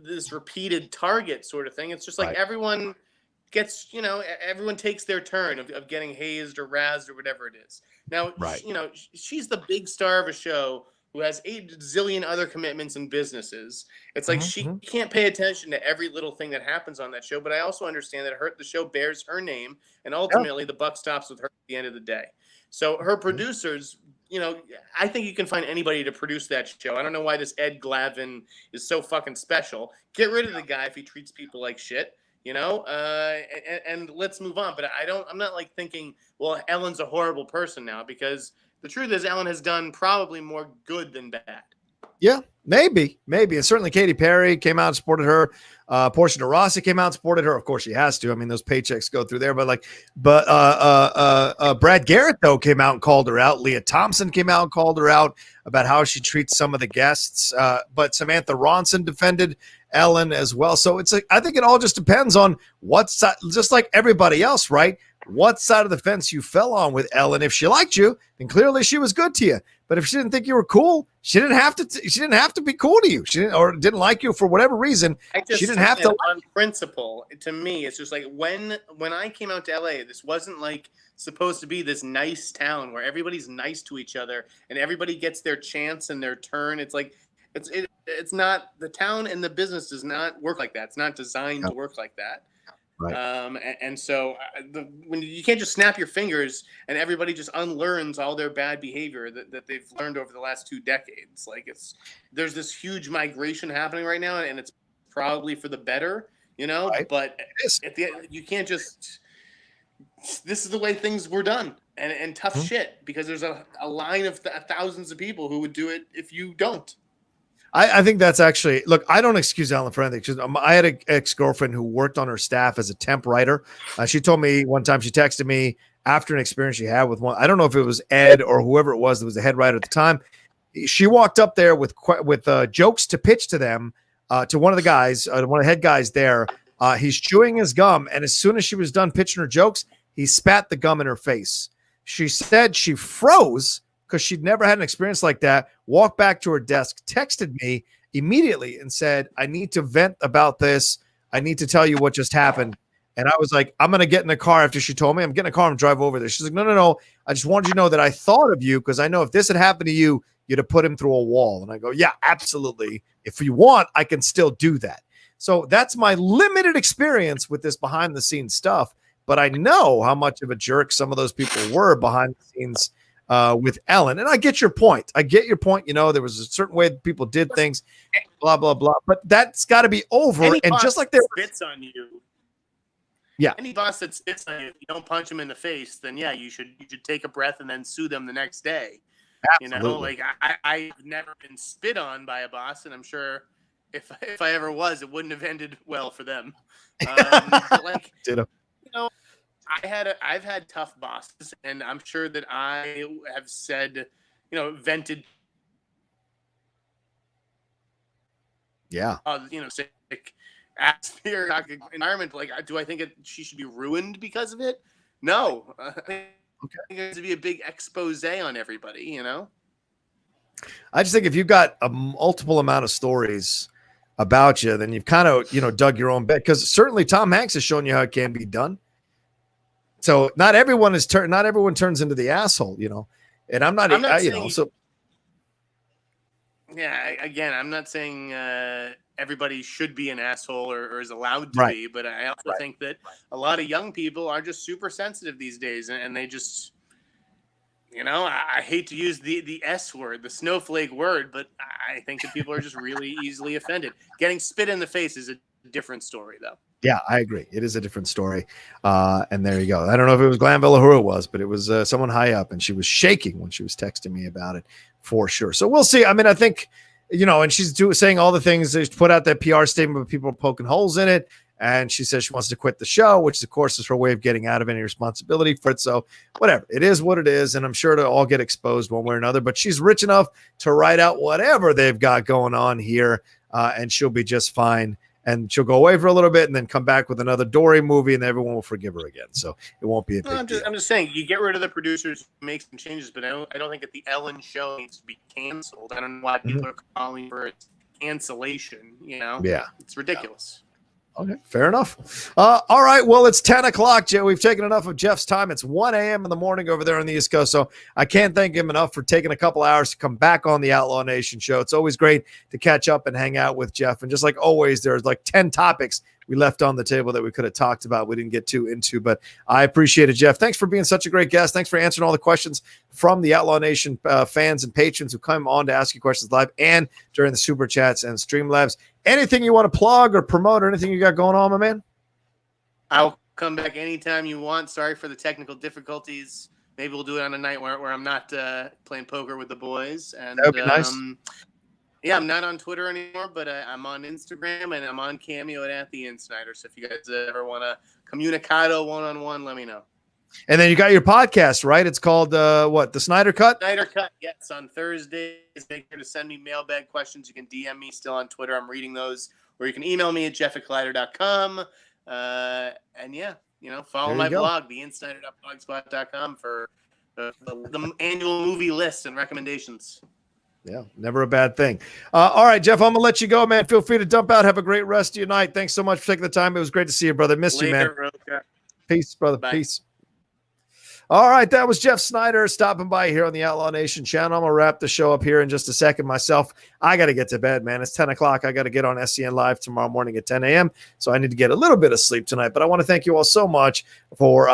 this repeated target sort of thing. It's just everyone gets, everyone takes their turn of getting hazed or razzed or whatever it is. Now, Right. she's the big star of a show who has 8 zillion other commitments and businesses. It's like she can't pay attention to every little thing that happens on that show. But I also understand that the show bears her name, and ultimately the buck stops with her at the end of the day. So her producers, I think you can find anybody to produce that show. I don't know why this Ed Glavin is so fucking special. Get rid of the guy if he treats people like shit. And let's move on. But I'm not like thinking, well, Ellen's a horrible person now, because the truth is Ellen has done probably more good than bad. Yeah, maybe. And certainly Katy Perry came out and supported her. Portia de Rossi came out and supported her. Of course, she has to. I mean, those paychecks go through there. But Brad Garrett, though, came out and called her out. Leah Thompson came out and called her out about how she treats some of the guests. But Samantha Ronson defended Ellen as well. So I think it all just depends on what side, just like everybody else, right? What side of the fence you fell on with Ellen. If she liked you, then clearly she was good to you. But if she didn't think you were cool, she didn't have to be cool to you. She didn't like you for whatever reason. She didn't have to. On principle, to me, it's just like when I came out to LA, this wasn't like supposed to be this nice town where everybody's nice to each other and everybody gets their chance and their turn. It's like it's not, the town and the business does not work like that. It's not designed to work like that. Right. And so when you can't just snap your fingers and everybody just unlearns all their bad behavior that they've learned over the last 2 decades. Like there's this huge migration happening right now, and it's probably for the better, right. But at the end, you can't just, this is the way things were done, and tough shit, because there's a line of thousands of people who would do it if you don't. I think that's actually, look, I don't excuse Ellen for anything. I had an ex-girlfriend who worked on her staff as a temp writer. She told me one time, she texted me after an experience she had with one, I don't know if it was Ed or whoever it was that was the head writer at the time. She walked up there with jokes to pitch to them, to one of the guys, one of the head guys there. He's chewing his gum, and as soon as she was done pitching her jokes, he spat the gum in her face. She said she froze because she'd never had an experience like that, walked back to her desk, texted me immediately and said, I need to vent about this. I need to tell you what just happened. And I was like, I'm going to get in the car after she told me. I'm getting in a car and drive over there. She's like, no. I just wanted you to know that I thought of you, because I know if this had happened to you, you'd have put him through a wall. And I go, yeah, absolutely. If you want, I can still do that. So that's my limited experience with this behind the scenes stuff. But I know how much of a jerk some of those people were behind the scenes with Ellen. And I get your point. There was a certain way that people did things, blah, blah, blah. But that's got to be over. And just like there spits on you. Yeah. Any boss that spits on you, if you don't punch him in the face, then yeah, you should take a breath and then sue them the next day. Absolutely. I've never been spit on by a boss, and I'm sure if I ever was, it wouldn't have ended well for them. I've had tough bosses, and I'm sure that I have said, vented. Yeah. Sick atmosphere, environment. Like, do I think she should be ruined because of it? No. I think it to be a big expose on everybody, I just think if you've got a multiple amount of stories about you, then you've kind of, dug your own bed, because certainly Tom Hanks has shown you how it can be done. So not everyone turns into the asshole, and I'm not saying, so. Yeah. Again, I'm not saying everybody should be an asshole or is allowed to be, but I also think that a lot of young people are just super sensitive these days, and they just, I hate to use the S word, the snowflake word, but I think that people are just really easily offended. Getting spit in the face is a different story, though. Yeah, I agree. It is a different story. And there you go. I don't know if it was Glanville or who it was, but it was someone high up, and she was shaking when she was texting me about it, for sure. So we'll see. I mean, I think, and she's saying all the things. They put out that PR statement with people poking holes in it. And she says she wants to quit the show, which of course is her way of getting out of any responsibility for it. So whatever, it is what it is. And I'm sure it'll all get exposed one way or another, but she's rich enough to write out whatever they've got going on here. And she'll be just fine. And she'll go away for a little bit and then come back with another Dory movie, and everyone will forgive her again. So it won't be a big deal. I'm just saying, you get rid of the producers, make some changes, but I don't think that the Ellen show needs to be canceled. I don't know why people are calling for its cancellation. Yeah, it's ridiculous. Okay, fair enough. All right, well, it's 10 o'clock, Joe. We've taken enough of Jeff's time. It's 1 a.m. in the morning over there on the East Coast, so I can't thank him enough for taking a couple hours to come back on the Outlaw Nation show. It's always great to catch up and hang out with Jeff, and just like always, there's like 10 topics we left on the table that we could have talked about. We didn't get too into, but I appreciate it, Jeff. Thanks for being such a great guest. Thanks for answering all the questions from the Outlaw Nation fans and patrons who come on to ask you questions live and during the Super Chats and Streamlabs. Anything you want to plug or promote or anything you got going on, my man? I'll come back anytime you want. Sorry for the technical difficulties. Maybe we'll do it on a night where I'm not playing poker with the boys. And that would be nice. Yeah, I'm not on Twitter anymore, but I'm on Instagram and I'm on Cameo at the Snyder. So if you guys ever want to communicado one-on-one, let me know. And then you got your podcast, right? It's called what? The Snyder Cut? Snyder Cut, yes, on Thursdays. Make sure to send me mailbag questions. You can DM me still on Twitter. I'm reading those. Or you can email me at jeff@collider.com. And yeah, follow my blog, theinsnyder.blogspot.com for the annual movie list and recommendations. Yeah, never a bad thing. All right, Jeff, I'm going to let you go, man. Feel free to dump out. Have a great rest of your night. Thanks so much for taking the time. It was great to see you, brother. Missed you, man. Rocha. Peace, brother. Bye. Peace. All right, that was Jeff Snyder stopping by here on the Outlaw Nation channel. I'm going to wrap the show up here in just a second myself. I got to get to bed, man. It's 10 o'clock. I got to get on SCN Live tomorrow morning at 10 a.m., so I need to get a little bit of sleep tonight. But I want to thank you all so much for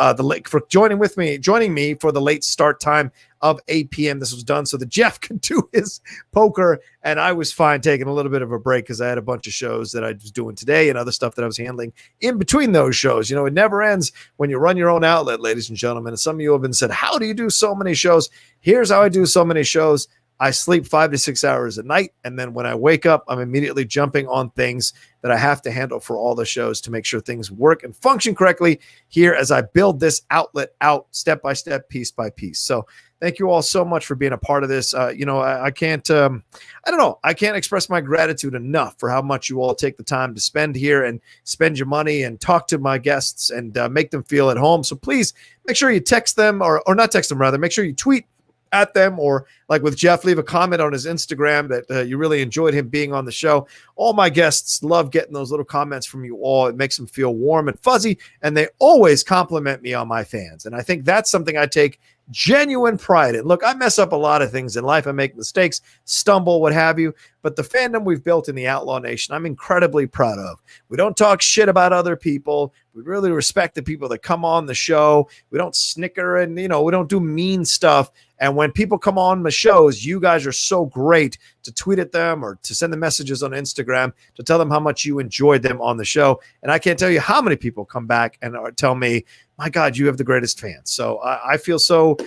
joining me for the late start time of 8 p.m. This was done so that Jeff could do his poker, and I was fine taking a little bit of a break because I had a bunch of shows that I was doing today and other stuff that I was handling in between those shows. It never ends when you run your own outlet, ladies and gentlemen. And some of you have been said, how do you do so many shows? Here's how I do so many shows. I sleep 5 to 6 hours a night, and then when I wake up, I'm immediately jumping on things that I have to handle for all the shows to make sure things work and function correctly here as I build this outlet out step by step, piece by piece. So thank you all so much for being a part of this. I can't, I can't express my gratitude enough for how much you all take the time to spend here and spend your money and talk to my guests and make them feel at home. So please make sure you text them or not text them, rather. Make sure you tweet at them, or like with Jeff, leave a comment on his Instagram that you really enjoyed him being on the show. All my guests love getting those little comments from you all. It makes them feel warm and fuzzy, and they always compliment me on my fans. And I think that's something I take genuine pride in. Look, I mess up a lot of things in life. I make mistakes, stumble, what have you. But the fandom we've built in the Outlaw Nation, I'm incredibly proud of. We don't talk shit about other people. We really respect the people that come on the show. We don't snicker and, we don't do mean stuff. And when people come on the shows, you guys are so great to tweet at them or to send them messages on Instagram to tell them how much you enjoyed them on the show. And I can't tell you how many people come back and tell me, my God, you have the greatest fans. So I feel so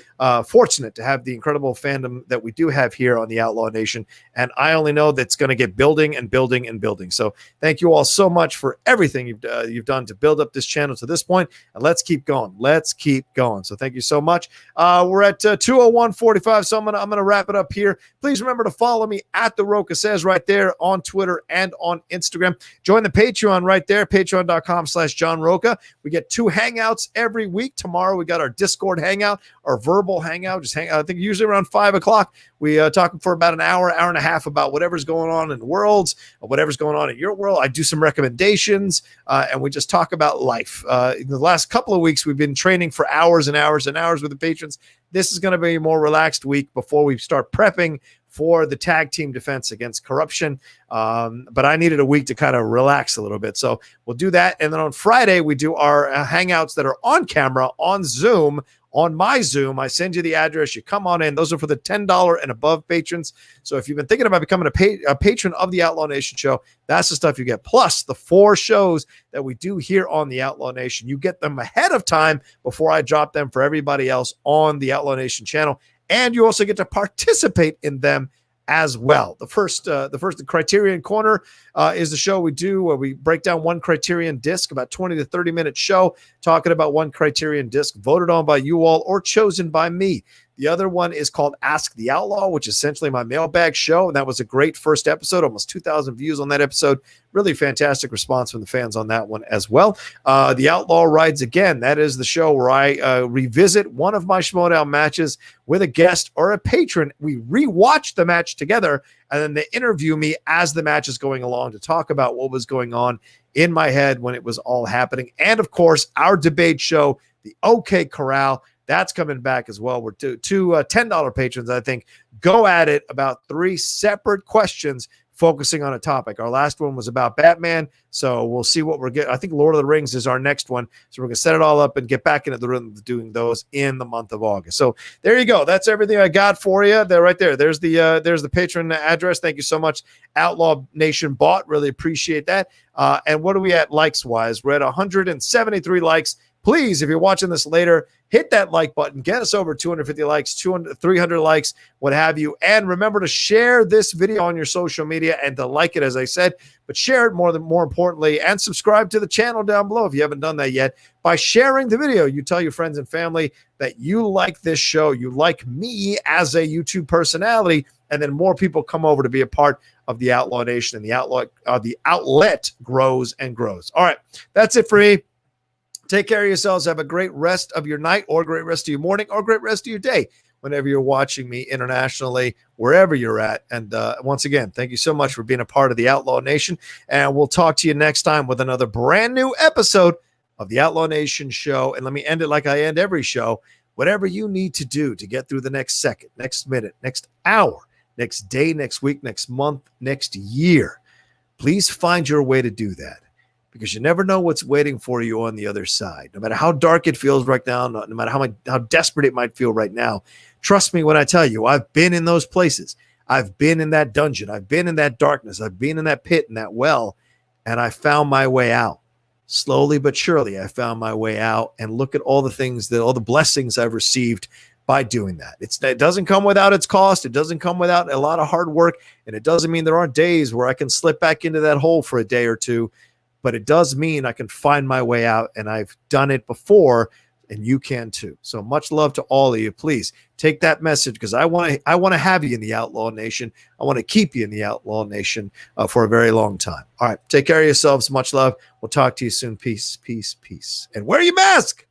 fortunate to have the incredible fandom that we do have here on the Outlaw Nation. And I only know that's going to get building and building and building. So thank you all so much for everything you've done to build up this channel to this point. And let's keep going. Let's keep going. So thank you so much. We're at 2:01:45. So I'm gonna wrap it up here. Please remember to follow me at the Rocha Says right there on Twitter and on Instagram. Join the Patreon right there, patreon.com/John Rocha. We get 2 hangouts every week. Tomorrow we got our Discord hangout, our verbal hangout. Just hang out. I think usually around 5 o'clock. We talk for about an hour and a half about whatever's going on in the worlds, or whatever's going on in your world. I do some recommendations, and we just talk about life. In the last couple of weeks, we've been training for hours and hours and hours with the patrons. This is going to be a more relaxed week before we start prepping for the tag team defense against corruption. But I needed a week to kind of relax a little bit. So we'll do that. And then on Friday, we do our hangouts that are on camera, on Zoom, on my Zoom. I send you the address. You come on in. Those are for the $10 and above patrons. So if you've been thinking about becoming a patron of the Outlaw Nation show, that's the stuff you get. Plus the 4 shows that we do here on the Outlaw Nation. You get them ahead of time before I drop them for everybody else on the Outlaw Nation channel. And you also get to participate in them as well. The first Criterion Corner is the show we do where we break down one Criterion disc, about 20 to 30 minute show, talking about one Criterion disc voted on by you all or chosen by me. The other one is called Ask the Outlaw, which is essentially my mailbag show. And that was a great first episode, almost 2,000 views on that episode. Really fantastic response from the fans on that one as well. The Outlaw Rides Again. That is the show where I revisit one of my Schmoedown matches with a guest or a patron. We rewatch the match together, and then they interview me as the match is going along to talk about what was going on in my head when it was all happening. And of course, our debate show, the OK Corral, that's coming back as well. We're two $10 patrons, I think, go at it about 3 separate questions focusing on a topic. Our last one was about Batman, so we'll see what we're getting. I think Lord of the Rings is our next one, so we're going to set it all up and get back into the rhythm of doing those in the month of August. So there you go. That's everything I got for you. There, right there. There's the patron address. Thank you so much, Outlaw Nation Bot. Really appreciate that. And what are we at likes-wise? We're at 173 likes. Please, if you're watching this later, hit that like button. Get us over 250 likes, 300 likes, what have you. And remember to share this video on your social media and to like it, as I said, but share it more importantly, and subscribe to the channel down below if you haven't done that yet. By sharing the video, you tell your friends and family that you like this show, you like me as a YouTube personality, and then more people come over to be a part of the Outlaw Nation, and the outlet grows and grows. All right, that's it for me. Take care of yourselves. Have a great rest of your night, or great rest of your morning, or great rest of your day whenever you're watching me internationally, wherever you're at. And once again, thank you so much for being a part of the Outlaw Nation. And we'll talk to you next time with another brand new episode of the Outlaw Nation Show. And let me end it like I end every show. Whatever you need to do to get through the next second, next minute, next hour, next day, next week, next month, next year, please find your way to do that. Because you never know what's waiting for you on the other side. No matter how dark it feels right now, no matter how desperate it might feel right now, trust me when I tell you, I've been in those places. I've been in that dungeon. I've been in that darkness. I've been in that pit, in that well, and I found my way out. Slowly but surely, I found my way out, and look at all the blessings I've received by doing that. It doesn't come without its cost. It doesn't come without a lot of hard work, and it doesn't mean there aren't days where I can slip back into that hole for a day or two. But it does mean I can find my way out, and I've done it before, and you can too. So much love to all of you. Please take that message, because I want to have you in the Outlaw Nation. I want to keep you in the Outlaw Nation for a very long time. All right, take care of yourselves. Much love. We'll talk to you soon. Peace, peace, peace. And wear your mask.